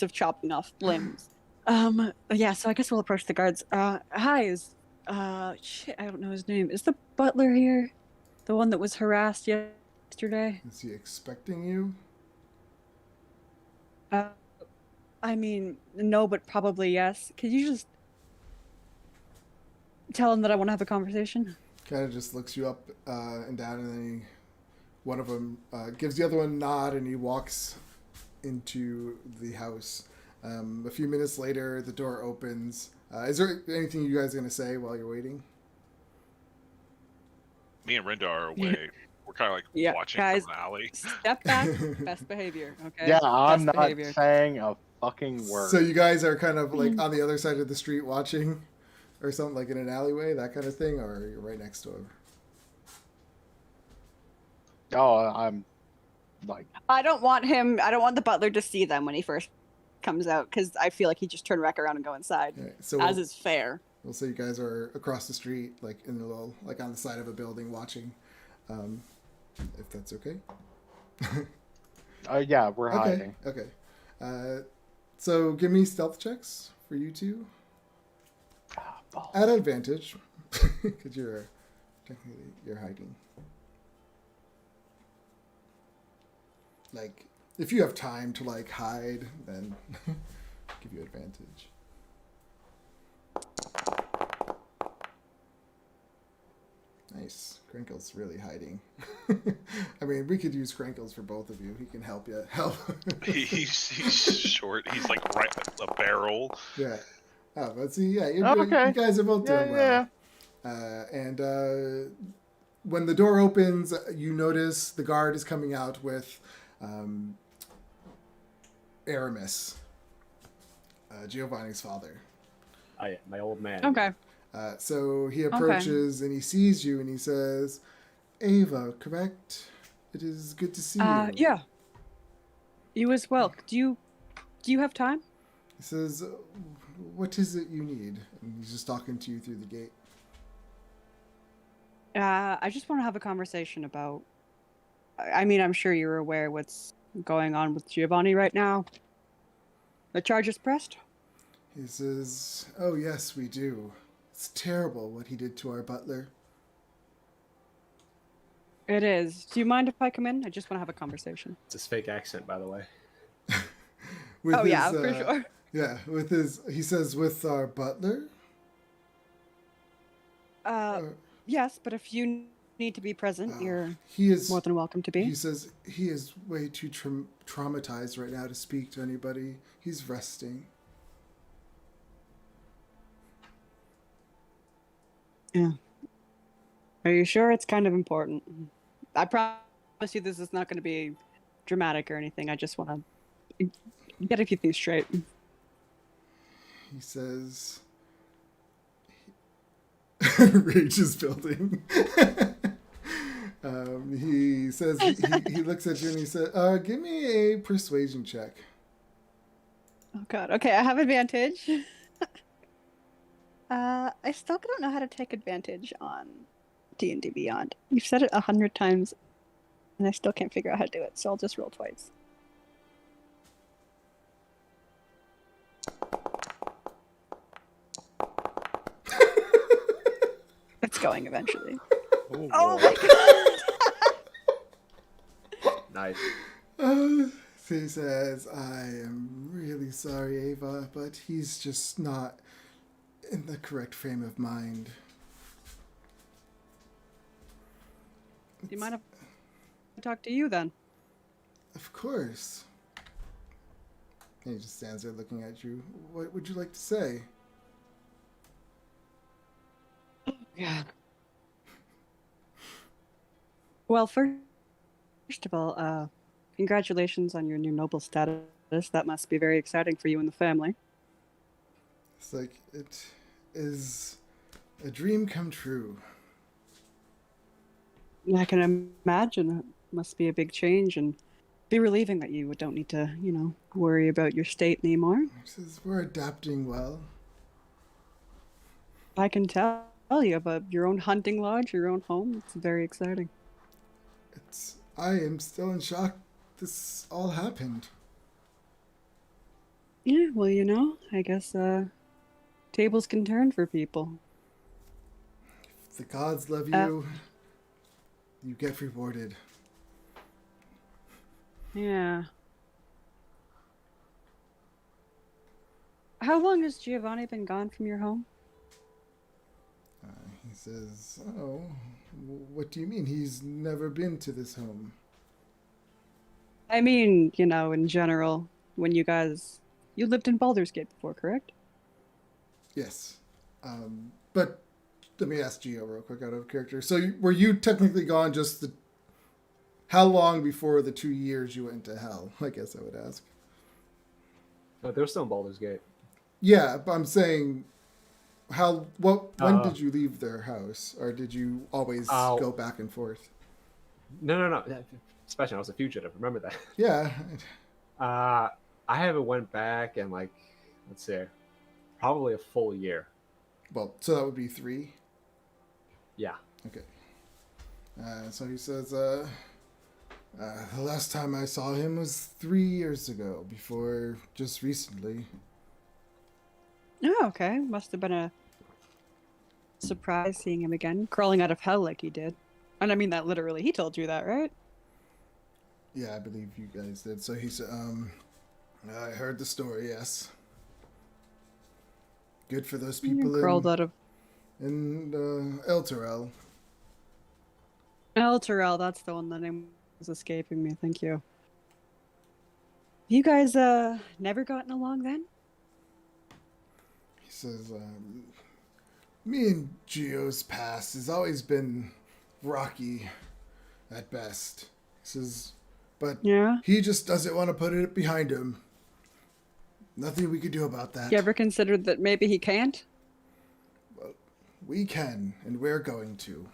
S5: of chopping off limbs. Yeah. So I guess we'll approach the guards. Hi, shit, I don't know his name. Is the butler here? The one that was harassed yesterday?
S1: Is he expecting you?
S5: I mean, no, but probably yes. Could you just tell him that I want to have a conversation?
S1: Kind of just looks you up and down, and then one of them gives the other one a nod, and he walks into the house. A few minutes later, the door opens. Is there anything you guys are going to say while you're waiting?
S2: Me and Rinda are away. We're kind of
S5: Yeah,
S2: watching
S5: guys.
S2: from an alley.
S5: Step back, best behavior, okay?
S3: Yeah, I'm
S5: Best
S3: not
S5: behavior.
S3: saying a fucking word.
S1: So you guys are kind of on the other side of the street watching, or something, like in an alleyway, that kind of thing, or you're right next door?
S3: Oh, I'm like,
S5: I don't want the butler to see them when he first comes out, because I feel like he just turn back around and go inside,
S1: Yeah, so
S5: as is fair.
S1: we'll say you guys are across the street, in a little, on the side of a building watching, if that's okay.
S3: yeah, we're hiding.
S1: Okay. So give me stealth checks for you two.
S3: Balls.
S1: At advantage, because you're hiding. If you have time to hide, then give you advantage. Nice. Crinkle's really hiding. I mean, we could use Crinkles for both of you. He can help you.
S2: He's short. He's right at the barrel.
S1: Yeah. Oh, but see, yeah,
S3: Okay.
S1: you guys are both doing well. And when the door opens, you notice the guard is coming out with Aramis, Giovanni's father.
S4: My old man.
S5: Okay.
S1: So he approaches and he sees you and he says, "Ava, correct? It is good to see you."
S5: Yeah. You as well. Do you have time?
S1: He says, "What is it you need?" And he's just talking to you through the gate.
S5: I just want to have a conversation about. I mean, I'm sure you're aware what's going on with Giovanni right now. The charge is pressed.
S1: He says, "Oh yes, we do. It's terrible what he did to our butler."
S5: It is. Do you mind if I come in? I just want to have a conversation.
S4: It's his fake accent, by the way.
S1: With
S5: Oh,
S1: his,
S5: yeah, for sure.
S1: Yeah, he says, "With our butler."
S5: Yes, but if you need to be present, you're
S1: He is
S5: more than welcome to be.
S1: He says he is way too traumatized right now to speak to anybody. He's resting.
S5: Yeah. Are you sure? It's kind of important. I promise you this is not going to be dramatic or anything. I just want to get a few things straight.
S1: He says, rage is building. He says, he looks at you and he said, "Give me a persuasion check."
S5: Oh god. Okay, I have advantage. I still don't know how to take advantage on D&D Beyond. You've said it 100 times, and I still can't figure out how to do it, so I'll just roll twice. going eventually.
S3: Oh,
S5: Oh
S3: boy.
S5: my god!
S4: Nice.
S1: He says, I am really sorry, Ava, but he's just not in the correct frame of mind.
S5: Do you mind if I talk to you then?
S1: Of course. And he just stands there looking at you. What would you like to say?
S5: Yeah. Well, first of all, congratulations on your new noble status. That must be very exciting for you and the family.
S1: It's like, it is a dream come true.
S5: I can imagine it must be a big change and be relieving that you don't need to, worry about your state anymore.
S1: He says, we're adapting well.
S5: I can tell you about your own hunting lodge, your own home. It's very exciting.
S1: I am still in shock this all happened.
S5: Yeah, well, I guess tables can turn for people.
S1: If the gods love you, you get rewarded.
S5: Yeah. How long has Giovanni been gone from your home?
S1: He says, oh, what do you mean? He's never been to this home.
S5: I mean, in general, when you lived in Baldur's Gate before, correct?
S1: Yes. But let me ask Gio real quick out of character. So were you technically gone just how long before the 2 years you went to hell? I guess I would ask.
S4: No, they're still in Baldur's Gate.
S1: Yeah, but I'm saying when did you leave their house? Or did you always go back and forth?
S4: No. Especially I was a fugitive. Remember that?
S1: Yeah.
S4: I haven't went back in let's say, probably a full year.
S1: Well, so that would be 3?
S4: Yeah.
S1: Okay. So he says, the last time I saw him was 3 years ago, before just recently.
S5: Oh, okay. Must have been a surprise seeing him again, crawling out of hell like he did. And I mean that literally. He told you that, right?
S1: Yeah, I believe you guys did. So he said, I heard the story, yes. Good for those people
S5: crawled out of
S1: in El Terrell.
S5: El Terrell. That's the one. The name was escaping me. Thank you. You guys never gotten along then?
S1: He says, me and Gio's past has always been rocky at best. He says, but
S5: Yeah.
S1: he just doesn't want to put it behind him. Nothing we could do about that.
S5: You ever considered that maybe he can't?
S1: Well, we can, and we're going to.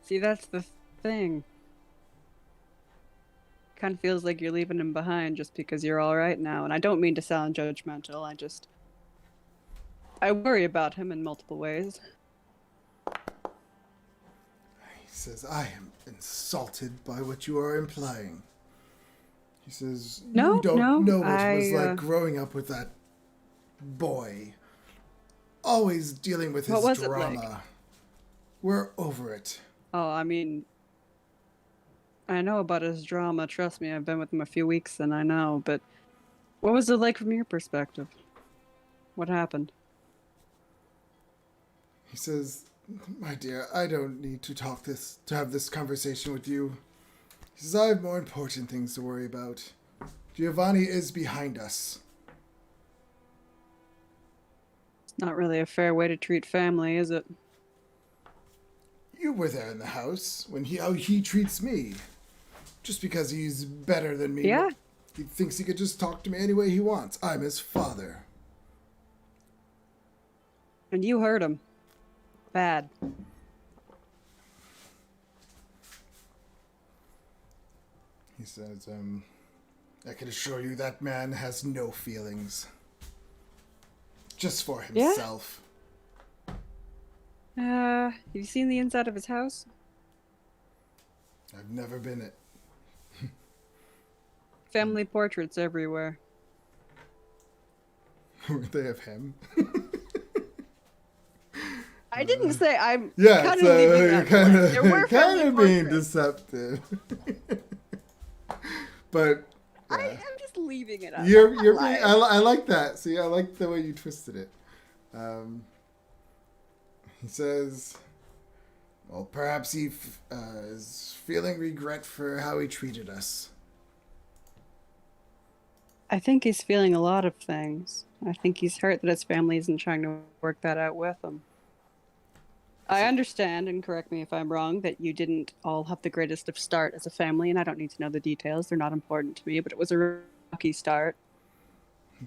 S5: See, that's the thing. Kind of feels like you're leaving him behind just because you're all right now, and I don't mean to sound judgmental. I worry about him in multiple ways.
S1: He says, I am insulted by what you are implying. He says,
S5: No,
S1: you don't know what it was
S5: I,
S1: like growing up with that boy. Always dealing with his
S5: What was it
S1: drama.
S5: like?
S1: We're over it.
S5: Oh, I mean, I know about his drama. Trust me, I've been with him a few weeks and I know, but what was it like from your perspective? What happened?
S1: He says, my dear, I don't need to have this conversation with you. He says, I have more important things to worry about. Giovanni is behind us.
S5: It's not really a fair way to treat family, is it?
S1: You were there in the house when how he treats me. Just because he's better than me.
S5: Yeah.
S1: He thinks he could just talk to me any way he wants. I'm his father.
S5: And you hurt him. Bad.
S1: He says, I can assure you that man has no feelings. Just for himself.
S5: Have you seen the inside of his house?
S1: I've never been it.
S5: Family portraits everywhere.
S1: Were they of him?
S5: I didn't say I'm
S1: Yeah,
S5: kind
S1: so
S5: of leaving
S1: you're
S5: that
S1: kind
S5: blank. There were
S1: of kind
S5: friendly
S1: of being
S5: portraits.
S1: deceptive. But
S5: I
S1: yeah.
S5: am just leaving it up.
S1: You're
S5: I'm not
S1: you're being,
S5: lying.
S1: I like that. See, I like the way you twisted it. He says, "Well, perhaps he is feeling regret for how he treated us."
S5: I think he's feeling a lot of things. I think he's hurt that his family isn't trying to work that out with him. I understand, and correct me if I'm wrong, that you didn't all have the greatest of start as a family, and I don't need to know the details. They're not important to me, but it was a rocky start.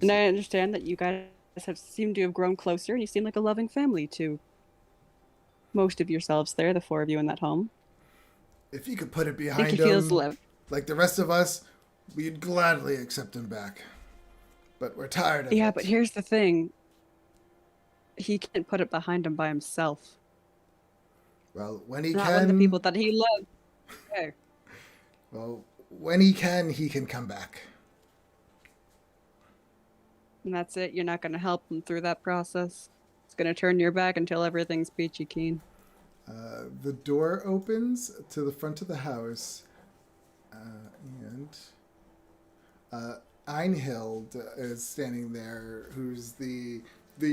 S5: And I understand that you guys have seemed to have grown closer, and you seem like a loving family to most of yourselves there, the four of you in that home.
S1: If he could put it
S5: I think
S1: behind
S5: he feels
S1: him,
S5: loved.
S1: like the rest of us, we'd gladly accept him back. But we're tired of it.
S5: Yeah, but here's the thing. He can't put it behind him by himself.
S1: Well, when he
S5: Not
S1: can,
S5: when the people that he loved. Okay.
S1: well, when he can come back.
S5: And that's it. You're not going to help him through that process. It's going to turn your back until everything's peachy keen.
S1: The door opens to the front of the house, and Einhild is standing there, who's the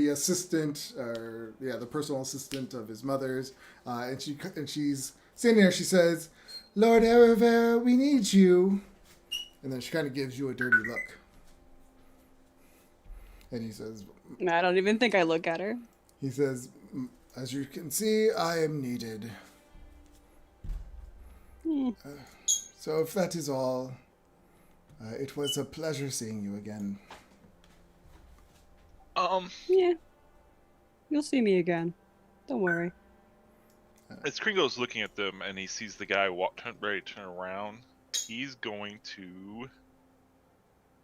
S1: assistant, or yeah, the personal assistant of his mother's, and she's standing there. She says, "Lord Erever, we need you," and then she kind of gives you a dirty look, and he says,
S5: I don't even think I look at her.
S1: He says, "As you can see, I am needed. So if that is all, it was a pleasure seeing you again."
S5: Yeah. You'll see me again. Don't worry.
S2: As Kringo's looking at them and he sees the guy ready to turn around, he's going to,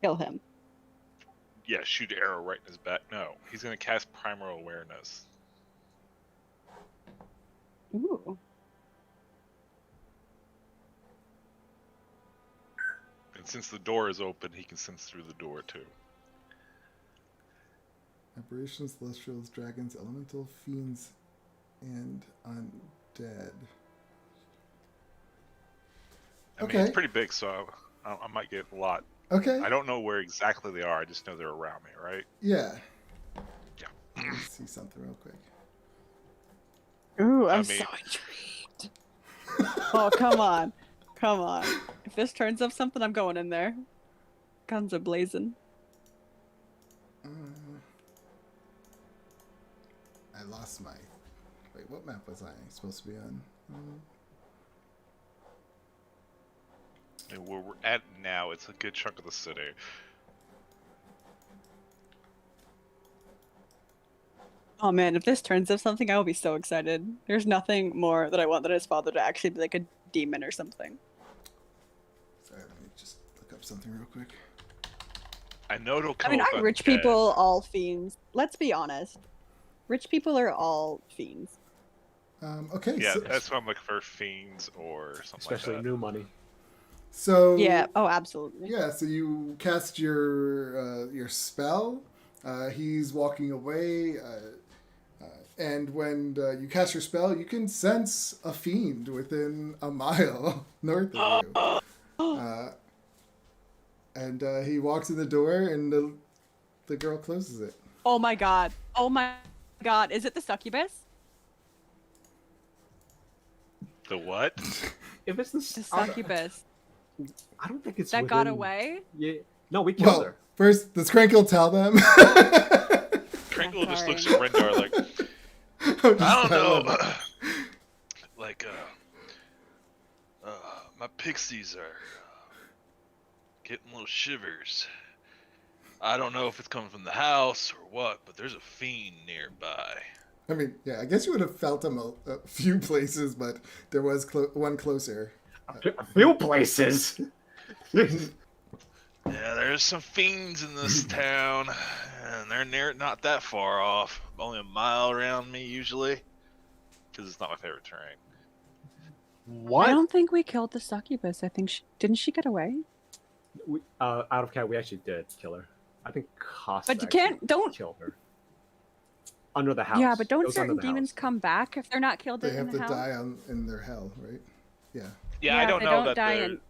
S5: Kill him.
S2: shoot an arrow right in his back. No, he's going to cast Primal Awareness.
S5: Ooh.
S2: And since the door is open, he can sense through the door too.
S1: Aberrations, celestials, dragons, elemental, fiends, and undead.
S2: I mean,
S1: Okay.
S2: it's pretty big, so I might get a lot.
S1: Okay.
S2: I don't know where exactly they are. I just know they're around me, right?
S1: Yeah.
S2: Yeah.
S1: Let me see something real quick.
S5: Ooh, I'm
S2: I
S5: so
S2: mean-
S5: intrigued. Oh, come on. Come on. If this turns up something, I'm going in there. Guns are blazing.
S1: I lost my... Wait, what map was I supposed to be on?
S2: And where we're at now, it's a good chunk of the city.
S5: Oh man, if this turns up something, I will be so excited. There's nothing more that I want than his father to actually be like a demon or something.
S1: Sorry, let me just look up something real quick.
S2: I know it'll
S5: I
S2: come
S5: mean,
S2: up
S5: aren't rich
S2: undead.
S5: people all fiends? Let's be honest. Rich people are all fiends.
S1: Okay,
S2: Yeah,
S1: so,
S2: that's why I'm looking for fiends or something
S4: Especially
S2: like that.
S4: new money.
S1: so
S5: Yeah. Oh, absolutely.
S1: Yeah, so you cast your spell. He's walking away, and when you cast your spell, you can sense a fiend within a mile north of you. And he walks in the door, and the girl closes it.
S5: Oh my god. Oh my god. Is it the succubus?
S2: The what?
S4: If it's
S5: The
S4: the
S5: succubus.
S4: I don't think it's
S5: That got
S4: within-
S5: away?
S4: Yeah. No, we killed
S1: Well,
S4: her.
S1: first, does Crankle tell them?
S2: Kringle just
S5: sorry.
S2: looks at Rendar like, I don't know. Like, my pixies are getting little shivers. I don't know if it's coming from the house or what, but there's a fiend nearby.
S1: I mean, yeah, I guess you would have felt him a few places, but there was one closer.
S4: A few places.
S2: Yeah, there's some fiends in this town, and they're not that far off. Only a mile around me usually, because it's not my favorite terrain.
S4: What?
S5: I don't think we killed the succubus. I think didn't she get away?
S4: We, out of cat, we actually did kill her. I think Costa
S5: But you can't-
S4: actually
S5: don't-
S4: kill her. under the house.
S5: Yeah, but
S4: It
S5: don't
S4: was under
S5: certain
S4: the
S5: demons
S4: house.
S5: come back if they're not killed
S1: They
S5: in
S1: have
S5: the
S1: to
S5: house?
S1: die in their hell, right? Yeah.
S2: Yeah, I don't
S5: they
S2: know
S5: don't
S2: that
S5: die
S2: they're.
S5: in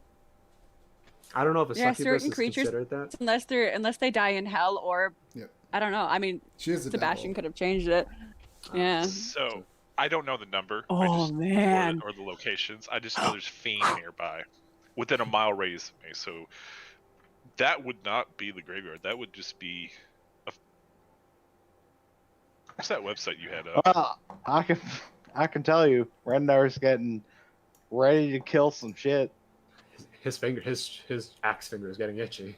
S4: I don't know if a
S5: Yeah,
S4: succubus
S5: certain
S4: is
S5: creatures-
S4: considered that.
S5: unless they die in hell, or
S1: Yep.
S5: I don't know. I mean,
S1: She is a
S5: Sebastian
S1: devil.
S5: could have changed it. Yeah.
S2: So I don't know the number.
S5: Oh, man.
S2: Or the locations. I just know there's fiend nearby, within a mile radius of me. So that would not be the graveyard. That would just be. What's that website you had up?
S3: Well, I can tell you, Rendar's getting ready to kill some shit.
S4: His axe finger is getting itchy.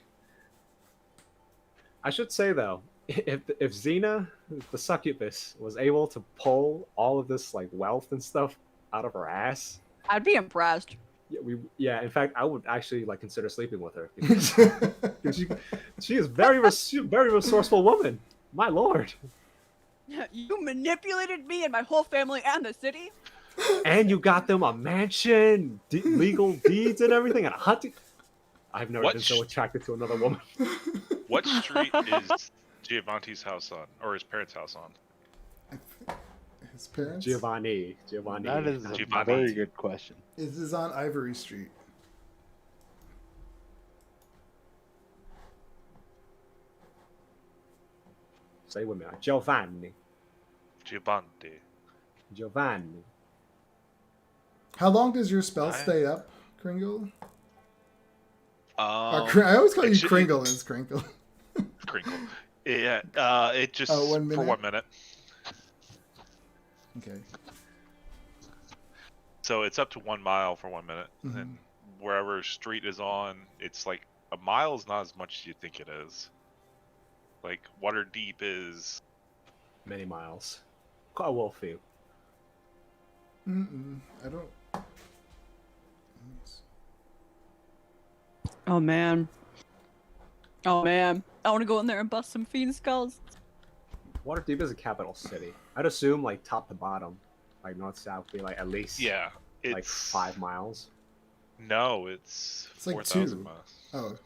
S4: I should say though, if Xena, the succubus, was able to pull all of this like wealth and stuff out of her ass,
S5: I'd be impressed.
S4: yeah. In fact, I would actually like consider sleeping with her because she is very resourceful woman. My lord.
S5: You manipulated me and my whole family and the city?
S4: And you got them a mansion, legal deeds and everything, and a hunting. I've never been so attracted to another woman.
S2: What street is Giovanni's house on, or his parents' house on?
S1: His parents?
S4: Giovanni.
S3: That is a
S2: Giovanni.
S3: very good question.
S1: It is on Ivory Street.
S4: Say with me, Giovanni.
S2: Giovanni.
S1: How long does your spell
S2: I-
S1: stay up, Kringle?
S2: Um,
S1: I always call you
S2: actually-
S1: Kringle and it's Crinkle.
S2: Crinkle. Yeah, it just
S1: 1
S2: for
S1: minute?
S2: 1 minute.
S1: Okay.
S2: So it's up to 1 mile for 1 minute,
S1: Mhm.
S2: and wherever street is on, it's like a mile is not as much as you think it is. Like Waterdeep is.
S4: Many miles. Quite a well few.
S1: I don't.
S5: Oh, man. Oh, man. I want to go in there and bust some fiend skulls.
S4: Waterdeep is a capital city. I'd assume like top to bottom, like north south, be like at least
S2: Yeah, it's
S4: like 5 miles.
S2: No, it's
S1: It's like
S2: 4,000
S1: 2.
S2: miles.
S1: Oh,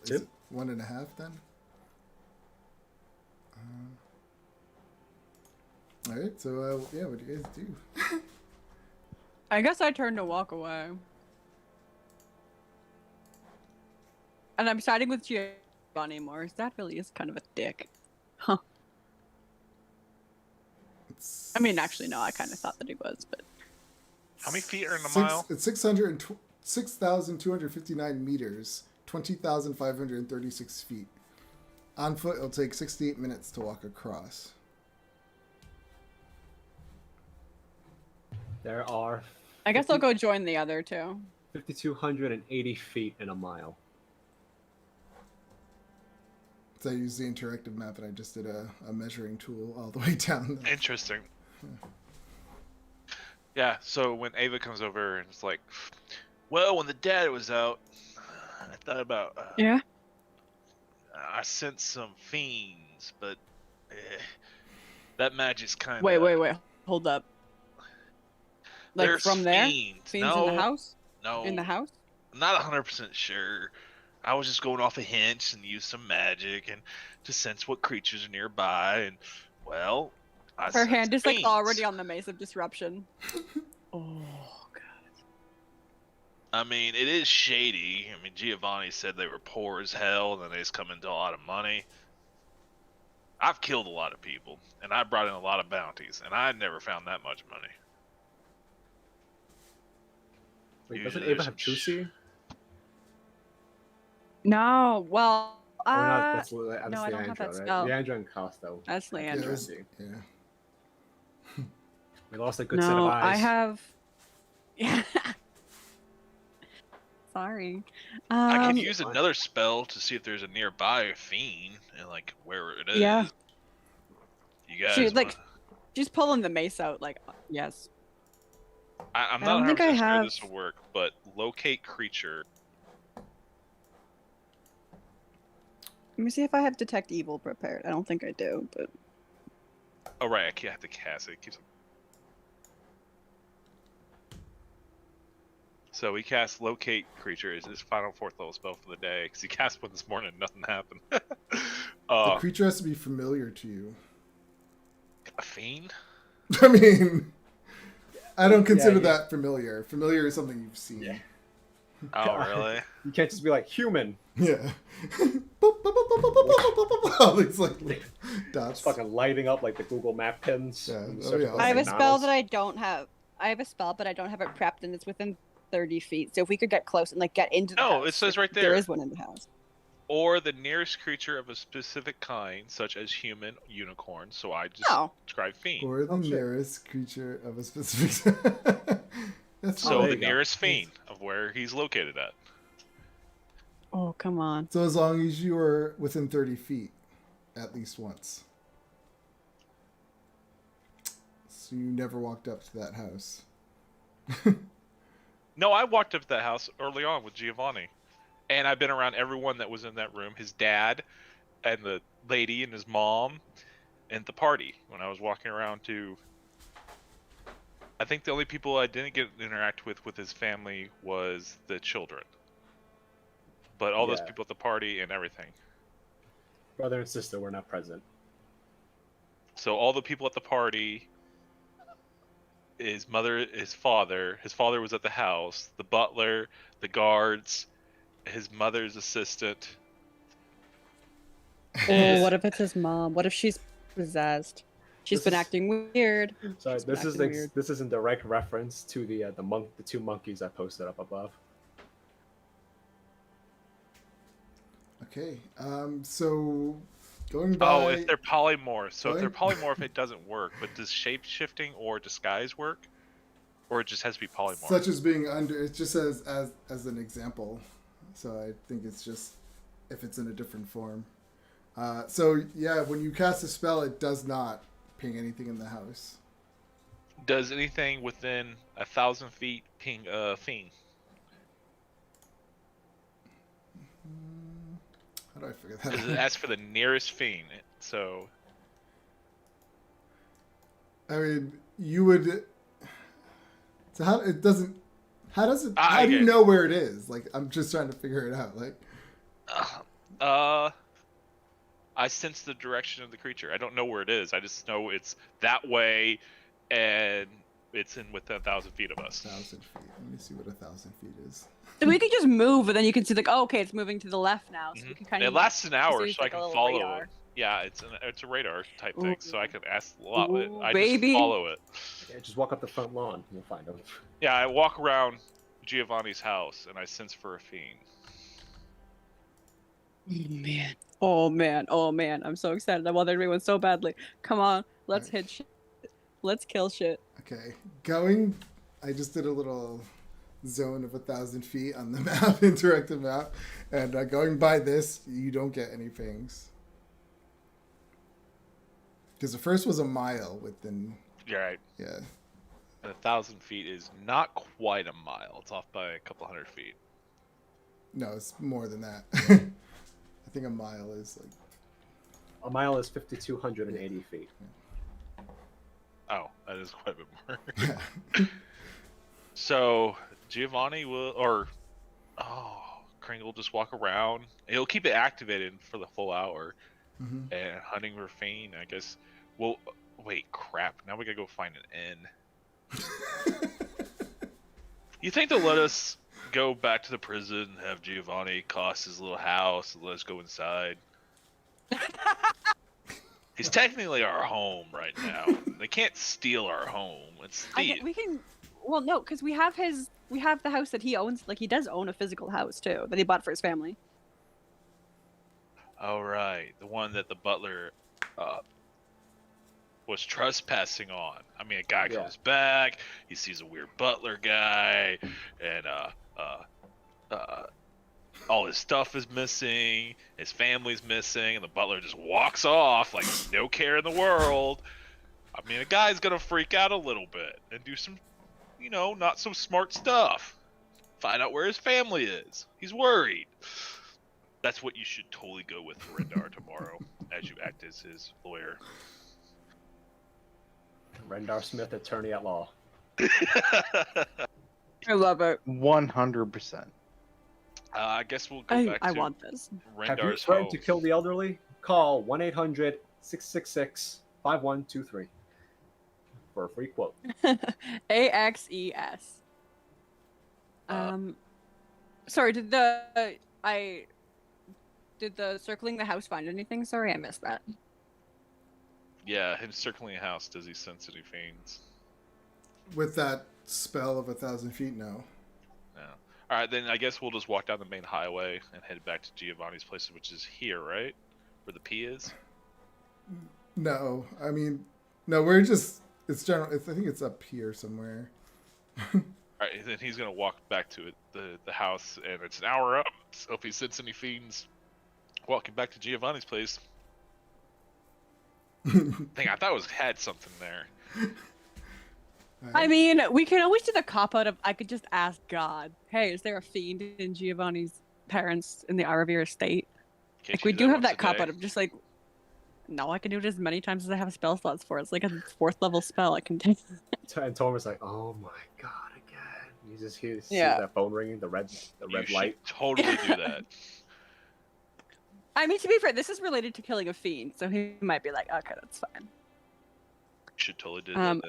S1: is
S4: Two?
S1: it 1.5 then? All right. So yeah, what do you guys do?
S5: I guess I turned to walk away. And I'm siding with Giovanni more. That really is kind of a dick. Huh.
S1: It's
S5: I mean, actually, no, I kind of thought that he was, but...
S2: How many feet are in a mile?
S1: It's 6,259 meters, 20,536 feet. On foot, it'll take 68 minutes to walk across.
S4: There are
S5: I guess I'll go join the other two.
S4: 5,280 feet in a mile.
S1: So I used the interactive map and I just did a measuring tool all the way down.
S2: Interesting. Yeah, so when Ava comes over and it's like, well, when the dad was out, I thought about,
S5: Yeah?
S2: I sent some fiends, but that magic's kind of...
S5: Wait. Hold up. Like,
S2: There's
S5: from there?
S2: fiends.
S5: Fiends
S2: no,
S5: in the house?
S2: No.
S5: In the house?
S2: I'm not 100% sure. I was just going off a hint and used some magic and to sense what creatures are nearby, and, well...
S5: Her hand is, like,
S2: fiends.
S5: already on the Mace of Disruption. Oh, God.
S2: I mean, it is shady. I mean, Giovanni said they were poor as hell, and then they just come into a lot of money. I've killed a lot of people, and I brought in a lot of bounties, and I never found that much money.
S4: Wait, doesn't
S2: Usually
S4: Ava
S2: there's
S4: have
S2: some
S4: Trucy?
S5: No, well,
S4: Or not, that's
S5: no, I don't have
S4: Leandra,
S5: that
S4: right?
S5: spell.
S4: Leandra and Costo.
S5: That's
S1: Yeah,
S5: Leandra.
S1: yeah.
S4: We lost a good set of
S5: No,
S4: eyes.
S5: I have... Yeah. Sorry.
S2: I could use another spell to see if there's a nearby fiend, and, like, where it is.
S5: Yeah.
S2: You guys...
S5: She, like,
S2: wanna-
S5: she's pulling the mace out, like, yes.
S2: I'm
S5: I
S2: not
S5: don't
S2: 100%
S5: think I
S2: sure
S5: have-
S2: this will work, but locate creature...
S5: Let me see if I have Detect Evil prepared. I don't think I do, but...
S2: Oh, right, I can't have to cast it. It keeps... So we cast Locate Creature as his final 4th level spell for the day, because he cast one this morning and nothing happened.
S1: The creature has to be familiar to you.
S2: A fiend?
S1: I mean, I don't consider
S4: Yeah.
S1: that familiar. Familiar is something you've seen.
S4: Yeah.
S2: Oh, really?
S4: You can't just be like human.
S1: Yeah. All these like
S4: It's
S1: dots.
S4: fucking lighting up like the Google Map pins.
S1: Yeah.
S4: when you
S1: Oh,
S4: search
S1: yeah.
S4: for
S5: I have a spell
S4: McDonald's.
S5: that I don't have. I have a spell, but I don't have it prepped, and it's within 30 feet. So if we could get close and like get into the house.
S2: No, it says right
S5: There
S2: there.
S5: is one in the house.
S2: Or the nearest creature of a specific kind, such as human, unicorn. So I just
S5: Oh.
S2: describe fiend.
S1: Or the
S4: Oh, shit.
S1: nearest creature of a specific. That's
S2: So
S4: there
S2: the
S4: you go.
S2: nearest fiend of where he's located at.
S5: Oh, come on.
S1: So as long as you are within 30 feet, at least once. So you never walked up to that house.
S2: No, I walked up to that house early on with Giovanni. And I've been around everyone that was in that room. His dad and the lady and his mom and the party when I was walking around to... I think the only people I didn't get to interact with his family was the children. But all those
S4: Yeah.
S2: people at the party and everything.
S4: Brother and sister were not present.
S2: So all the people at the party, his mother, his father was at the house, the butler, the guards, his mother's assistant.
S5: Oh, what if it's his mom? What if she's possessed? She's
S4: This
S5: been
S4: is-
S5: acting weird.
S4: So
S5: She's been
S4: this is
S5: acting weird.
S4: this is in direct reference to the two monkeys I posted up above.
S1: Okay. So going by.
S2: Oh, if they're polymorph. So if they're
S1: Going-
S2: polymorph, it doesn't work. But does shape shifting or disguise work? Or it just has to be polymorph?
S1: Such as being under. It just says as an example. So I think it's just if it's in a different form. So yeah, when you cast a spell, it does not ping anything in the house.
S2: Does anything within 1,000 feet ping a fiend?
S1: How do I figure that
S2: Because it
S1: out?
S2: asks for the nearest fiend. So
S1: I mean, you would. So how it doesn't? How does it? How do you
S2: get it.
S1: know where it is? Like I'm just trying to figure it out. Like
S2: I sense the direction of the creature. I don't know where it is. I just know it's that way, and it's in within 1,000 feet of us.
S1: 1,000 feet. Let me see what 1,000 feet is.
S5: So we could just move, and then you can see like, oh, okay, it's moving to the left now. So we can kind
S2: It
S5: of.
S2: lasts an hour,
S5: use
S2: so I
S5: like a
S2: can
S5: little
S2: follow
S5: radar.
S2: it. Yeah, it's a radar type thing, so I
S5: Ooh.
S2: can ask a lot.
S5: Ooh,
S2: I
S5: baby.
S2: just follow it.
S4: Yeah, just walk up the front lawn. You'll find them.
S2: Yeah, I walk around Giovanni's house, and I sense for a fiend.
S5: Oh man. Oh man. Oh man. I'm so excited. I want everyone so badly. Come on, let's
S1: Right.
S5: hit shit. Let's kill shit.
S1: Okay, going. I just did a little zone of 1,000 feet on the map, interactive map, and going by this, you don't get any pings. Because the first was a mile within.
S2: You're right.
S1: Yeah.
S2: And 1,000 feet is not quite a mile. It's off by a couple hundred feet.
S1: No, it's more than that. I think a mile is like.
S4: A mile is 5,280 feet.
S2: Oh, that is quite a bit more.
S1: Yeah.
S2: So Giovanni will, Kringle will just walk around. He'll keep it activated for the full hour,
S1: hmm
S2: and hunting for fiend. I guess. Well, wait, crap! Now we gotta go find an inn. You think they'll let us go back to the prison and have Giovanni cost his little house and let us go inside? He's technically our home right now. They can't steal our home. It's steal.
S5: We can. Well, no, because we have his. We have the house that he owns. Like he does own a physical house too that he bought for his family.
S2: Oh, right. The one that the butler was trespassing on. I mean, a guy
S4: Yeah.
S2: comes back, he sees a weird butler guy, and all his stuff is missing, his family's missing, and the butler just walks off like no care in the world. I mean, a guy's gonna freak out a little bit and do some, not so smart stuff. Find out where his family is. He's worried. That's what you should totally go with for Rendar tomorrow, as you act as his lawyer.
S4: Rendar Smith, attorney at law.
S5: I love it.
S3: 100%.
S2: I guess we'll go
S5: I
S2: back to
S5: want this.
S4: Have you
S2: Rendar's
S4: threatened
S2: home.
S4: to kill the elderly? Call 1-800-666-5123. for a free quote.
S5: AXES. Sorry, did the circling the house find anything? Sorry, I missed that.
S2: Yeah, him circling a house, does he sense any fiends?
S1: With that spell of 1,000 feet, no.
S2: No. Alright, then I guess we'll just walk down the main highway and head back to Giovanni's place, which is here, right? Where the P is?
S1: No, I mean, no, we're just, it's general, I think it's up here somewhere.
S2: Alright, then he's gonna walk back to it, the house, and it's an hour up, so if he senses any fiends walking back to Giovanni's place. Dang, I thought it had something there.
S5: I mean, we can always do the cop out of I could just ask God, hey, is there a fiend in Giovanni's parents in the Aravir estate? Like, we do have that cop out of just like, no, I can do it as many times as I have spell slots for. It's like a 4th level spell I can take.
S4: And Torm's like, oh my god, again. You just see
S5: Yeah.
S4: that phone ringing, the red light.
S2: Should totally do that.
S5: I mean, to be fair, this is related to killing a fiend, so he might be like, okay, that's fine.
S2: Should totally do that.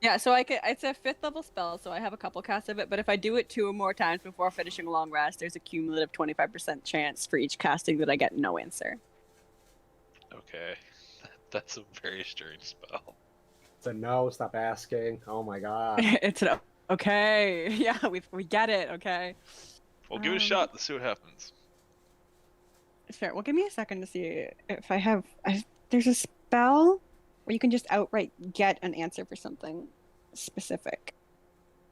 S2: Then.
S5: So it's a 5th level spell, so I have a couple casts of it, but if I do it 2 or more times before finishing a long rest, there's a cumulative 25% chance for each casting that I get no answer.
S2: Okay. That's a very strange spell.
S4: It's a no, stop asking. Oh my god.
S5: It's an okay. Yeah, we get it, okay.
S2: Well, give it a shot. Let's see what happens.
S5: Sure. Well, give me a second to see if I have... there's a spell where you can just outright get an answer for something specific.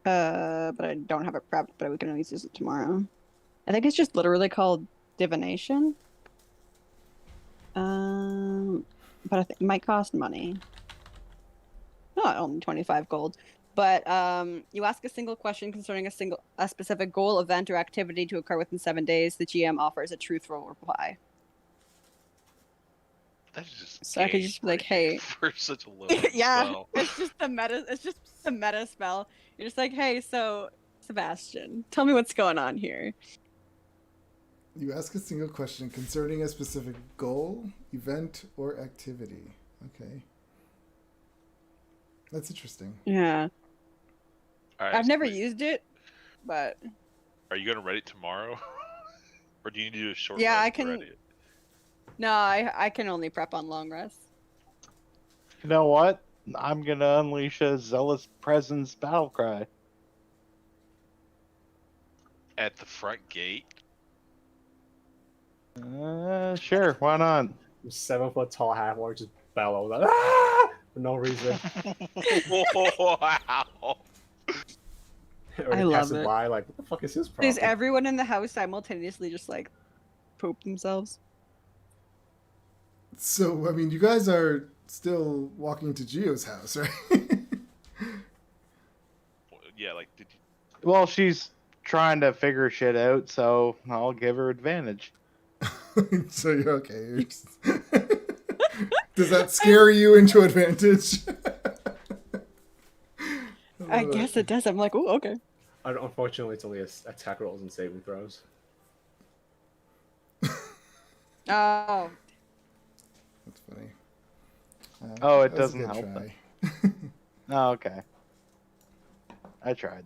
S5: But I don't have it prepped, but we can always use it tomorrow. I think it's just literally called divination. But I think it might cost money. Oh, only 25 gold. But you ask a single question concerning a specific goal, event, or activity to occur within 7 days. The GM offers a truthful reply.
S2: That is just
S5: So I could just be like, hey.
S2: For such a little
S5: Yeah,
S2: spell.
S5: it's just the meta. It's just a meta spell. You're just like, hey, so Sebastian, tell me what's going on here.
S1: You ask a single question concerning a specific goal, event, or activity. Okay. That's interesting.
S5: Yeah,
S2: All right,
S5: I've never
S2: wait,
S5: used it, but
S2: Are you gonna read it tomorrow, or do you need to do a short?
S5: Yeah,
S2: rest
S5: I
S2: to
S5: can-
S2: read it?
S5: no, I can only prep on long rest.
S3: You know what? I'm gonna unleash a zealous presence battle cry.
S2: At the front gate.
S3: Sure, why not?
S4: 7 foot tall half orc just bellows like, ah! For no reason.
S2: Wow.
S5: I love
S4: passing
S5: it.
S4: by, like, what the fuck is his problem?
S5: Does everyone in the house simultaneously just like poop themselves?
S1: So, I mean, you guys are still walking to Gio's house, right?
S2: Yeah, like did you?
S3: Well, she's trying to figure shit out, so I'll give her advantage.
S1: So you're okay. You're just... Does that scare you into advantage?
S5: I guess it does. I'm like, oh, okay.
S4: Unfortunately, it's only attack rolls and saving throws.
S5: Oh,
S1: That's funny.
S3: Oh, it
S1: that was a
S3: doesn't
S1: good
S3: help
S1: try.
S3: Oh, okay. I tried.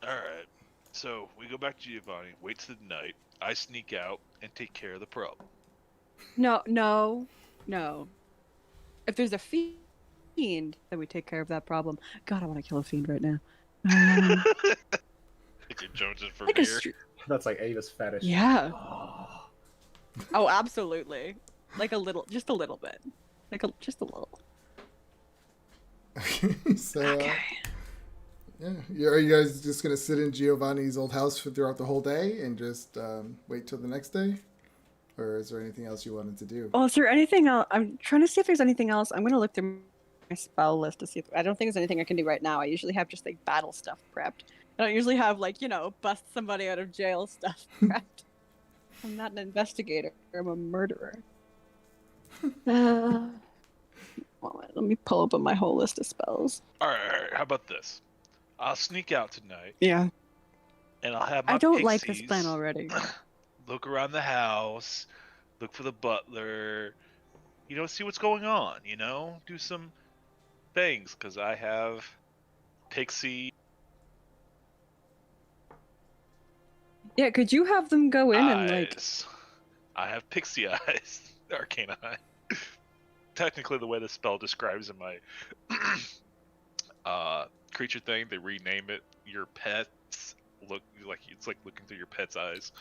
S2: All right. So we go back to Giovanni. Waits the night. I sneak out and take care of the problem.
S5: no. If there's a fiend, then we take care of that problem. God, I want to kill a fiend right now.
S2: Like you're jonesing for
S5: Like a
S2: beer.
S4: That's like Ava's fetish.
S5: Yeah. Oh, absolutely. Like a little, just a little bit. Just a little.
S1: So,
S5: Okay.
S1: are you guys just gonna sit in Giovanni's old house throughout the whole day and just wait till the next day, or is there anything else you wanted to do?
S5: Well, is there anything else? I'm trying to see if there's anything else. I'm gonna look through my spell list to see if I don't think there's anything I can do right now. I usually have just like battle stuff prepped. I don't usually have like, bust somebody out of jail stuff prepped. I'm not an investigator. I'm a murderer. Let me pull open my whole list of spells.
S2: All right. How about this? I'll sneak out tonight
S5: Yeah.
S2: and I'll have my
S5: I don't like this
S2: pixies
S5: plan already.
S2: Look around the house, look for the butler, see what's going on, do some things because I have pixie
S5: Yeah, could you have them go in and like?
S2: eyes. I have pixie eyes, arcane eye. Technically, the way the spell describes in my creature thing, they rename it. Your pets look like it's like looking through your pet's eyes.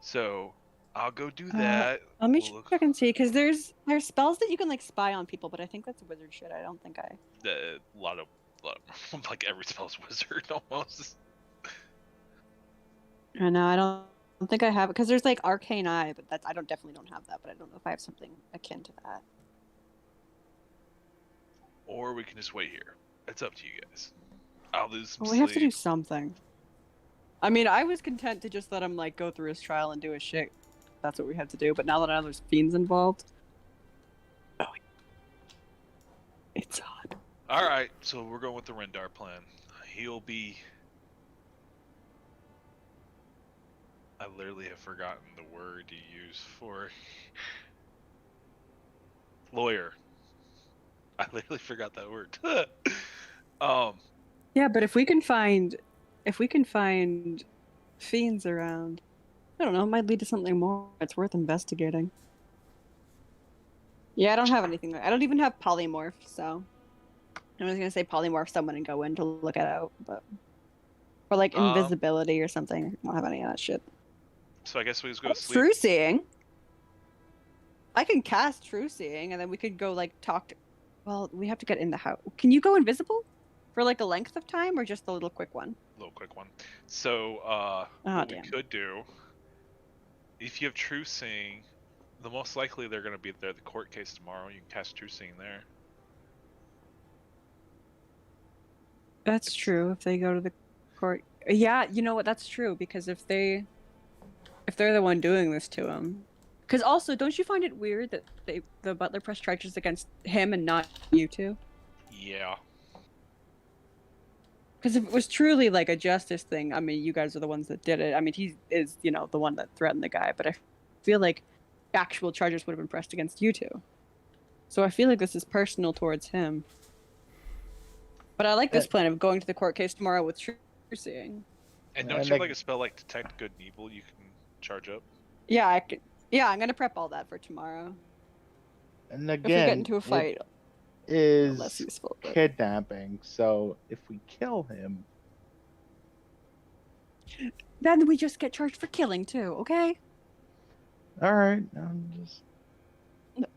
S2: So I'll go do that.
S5: Let me
S2: We'll look-
S5: check and see, because there's spells that you can like spy on people, but I think that's wizard shit. I don't think I.
S2: A lot of like every spell's wizard almost.
S5: I know I don't think I have it because there's like arcane eye, but that's definitely don't have that. But I don't know if I have something akin to that.
S2: Or we can just wait here. It's up to you guys. I'll lose some
S5: Well, we have to do
S2: sleep.
S5: something. I mean, I was content to just let him like go through his trial and do his shit. That's what we had to do. But now that there's fiends involved, it's odd.
S2: All right, so we're going with the Rendar plan. He'll be. I literally have forgotten the word you use for lawyer. I literally forgot that word.
S5: Yeah, but if we can find fiends around, I don't know, it might lead to something more. It's worth investigating. Yeah, I don't have anything. I don't even have polymorph, so I was gonna say polymorph someone and go in to look it out, but or like invisibility or something. I don't have any of that shit.
S2: So I guess we just go to sleep.
S5: True seeing. I can cast true seeing, and then we could go like talk to. Well, we have to get in the house. Can you go invisible for like a length of time, or just a little quick one?
S2: Little quick one. So what we could do, if you have true seeing, the most likely they're going to be there at the court case tomorrow. You can cast true seeing there.
S5: That's true. If they go to the court, yeah, you know what? That's true because if they're the one doing this to him, because also, don't you find it weird that the butler pressed charges against him and not you two?
S2: Yeah.
S5: Because if it was truly like a justice thing, I mean, you guys are the ones that did it. I mean, he is, the one that threatened the guy, but I feel like actual charges would have been pressed against you two. So I feel like this is personal towards him. But I like this plan of going to the court case tomorrow with true seeing.
S2: And don't you have like a spell like detect good and evil you can charge up?
S5: Yeah, I could. Yeah, I'm gonna prep all that for tomorrow.
S3: And
S5: If we get
S3: again,
S5: into a fight,
S3: it is
S5: less useful. But...
S3: kidnapping. So if we kill him,
S5: then we just get charged for killing too. Okay?
S3: all right. I'm just.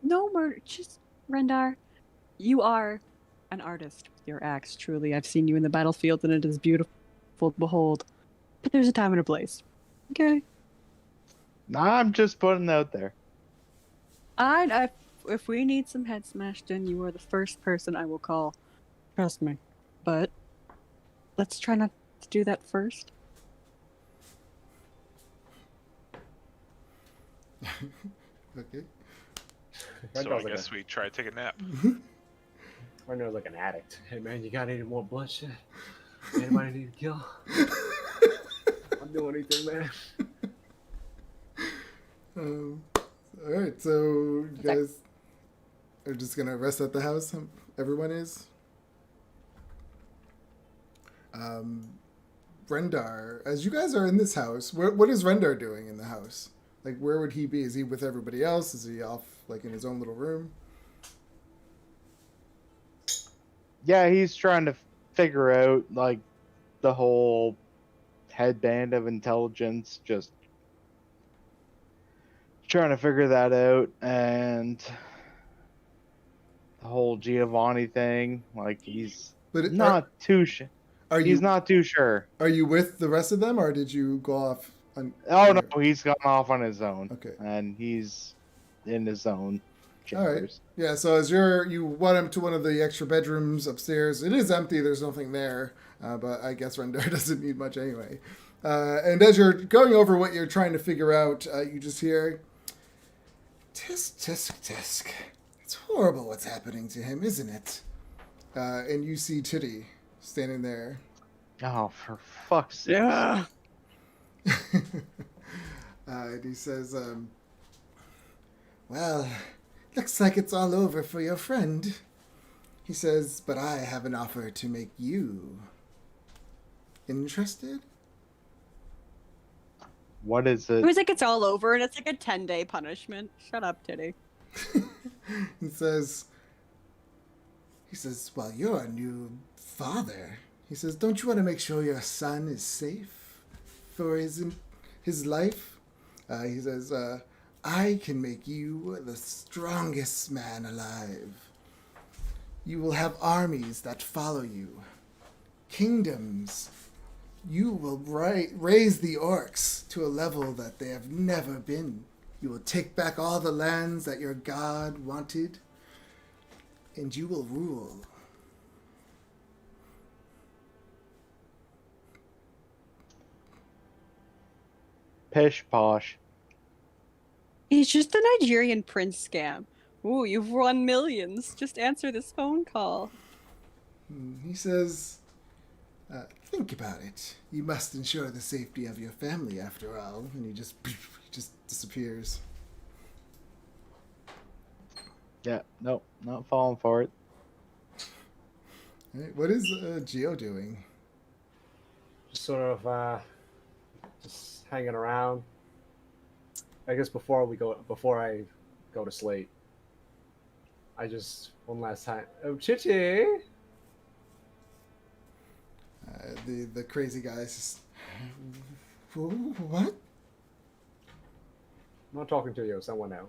S5: No murder. Just Rendar, you are an artist with your axe. Truly, I've seen you in the battlefield, and it is beautiful to behold. But there's a time and a place. Okay.
S3: Nah, I'm just putting it out there.
S5: If we need some head smashed in, you are the first person I will call. Trust me. But let's try not to do that first.
S1: Okay.
S2: So I guess we try to take a nap.
S4: Rendar's like an addict. Hey man, you got any more bloodshed? Anybody need to kill? I'll do anything, man.
S1: All right, so you guys are just gonna rest at the house. Everyone is. Rendar, as you guys are in this house, what is Rendar doing in the house? Like, where would he be? Is he with everybody else? Is he off, like, in his own little room?
S3: Yeah, he's trying to figure out like the whole headband of intelligence, just trying to figure that out, and the whole Giovanni thing. Like he's not too sure. He's not too sure.
S1: Are you with the rest of them, or did you go off?
S3: No, he's gone off on his own.
S1: Okay,
S3: and he's in his own chambers.
S1: All right. Yeah. So as you want him to one of the extra bedrooms upstairs. It is empty. There's nothing there. But I guess Rendar doesn't need much anyway. And as you're going over what you're trying to figure out, you just hear, "Tisk, tisk, tisk. It's horrible what's happening to him, isn't it?" And you see Titty standing there.
S3: Oh, for fuck's sake.
S5: Yeah.
S1: And he says, Well, looks like it's all over for your friend. He says, but I have an offer to make you. Interested?
S3: What is
S5: It
S3: it?
S5: was like it's all over and it's like a 10-day punishment. Shut up, Titty.
S1: he says, well, you're a new father. He says, don't you want to make sure your son is safe for his life? He says, I can make you the strongest man alive. You will have armies that follow you. Kingdoms. You will raise the orcs to a level that they have never been. You will take back all the lands that your god wanted, and you will rule.
S3: Pish posh.
S5: He's just a Nigerian prince scam. Ooh, you've won millions. Just answer this phone call.
S1: He says, think about it. You must ensure the safety of your family after all. And he just disappears.
S3: Yeah, nope, not falling for it.
S1: All right, what is Geo doing?
S4: Just sort of just hanging around. I guess before I go to sleep, I just one last time. Oh, Chichi!
S1: The crazy guy's just, what?
S4: I'm not talking to you, someone else.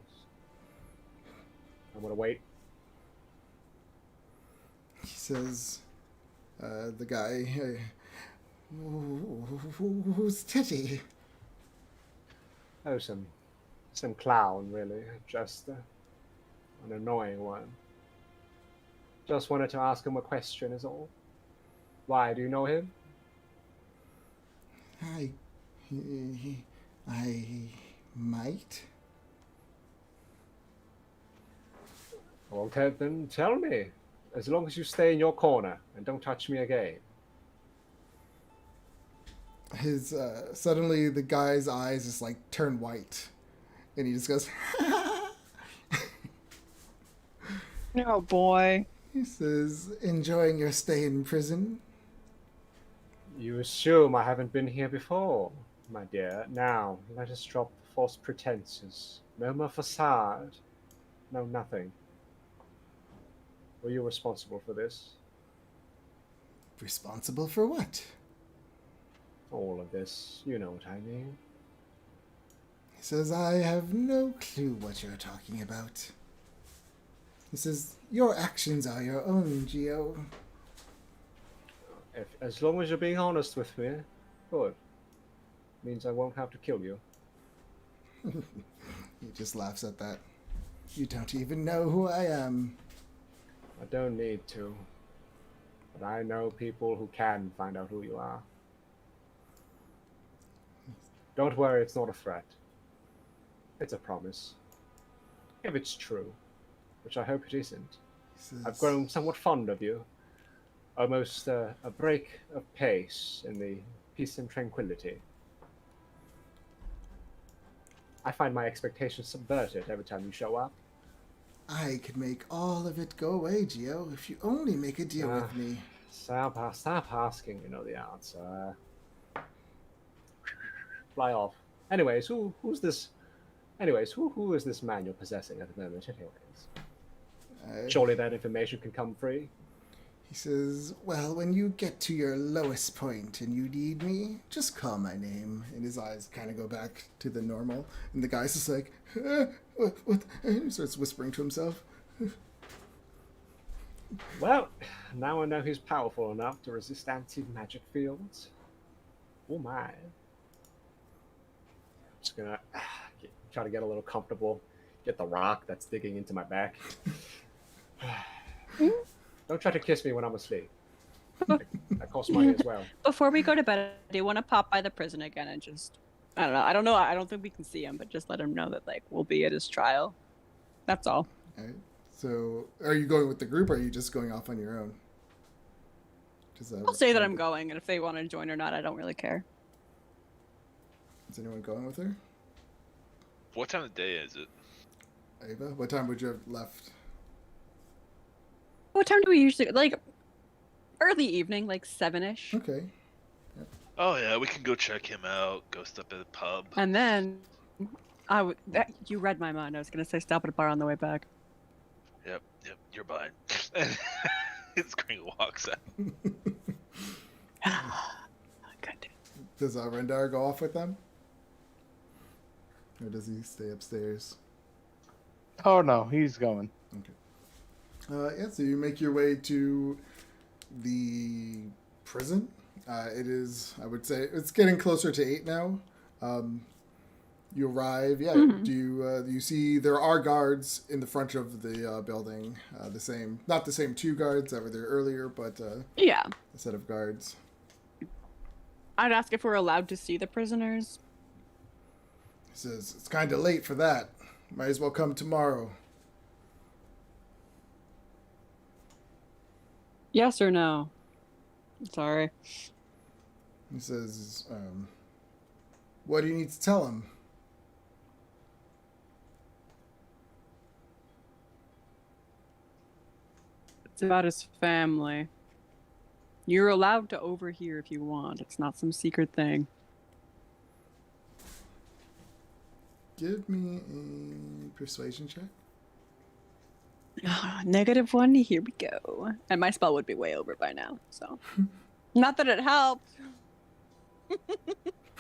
S4: I'm gonna wait.
S1: He says, the guy, who's Titty?
S4: Oh, some clown, really. Just an annoying one. Just wanted to ask him a question, is all. Why, do you know him?
S1: I might.
S4: Well, then tell me. As long as you stay in your corner and don't touch me again.
S1: His suddenly the guy's eyes just like turn white, and he just goes.
S5: Oh boy.
S1: He says, "Enjoying your stay in prison."
S4: You assume I haven't been here before, my dear. Now, let us drop the false pretenses. No more facade. No, nothing. Were you responsible for this?
S1: Responsible for what?
S4: All of this. You know what I mean.
S1: He says, "I have no clue what you're talking about." He says, "Your actions are your own, Geo."
S4: As long as you're being honest with me, good. Means I won't have to kill you.
S1: He just laughs at that. "You don't even know who I am."
S4: I don't need to. But I know people who can find out who you are. Don't worry, it's not a threat. It's a promise. If it's true, which I hope it isn't.
S1: He says,
S4: I've grown somewhat fond of you. Almost a break of pace in the peace and tranquility. I find my expectations subverted every time you show up.
S1: "I could make all of it go away, Geo, if you only make a deal with me."
S4: Stop asking, you know the answer. Fly off. Anyways, who's this? Anyways, who is this man you're possessing at the moment? Anyways, surely that information can come free.
S1: He says, "Well, when you get to your lowest point and you need me, just call my name." And his eyes kind of go back to the normal. And the guy's just like, what? And he starts whispering to himself.
S4: Well, now I know he's powerful enough to resist anti-magic fields. Oh my. I'm just gonna try to get a little comfortable. Get the rock that's digging into my back. Don't try to kiss me when I'm asleep. That costs money as well.
S5: Before we go to bed, I do want to pop by the prison again and just, I don't know. I don't think we can see him, but just let him know that like we'll be at his trial. That's all.
S1: All right. So, are you going with the group, or are you just going off on your own?
S5: I'll say that I'm going, and if they want to join or not, I don't really care.
S1: Is anyone going with her?
S2: What time of day is it?
S1: Ava, what time would you have left?
S5: What time do we usually like? Early evening, like 7-ish.
S1: Okay.
S2: Oh yeah, we can go check him out. Go stop at the pub.
S5: And then you read my mind. I was gonna say stop at a bar on the way back.
S2: Yep, you're buying. His Green walks out.
S5: Good.
S1: Does Rendar go off with them? Or does he stay upstairs?
S3: Oh no, he's going.
S1: Yeah, so you make your way to the prison. It is, I would say, it's getting closer to 8 now. You arrive. Yeah.
S5: Mhm.
S1: Do you see there are guards in the front of the building? Not the same 2 guards that were there earlier, but
S5: Yeah.
S1: a set of guards.
S5: I'd ask if we're allowed to see the prisoners.
S1: He says it's kind of late for that. Might as well come tomorrow.
S5: Yes or no? Sorry.
S1: He says, "What do you need to tell him?"
S5: It's about his family. You're allowed to overhear if you want. It's not some secret thing.
S1: Give me a persuasion check.
S5: -1. Here we go. And my spell would be way over by now. So, not that it helped.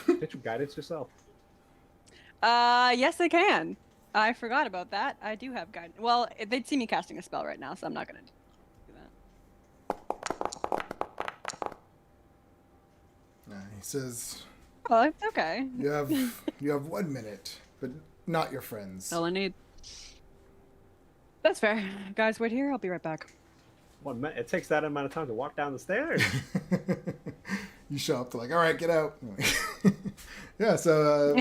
S4: Get your guidance yourself.
S5: Yes, I can. I forgot about that. I do have guidance. Well, they'd see me casting a spell right now, so I'm not gonna do that.
S1: He says,
S5: Oh, it's okay.
S1: you have 1 minute, but not your friends.
S5: All I need. That's fair. Guys, wait here. I'll be right back.
S4: 1 minute. It takes that amount of time to walk down the stairs.
S1: You show up to like, all right, get out. Yeah, so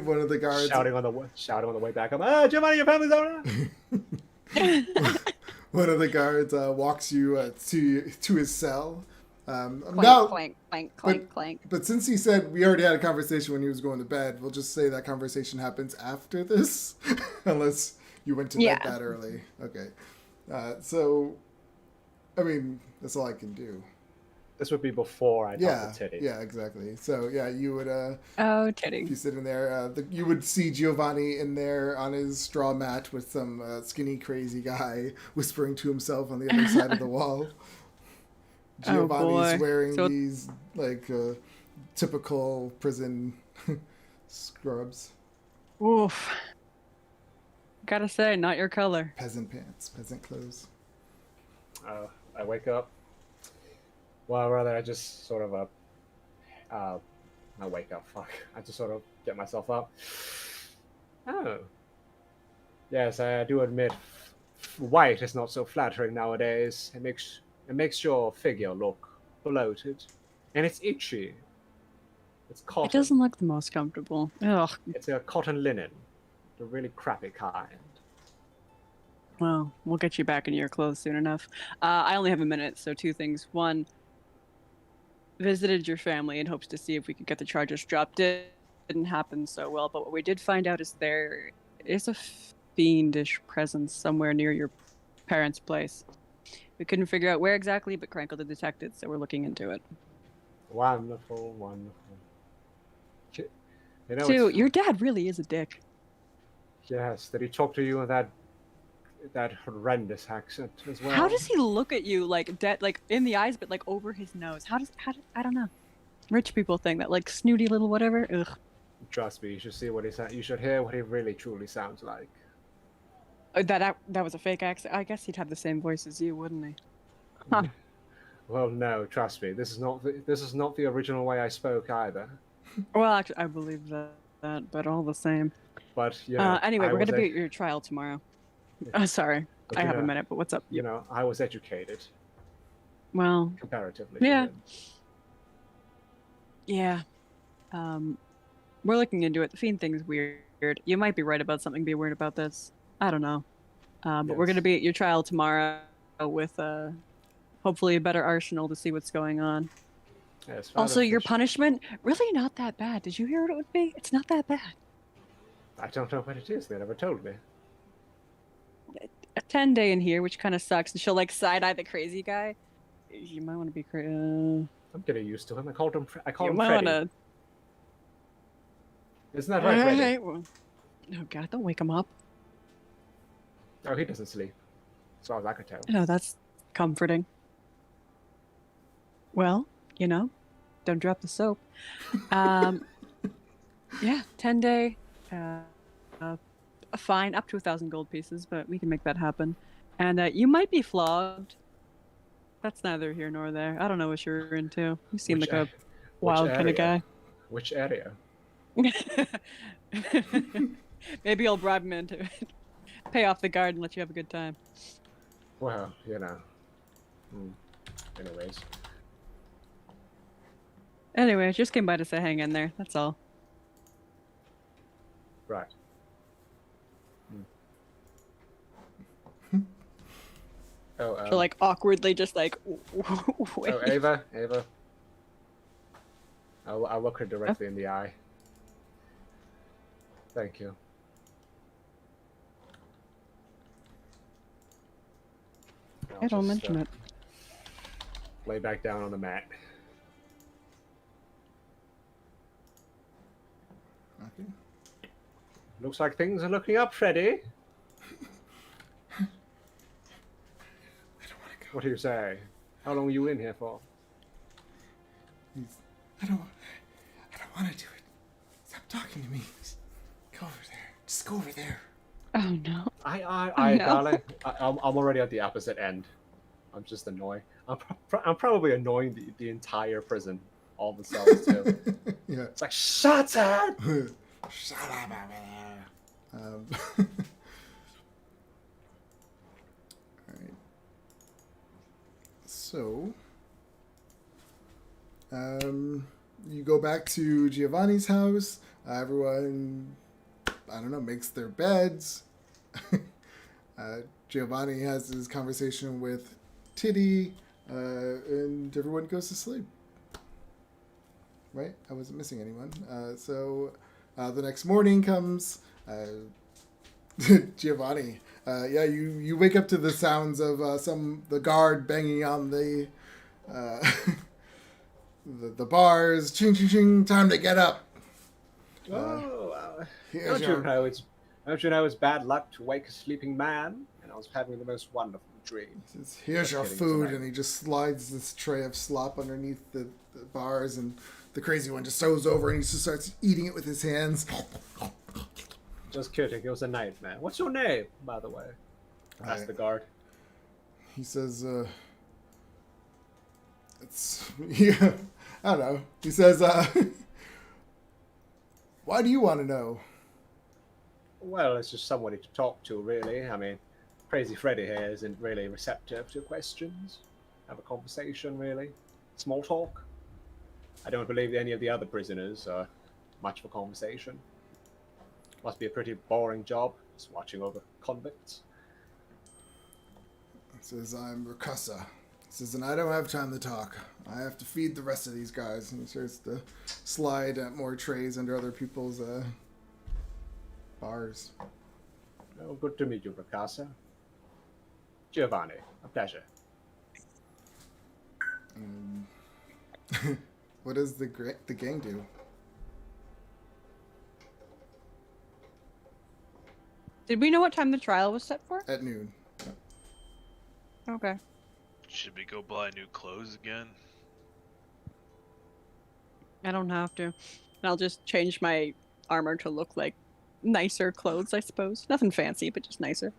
S1: one of the guards
S4: shouting on the way back up. Giovanni, your family's over there.
S1: one of the guards walks you to his cell.
S5: Clank,
S1: Now,
S5: clank, clank, clank, clank.
S1: but since he said we already had a conversation when he was going to bed, we'll just say that conversation happens after this, unless you went to bed that early. Okay. So, I mean, that's all I can do.
S4: This would be before I talk to Titty.
S1: Yeah, exactly. So, yeah, you would...
S5: Oh, Teddy.
S1: If you sit in there, you would see Giovanni in there on his straw mat with some skinny, crazy guy whispering to himself on the other side of the wall. Giovanni's wearing these, like, typical prison scrubs.
S5: Oof. Gotta say, not your color.
S1: Peasant pants, peasant clothes.
S4: I wake up. Well, rather, I just sort of I wake up. Fuck. I just sort of get myself up. Oh. Yes, I do admit, white is not so flattering nowadays. It makes your figure look bloated, and it's itchy. It's cotton.
S5: It doesn't look the most comfortable. Ugh.
S4: It's a cotton linen, the really crappy kind.
S5: Well, we'll get you back into your clothes soon enough. I only have a minute, so 2 things. 1, visited your family in hopes to see if we could get the charges dropped. Didn't happen so well, but what we did find out is there is a fiendish presence somewhere near your parents' place. We couldn't figure out where exactly, but Crankle did detect it, so we're looking into it.
S4: Wonderful, wonderful. You know,
S5: 2, your dad really is a dick.
S4: yes, did he talk to you in that horrendous accent as well?
S5: How does he look at you like dead, like in the eyes, but like over his nose? I don't know. Rich people thing, that like snooty little whatever. Ugh.
S4: Trust me, you should see what you should hear what he really truly sounds like.
S5: That was a fake accent. I guess he'd have the same voice as you, wouldn't he? Huh.
S4: Well, no, trust me. This is not the original way I spoke either.
S5: Well, actually, I believe that, but all the same.
S4: But you know,
S5: anyway,
S4: I
S5: we're
S4: was
S5: gonna be at your trial tomorrow. Sorry,
S4: but,
S5: I
S4: you
S5: have a
S4: know,
S5: minute, but what's up?
S4: You know, I was educated
S5: Well,
S4: comparatively.
S5: yeah. Yeah. We're looking into it. The fiend thing's weird. You might be right about something. Be weird about this. I don't know. But we're gonna be at your trial tomorrow with hopefully a better arsenal to see what's going on.
S4: Yes,
S5: Also, your punishment really not that bad. Did you hear what it would be? It's not that bad.
S4: I don't know what it is. They never told me.
S5: A 10-day in here, which kind of sucks. And she'll like side eye the crazy guy. You might want to be crazy.
S4: I'm getting used to him. I call
S5: You
S4: him
S5: might
S4: Freddy.
S5: want to.
S4: Isn't that right, Freddy?
S5: Oh God! Don't wake him up.
S4: Oh, he doesn't sleep. As far as I can tell.
S5: No, that's comforting. Well, don't drop the soap. Yeah, 10-day. A fine up to 1,000 gold pieces, but we can make that happen. And you might be flogged. That's neither here nor there. I don't know what you're into. You seem
S4: Which
S5: like a
S4: a-
S5: wild kind of guy.
S4: Which area?
S5: Maybe I'll bribe him into it. Pay off the guard and let you have a good time.
S4: Well, Anyways.
S5: Anyway, I just came by to say hang in there. That's all.
S4: Right. Oh,
S5: She'll like awkwardly just like wait.
S4: Oh, Ava. I'll look her directly in the eye. Thank you.
S5: I don't mention it.
S4: Lay back down on the mat.
S1: Okay.
S4: Looks like things are looking up, Freddy.
S1: I don't want to go.
S4: What do you say? How long are you in here for?
S1: I don't want to do it. Stop talking to me. Just go over there. Just go over there.
S5: Oh no.
S4: I
S5: No.
S4: darling, I'm already at the opposite end. I'm just annoying. I'm probably annoying the entire prison, all the cells too.
S1: Yeah.
S4: It's like, shut up!
S1: Shut up over there. Alright. So, you go back to Giovanni's house. Everyone, I don't know, makes their beds. Giovanni has his conversation with Titty, and everyone goes to sleep. Right? I wasn't missing anyone. So the next morning comes. Giovanni. You wake up to the sounds of the guard banging on the the bars. Ching ching ching! Time to get up. Here's
S4: Don't you know it's bad luck to wake a sleeping man? And I was having the most wonderful dream.
S1: Says, here's your
S4: Kidding
S1: food,
S4: tonight.
S1: and he just slides this tray of slop underneath the bars, and the crazy one just goes over and he just starts eating it with his hands.
S4: Just kidding. It was a nightmare. What's your name, by the way? Asked the guard.
S1: He says, it's, yeah, I don't know. He says, why do you want to know?
S4: Well, it's just somebody to talk to, really. I mean, Crazy Freddy here isn't really receptive to questions. Have a conversation, really. Small talk. I don't believe any of the other prisoners are much of a conversation. Must be a pretty boring job, just watching over convicts.
S1: He says, I'm Rakasa. He says, and I don't have time to talk. I have to feed the rest of these guys. And he starts to slide more trays under other people's bars.
S4: Oh, good to meet you, Rakasa. Giovanni, a pleasure.
S1: What does the gang do?
S5: Did we know what time the trial was set for?
S1: At noon.
S5: Okay.
S2: Should we go buy new clothes again?
S5: I don't have to. I'll just change my armor to look like nicer clothes, I suppose. Nothing fancy, but just nicer.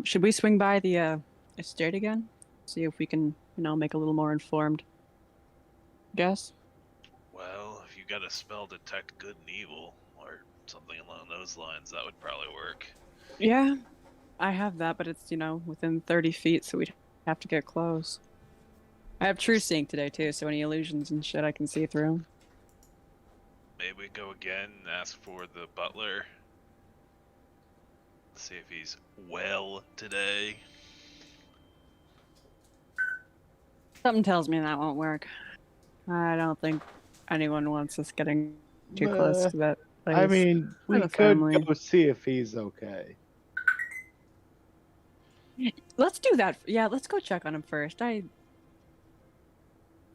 S5: Should we swing by the estate again? See if we can, make a little more informed guess.
S2: Well, if you got a spell detect good and evil, or something along those lines, that would probably work.
S5: Yeah, I have that, but it's, within 30 feet, so we'd have to get close. I have true seeing today, too, so any illusions and shit I can see through.
S2: Maybe we go again and ask for the butler. See if he's well today.
S5: Something tells me that won't work. I don't think anyone wants us getting too close to that place.
S3: I mean,
S5: We're
S3: we
S5: the
S3: could
S5: family.
S3: go see if he's okay.
S5: Let's do that. Yeah, let's go check on him first.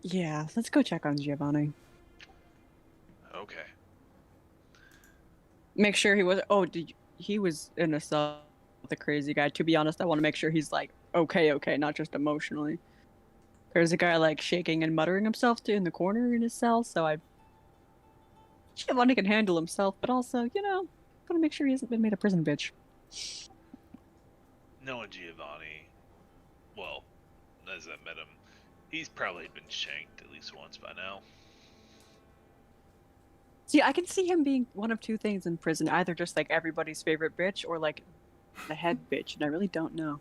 S5: Yeah, let's go check on Giovanni.
S2: Okay.
S5: Make sure he was. Oh, he was in a cell with a crazy guy. To be honest, I want to make sure he's like okay, not just emotionally. There's a guy like shaking and muttering himself to in the corner in his cell, so Giovanni can handle himself, but also, gotta make sure he hasn't been made a prison bitch.
S2: Knowing Giovanni, well, as I met him, he's probably been shanked at least once by now.
S5: See, I can see him being one of two things in prison: either just like everybody's favorite bitch, or like the head bitch, and I really don't know.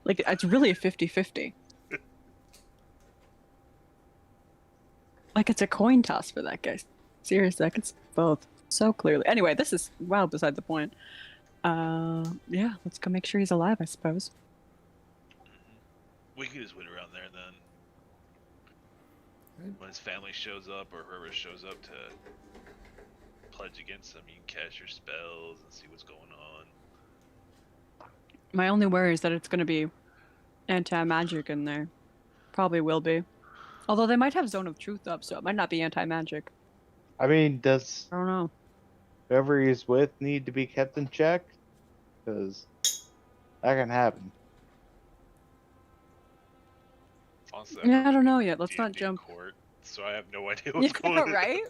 S5: Like, it's really a 50-50. Like, it's a coin toss for that guy. Seriously, I can see both so clearly. Anyway, this is beside the point. Yeah, let's go make sure he's alive, I suppose.
S2: We can just wait around there then. When his family shows up or whoever shows up to pledge against him, you can cast your spells and see what's going on.
S5: My only worry is that it's going to be anti-magic in there. Probably will be. Although they might have Zone of Truth up, so it might not be anti-magic.
S3: I mean, does
S5: I don't know.
S3: whoever he's with need to be kept in check? Because that can happen.
S2: Honestly,
S5: Yeah, I don't know yet. Let's
S2: D&D
S5: not jump.
S2: Court, so I have no idea what's going on.
S5: Right?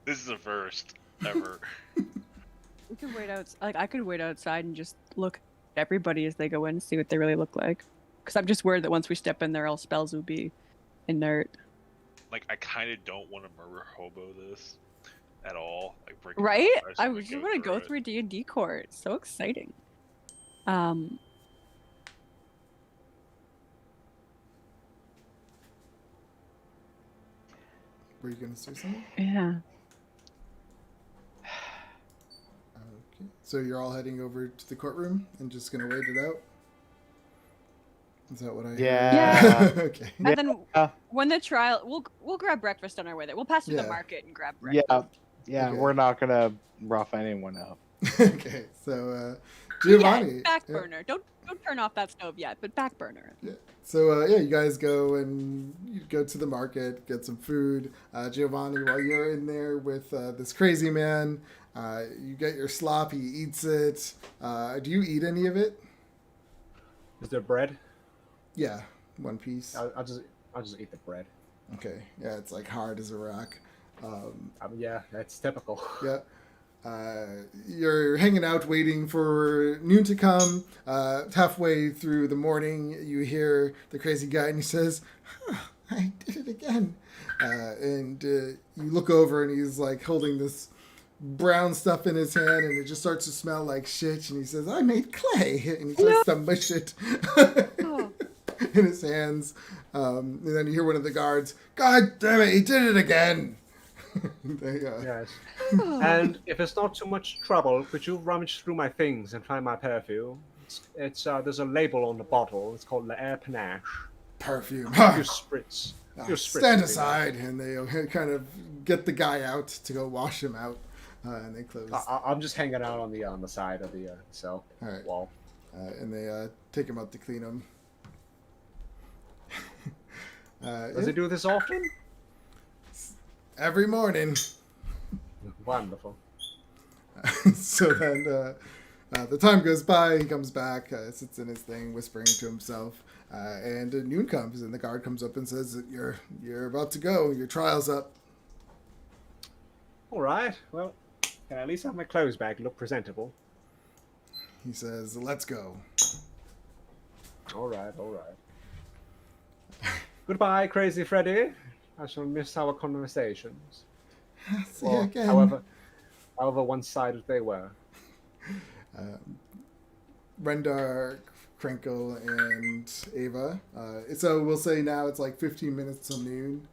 S2: This is the first ever.
S5: We could wait out. Like, I could wait outside and just look at everybody as they go in and see what they really look like. Because I'm just worried that once we step in there, all spells will be inert.
S2: Like, I kind of don't want to murder hobo this at all. Like, break
S5: Right? I
S2: just
S5: just want to go through D&D court. It's so exciting.
S1: Were you gonna say something?
S5: Yeah.
S1: Okay. So you're all heading over to the courtroom and just gonna wait it out? Is that what I heard?
S3: Yeah.
S1: Okay.
S5: And then when the trial, we'll grab breakfast on our way there. We'll pass through the
S1: Yeah.
S5: market and grab breakfast.
S3: Yeah,
S1: Okay.
S3: we're not gonna rough anyone up.
S1: Okay. So Giovanni.
S5: Yeah, back burner. Don't turn off that stove yet, but back burner.
S1: Yeah. So you guys go and you go to the market, get some food. Giovanni, while you're in there with this crazy man, you get your slop. He eats it. Do you eat any of it?
S4: Is there bread?
S1: Yeah, one piece.
S4: I'll just eat the bread.
S1: Okay. Yeah, it's like hard as a rock.
S4: Yeah, that's typical.
S1: Yeah. You're hanging out waiting for noon to come. Halfway through the morning, you hear the crazy guy and he says, I did it again. And you look over and he's like holding this brown stuff in his hand and it just starts to smell like shit. And he says, I made clay. And he starts to mush it in his hands. And then you hear one of the guards, God damn it, he did it again.
S4: Yes. And if it's not too much trouble, could you rummage through my things and find my perfume? It's there's a label on the bottle. It's called Le Air Panache.
S1: Perfume.
S4: You spritz. You spritz
S1: Stand
S4: me.
S1: aside, and they kind of get the guy out to go wash him out, and they close.
S4: I'm just hanging out on the side of the cell
S1: All right.
S4: wall.
S1: And they take him out to clean him.
S4: Does he do this often?
S1: Every morning.
S4: Wonderful.
S1: So then the time goes by, he comes back, sits in his thing, whispering to himself, and noon comes, and the guard comes up and says that you're about to go, your trial's up.
S4: All right. Well, can I at least have my clothes back? Look presentable.
S1: He says, let's go.
S4: All right. Goodbye, Crazy Freddy. I shall miss our conversations.
S1: See you again.
S4: However one-sided they were.
S1: Rendar, Krinkle, and Ava. So we'll say now it's like 15 minutes till noon.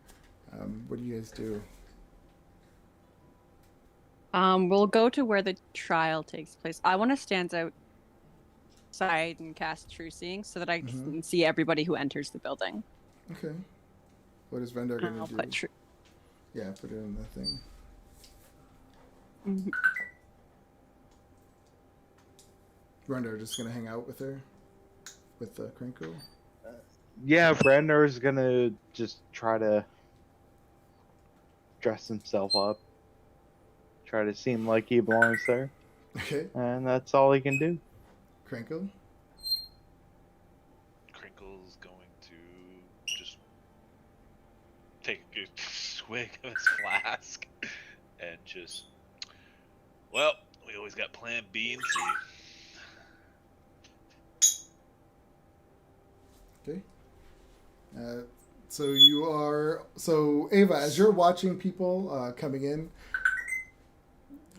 S1: What do you guys do?
S5: We'll go to where the trial takes place. I want to stand outside and cast True Seeing so that I can see everybody who enters the building.
S1: Okay. What is Rendar going to do? Yeah, put it in the thing.
S5: Mhm.
S1: Render just gonna hang out with her, with Crinkle.
S3: Yeah, Brander's gonna just try to dress himself up, try to seem like he belongs there,
S1: Okay,
S3: and that's all he can do.
S1: Crinkle.
S2: Crinkle's going to just take a good swig of his flask and just, well, we always got plan B and C.
S1: Okay. So Ava, as you're watching people coming in,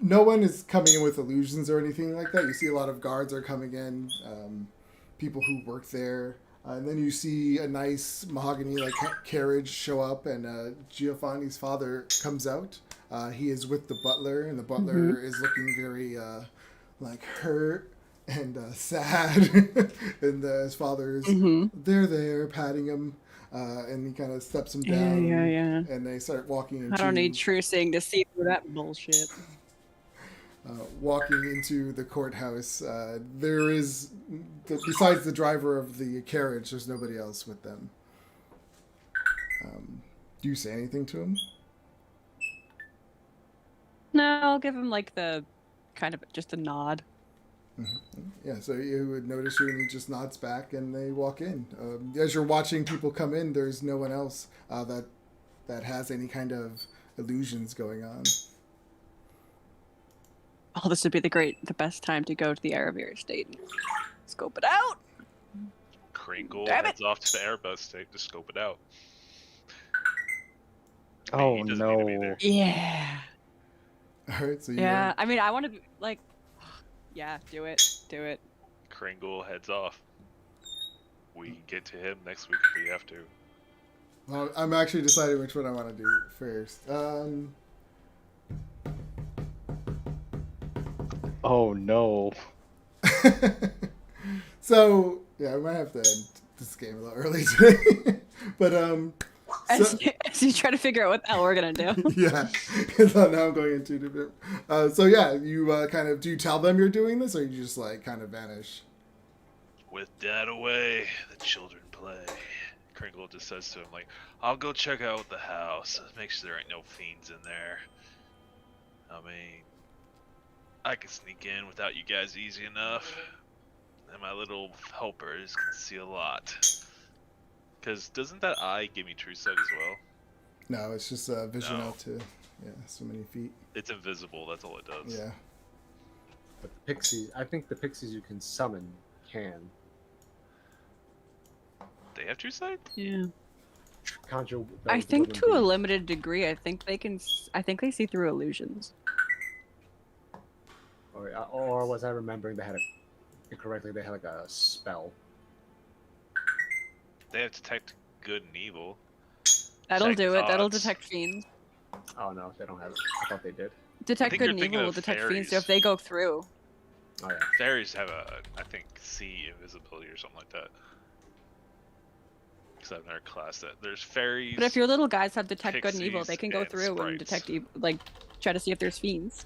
S1: no one is coming in with illusions or anything like that. You see a lot of guards are coming in, people who work there, and then you see a nice mahogany like carriage show up, and Giovanni's father comes out. He is with the butler, and the butler is looking very like hurt and sad, and his father is they're there patting him, and he kind of steps him down.
S5: Yeah.
S1: And they start walking into.
S5: I don't need trucing to see through that bullshit.
S1: Walking into the courthouse, there is, besides the driver of the carriage, there's nobody else with them. Do you say anything to him?
S5: No, I'll give him like the kind of just a nod.
S1: Yeah, so you would notice you, and he just nods back, and they walk in. As you're watching people come in, there's no one else that has any kind of illusions going on.
S5: Oh, this would be the best time to go to the Aravir estate and scope it out.
S2: Crinkle
S5: Damn it.
S2: heads off to the airbus state to scope it out.
S3: Oh
S2: He doesn't need to be
S3: no.
S2: there.
S5: Yeah.
S1: All right, so
S5: Yeah. I mean, I want to be like, yeah, do it.
S2: Kringle heads off. We can get to him next week if we have to.
S1: Well, I'm actually deciding which one I want to do first.
S3: Oh no.
S1: So yeah, we might have to end this game a little early today. But
S5: As you try to figure out what the hell we're gonna do.
S1: yeah, because now I'm going into different. So yeah, you kind of, do you tell them you're doing this, or you just like kind of vanish?
S2: With Dad away, the children play. Kringle just says to him, like, I'll go check out the house. Make sure there ain't no fiends in there. I mean, I can sneak in without you guys easy enough. And my little helpers can see a lot. Because doesn't that eye give me true sight as well?
S1: No, it's just vision
S2: No.
S1: out to so many feet.
S2: It's invisible, that's all it does.
S1: Yeah.
S4: But the pixies, I think the pixies you can summon can
S2: They have true sight?
S5: Yeah.
S4: conjure.
S5: I
S4: those
S5: think
S4: living
S5: to a
S4: beings.
S5: limited degree, I think they can. I think they see through illusions.
S4: Or was I remembering they had incorrectly? They had like a spell.
S2: They have detect good and evil.
S5: That'll
S2: Detect
S5: do it. That'll
S2: thoughts.
S5: detect fiends.
S4: Oh no, they don't have it. I thought they did.
S5: Detect
S2: think
S5: good
S2: you're
S5: and
S2: thinking
S5: evil will
S2: of
S5: detect fiends. So
S2: fairies.
S5: if they go through,
S4: Oh yeah.
S2: Fairies have I think, see invisibility or something like that. Because I've never classed that. There's fairies.
S5: but if your little guys have detect good and evil,
S2: pixies,
S5: they can go
S2: and
S5: through and
S2: sprites.
S5: detect evil, like try to see if there's fiends.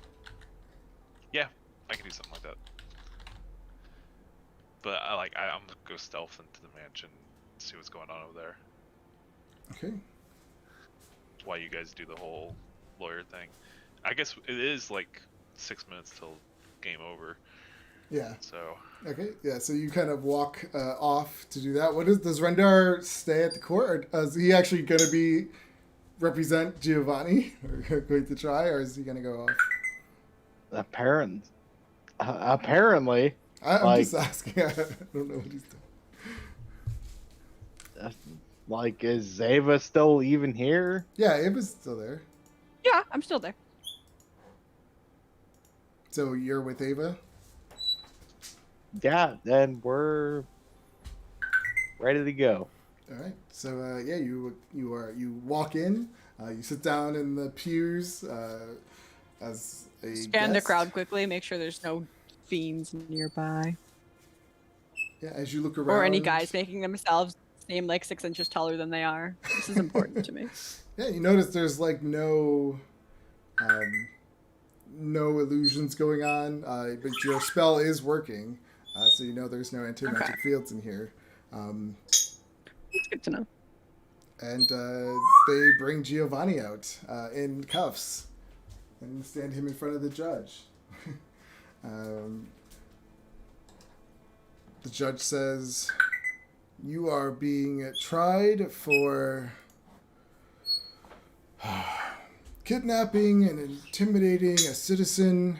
S2: I can do something like that. But I'm gonna go stealth into the mansion, see what's going on over there.
S1: Okay.
S2: While you guys do the whole lawyer thing. I guess it is like 6 minutes till game over.
S1: Yeah.
S2: So
S1: Okay. Yeah. So you kind of walk off to do that. Does Rendar stay at the court, or is he actually going to represent Giovanni, or going to try, or is he going to go off?
S3: Apparently,
S1: I'm
S3: Like-
S1: just asking. I don't know what he's doing.
S3: like, is Zava still even here?
S1: Yeah, Ava's still there.
S5: Yeah, I'm still there.
S1: So you're with Ava.
S3: Yeah, then we're ready to go.
S1: All right. So yeah, you walk in. You sit down in the pews as a
S5: Scan the
S1: guest.
S5: crowd quickly, make sure there's no fiends nearby
S1: Yeah, as you look around.
S5: or any guys making themselves seem like 6 inches taller than they are. This is important to me.
S1: Yeah, you notice there's like no illusions going on, but your spell is working, so you know there's no anti-magic fields in here.
S5: It's good to know.
S1: And they bring Giovanni out in cuffs and stand him in front of the judge. The judge says, "You are being tried for kidnapping and intimidating a citizen,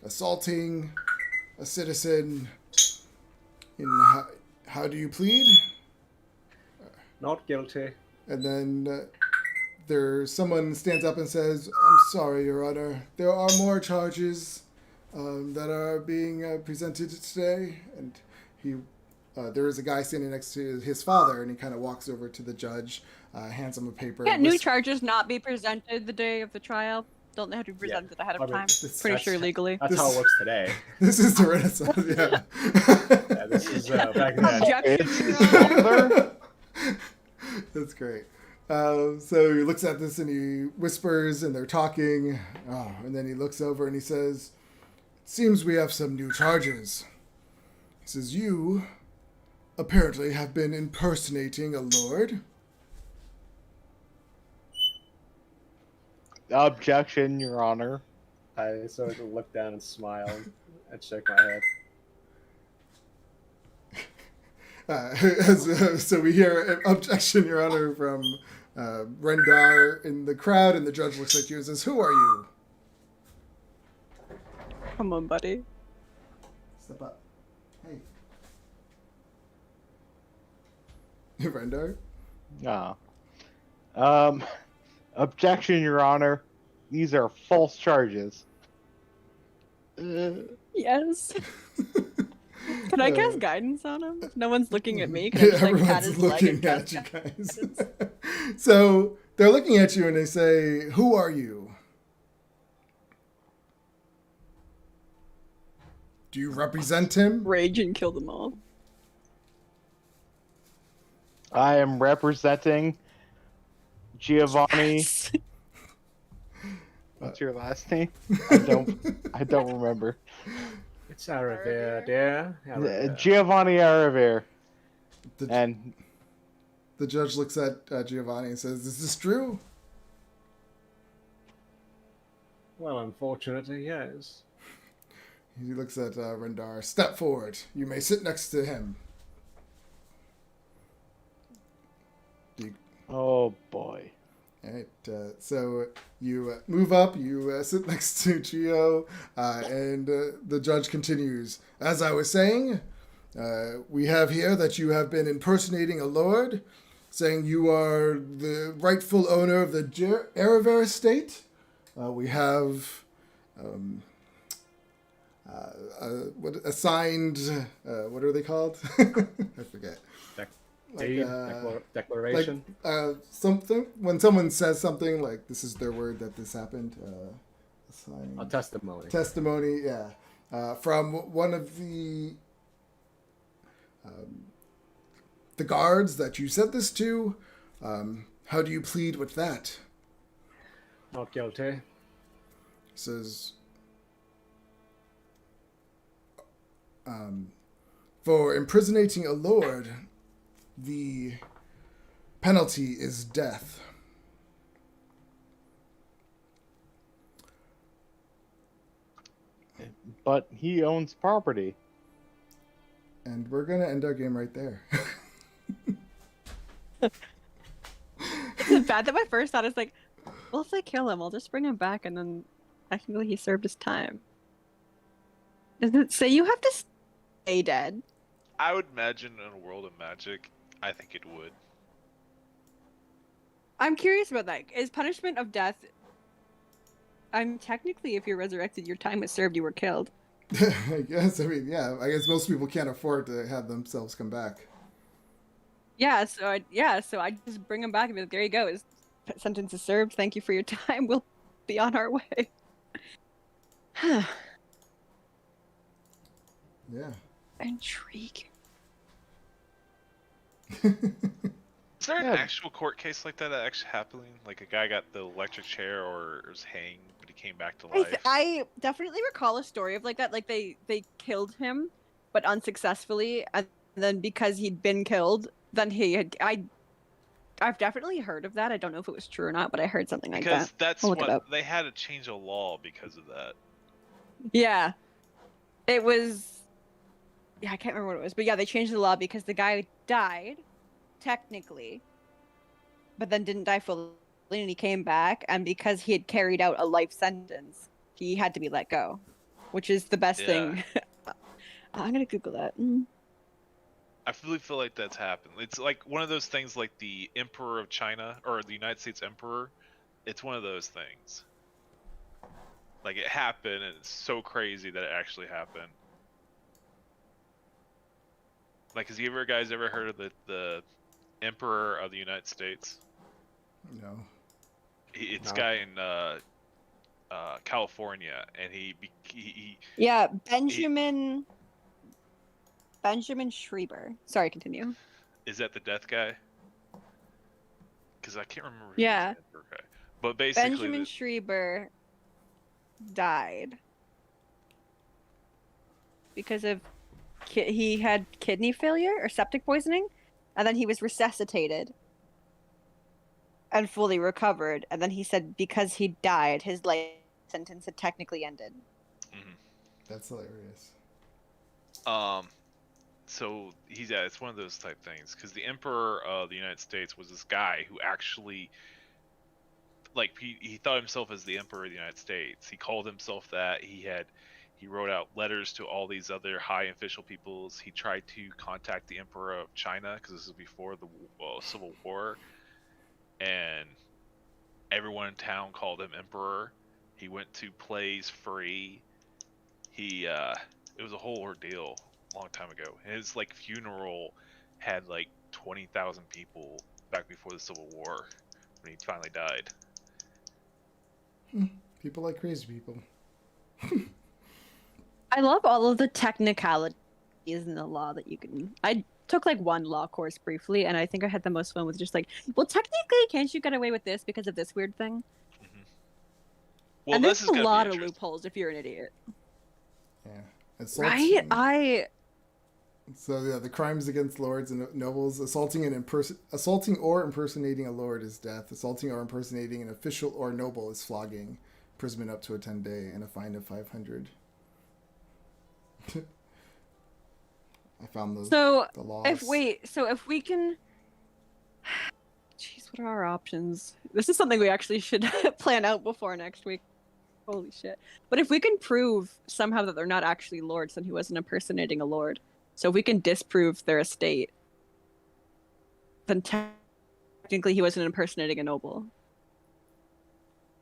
S1: assaulting a citizen. How do you plead?"
S4: Not guilty.
S1: And then someone stands up and says, "I'm sorry, Your Honor. There are more charges that are being presented today." And there is a guy standing next to his father, and he kind of walks over to the judge, hands him a paper.
S5: Can't new charges not be presented the day of the trial? Don't they have to be presented ahead of
S4: I mean,
S5: time? Pretty sure legally.
S4: That's how it works today.
S1: This is the Renaissance, yeah.
S4: Yeah, this is back then.
S5: Objection, Your Honor.
S1: That's great. So he looks at this and he whispers, and they're talking. And then he looks over and he says, "Seems we have some new charges." He says, "You apparently have been impersonating a lord."
S3: Objection, Your Honor.
S4: I sort of look down and smile and shake my head.
S1: So we hear an objection, Your Honor, from Rendar in the crowd, and the judge looks at you and says, "Who are you?"
S5: Come on, buddy.
S1: Step up. Hey. Rendar?
S3: No. Objection, Your Honor. These are false charges.
S5: Yes. Can I cast guidance on him? No one's looking at me. Can I just like pat
S1: Everyone's
S5: his leg and
S1: looking at
S5: cast
S1: you
S5: guidance?
S1: guys. So they're looking at you and they say, "Who are you? Do you represent him?"
S5: Rage and kill them all.
S3: I am representing Giovanni.
S5: Yes.
S3: What's your last name? I don't remember.
S4: It's Aravir, dear. Aravir.
S3: Giovanni Aravir. And
S1: The judge looks at Giovanni and says, "Is this true?"
S4: Well, unfortunately, yes.
S1: He looks at Rendar. "Step forward. You may sit next to him."
S3: oh boy.
S1: All right, so you move up, you sit next to Gio, and the judge continues. "As I was saying, we have here that you have been impersonating a lord, saying you are the rightful owner of the Araver estate. We have assigned, what are they called? I forget.
S4: Deed, declaration.
S1: Something when someone says something like this is their word that this happened.
S4: A testimony.
S1: Testimony, yeah, from one of the guards that you said this to. How do you plead with that?
S4: Not guilty.
S1: Says, for impersonating a lord, the penalty is death.
S3: But he owns property.
S1: And we're going to end our game right there.
S5: Is it bad that my first thought is like, well, if they kill him, I'll just bring him back and then technically he served his time. Does it say you have to stay dead?
S2: I would imagine in a world of magic, I think it would.
S5: I'm curious about that. Is punishment of death... technically, if you're resurrected, your time is served, you were killed.
S1: I guess, I mean, yeah, I guess most people can't afford to have themselves come back.
S5: Yeah, so I just bring him back and be like, there you go, his sentence is served, thank you for your time, we'll be on our way.
S1: Yeah.
S5: Intriguing.
S2: Is there an
S3: Yeah.
S2: actual court case like that actually happening? Like a guy got the electric chair or was hanged, but he came back to life?
S5: I definitely recall a story of like that. Like they killed him, but unsuccessfully, and then because he'd been killed, then he had. I've definitely heard of that. I don't know if it was true or not, but I heard something like
S2: Because
S5: that.
S2: that's
S5: I'll look it
S2: what
S5: up.
S2: they had to change a law because of that.
S5: Yeah, it was. Yeah, I can't remember what it was, but yeah, they changed the law because the guy died, technically, but then didn't die fully, and he came back, and because he had carried out a life sentence, he had to be let go, which is the best
S2: Yeah.
S5: thing. I'm gonna Google that. Mm.
S2: I really feel like that's happened. It's like one of those things like the Emperor of China or the United States Emperor. It's one of those things. Like it happened and it's so crazy that it actually happened. Like, has you guys ever heard of the Emperor of the United States?
S1: No.
S2: It's
S4: No.
S2: guy in California, and he
S5: Yeah, Benjamin Schreiber. Sorry, continue.
S2: is that the death guy? Because I can't remember.
S5: Yeah.
S2: Who was the Emperor guy. But basically,
S5: Benjamin Schreiber died because of he had kidney failure or septic poisoning, and then he was resuscitated and fully recovered, and then he said because he died, his life sentence had technically ended.
S1: That's hilarious.
S2: So it's one of those type things because the Emperor of the United States was this guy who actually, like, he thought himself as the Emperor of the United States. He called himself that. He wrote out letters to all these other high official peoples. He tried to contact the Emperor of China because this was before the Civil War, and everyone in town called him Emperor. He went to plays free. It was a whole ordeal a long time ago. His like funeral had like 20,000 people back before the Civil War when he finally died.
S1: People like crazy people.
S5: I love all of the technicalities in the law that you can. I took like one law course briefly, and I think I had the most fun with just like, well, technically, can't you get away with this because of this weird thing?
S2: Well,
S5: and
S2: this
S5: there's
S2: is
S5: a
S2: gonna
S5: lot
S2: be
S5: of
S2: interesting.
S5: loopholes if you're an idiot.
S1: Yeah.
S5: Right?
S1: So yeah, the crimes against lords and nobles: assaulting or impersonating a lord is death. Assaulting or impersonating an official or noble is flogging, imprisonment up to a 10-day, and a fine of 500. I found the laws.
S5: If we can, jeez, what are our options? This is something we actually should plan out before next week. Holy shit! But if we can prove somehow that they're not actually lords, then he wasn't impersonating a lord. So if we can disprove their estate, then technically he wasn't impersonating a noble.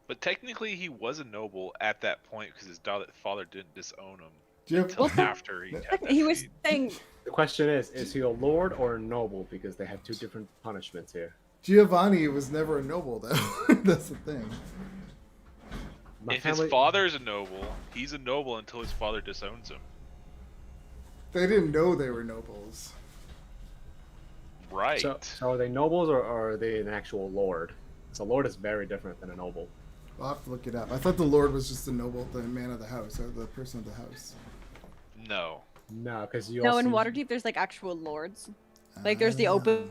S2: But technically, he was a noble at that point because his father didn't disown him
S1: Do you have,
S2: until after he had that
S5: He was
S2: feat.
S5: saying,
S4: The question is he a lord or a noble? Because they have two different punishments here.
S1: Giovanni was never a noble, though. That's the thing.
S4: My
S2: If his father's a noble, he's a noble until his father disowns him.
S1: They didn't know they were nobles.
S2: Right.
S4: So are they nobles or are they an actual lord? So a lord is very different than a noble.
S1: I'll have to look it up. I thought the lord was just the noble, the man of the house, or the person of the house.
S2: No.
S4: No, because you
S5: no,
S4: also
S5: in Waterdeep there's like actual lords. Like there's the open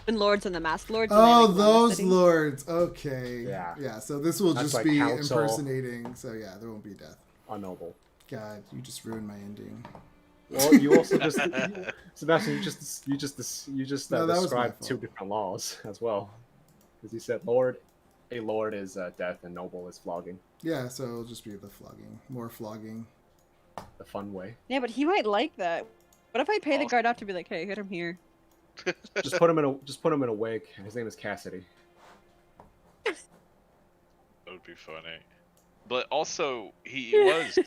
S5: lords and the masked lords. and
S1: Oh,
S5: they, like, run the
S1: those
S5: city.
S1: lords. Okay.
S4: Yeah.
S1: Yeah, so this will
S4: That's
S1: just
S4: like
S1: be
S4: council.
S1: impersonating. So yeah, there won't be death.
S4: a noble.
S1: God, you just ruined my ending.
S4: Well, you also just Sebastian, you just
S1: No, that was my
S4: described
S1: fault.
S4: two different laws as well, because you said a lord is death and noble is flogging,
S1: Yeah, so it'll just be the flogging. More flogging.
S4: the fun way.
S5: Yeah, but he might like that. What if I pay the guard off to be like, hey, hit him here?
S4: Just put him in a wig. His name is Cassidy.
S2: That would be funny. But also, he was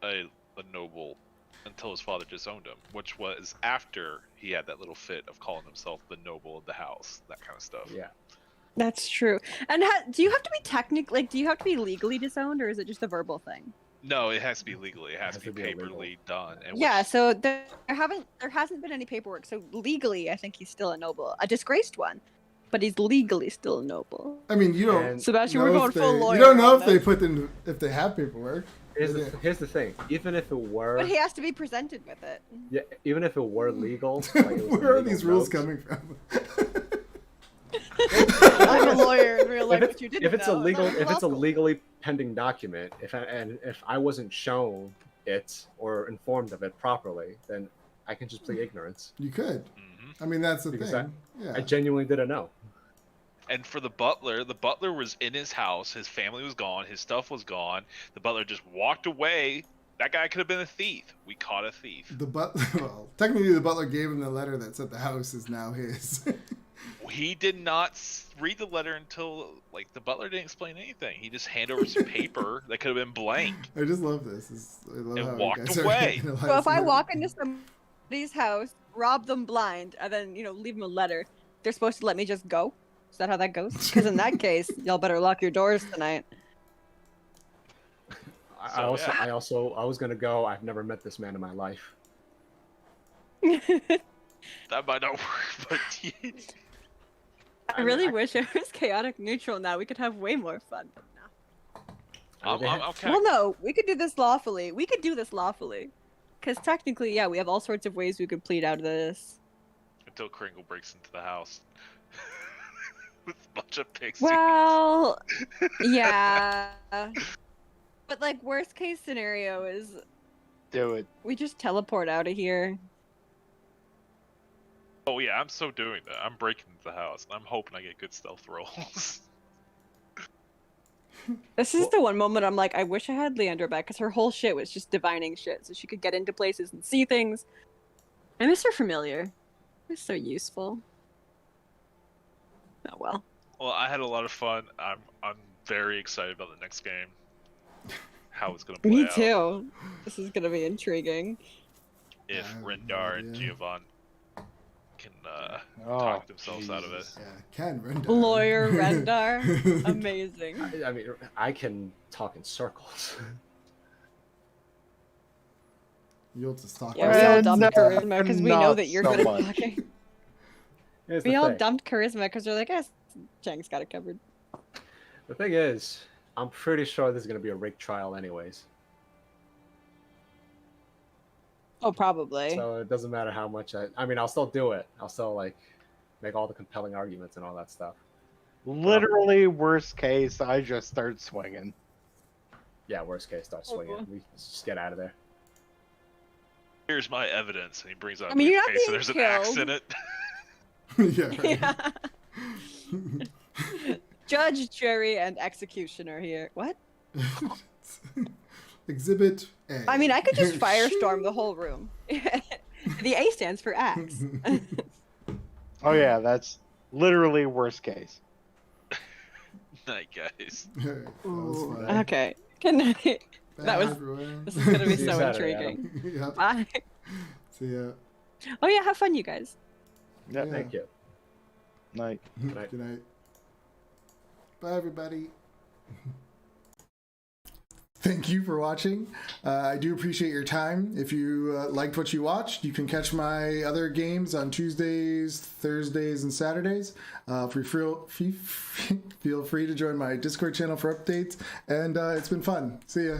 S2: a noble until his father disowned him, which was after he had that little fit of calling himself the noble of the house, that kind of stuff.
S4: Yeah.
S5: That's true. And do you have to be do you have to be legally disowned, or is it just a verbal thing?
S2: No, it has to be legally. It has
S4: Has
S2: to
S4: to
S2: be
S4: be illegal.
S2: paperly done. And
S5: Yeah,
S2: which-
S5: so there hasn't been any paperwork. So legally, I think he's still a noble, a disgraced one, but he's legally still a noble.
S1: I mean, you don't.
S4: And
S5: Sebastian,
S1: know
S5: we're
S1: if
S5: going full
S1: they-
S5: lawyer.
S1: You don't know
S5: on
S1: if they
S5: this.
S1: put them if they have paperwork.
S4: here's the thing. Even if it were,
S5: But he has to be presented with it.
S4: yeah, even if it were legal, like it was
S1: Where are
S4: illegal
S1: these rules
S4: notes,
S1: coming from?
S5: I'm a lawyer in real life, but you didn't
S4: if it's
S5: know.
S4: a legal,
S5: I'm not in
S4: if
S5: law
S4: it's a
S5: school.
S4: legally pending document, if I wasn't shown it or informed of it properly, then I can just plead ignorance.
S1: You could.
S2: Mhm.
S1: I mean, that's the
S4: Because
S1: thing. Yeah.
S4: I genuinely didn't know.
S2: And for the butler was in his house. His family was gone. His stuff was gone. The butler just walked away. That guy could have been a thief. We caught a thief.
S1: The butler. Well, technically, the butler gave him the letter that said the house is now his.
S2: He did not read the letter until, like, the butler didn't explain anything. He just handed over some paper that could have been blank.
S1: I just love this. I love
S2: And
S1: how
S2: walked
S1: guys are
S2: away.
S1: analyzing
S5: So if I
S1: it.
S5: walk into somebody's house, rob them blind, and then leave them a letter, they're supposed to let me just go? Is that how that goes? Because in that case, y'all better lock your doors tonight.
S4: I was gonna go. I've never met this man in my life.
S2: That might not work, but
S5: I really wish it was chaotic neutral now. We could have way more fun. But no.
S2: I'm okay.
S5: Well, no, we could do this lawfully. Because technically, yeah, we have all sorts of ways we could plead out of this.
S2: Until Kringle breaks into the house with a bunch of pixies.
S5: Well, yeah. But, like, worst case scenario is
S3: Do it.
S5: we just teleport out of here.
S2: Oh yeah, I'm so doing that. I'm breaking into the house, and I'm hoping I get good stealth rolls.
S5: This is the one moment I'm like, I wish I had Leandra back, because her whole shit was just divining shit, so she could get into places and see things. I miss her familiar. It's so useful. Oh well.
S2: Well, I had a lot of fun. I'm very excited about the next game. How it's gonna play
S5: Me
S2: out.
S5: too. This is gonna be intriguing.
S2: If
S1: I have no
S2: Rendar and
S1: idea.
S2: Giovanni can
S3: Oh,
S2: talk themselves out of it.
S3: Jesus.
S1: Yeah, Ken Rendar.
S5: Lawyer Rendar. Amazing.
S4: I mean, I can talk in circles.
S1: You'll just talk.
S5: Yeah, we all
S3: And
S5: dumped
S3: no,
S5: charisma because we know
S3: not
S5: that you're
S3: so
S5: good
S3: much.
S5: at talking.
S4: Here's
S5: We
S4: the
S5: all
S4: thing.
S5: dumped charisma because we're like, yes, Chang's got it covered.
S4: The thing is, I'm pretty sure this is gonna be a rigged trial, anyways.
S5: Oh, probably.
S4: So it doesn't matter how much I mean, I'll still do it. I'll still like make all the compelling arguments and all that stuff.
S3: Literally, worst case, I just start swinging.
S4: Yeah, worst case, start swinging.
S5: Oh.
S4: We just get out of there.
S2: Here's my evidence, and he brings out
S5: I mean,
S2: a
S5: you're not
S2: briefcase, and
S5: being
S2: there's an axe
S5: killed.
S2: in it.
S1: Yeah. Right.
S5: Yeah. Judge, jury, and executioner here. What?
S1: Exhibit A.
S5: I mean, I could just firestorm the whole room. The A stands for axe.
S3: Oh yeah, that's literally worst case.
S2: Night, guys.
S1: Alright, that was
S5: Ooh,
S1: fun.
S5: okay. Good night.
S1: Bye,
S5: That was-
S1: everyone.
S5: This is gonna be
S4: See you
S5: so
S4: Saturday,
S5: intriguing.
S1: Yep.
S5: Bye.
S1: See ya.
S5: Oh yeah, have fun, you guys.
S3: Yeah.
S1: Yeah.
S4: Thank you.
S3: Night.
S4: night.
S1: Good night. Bye, everybody. Thank you for watching. I do appreciate your time. If you liked what you watched, you can catch my other games on Tuesdays, Thursdays, and Saturdays. Feel free to join my Discord channel for updates. And it's been fun. See ya.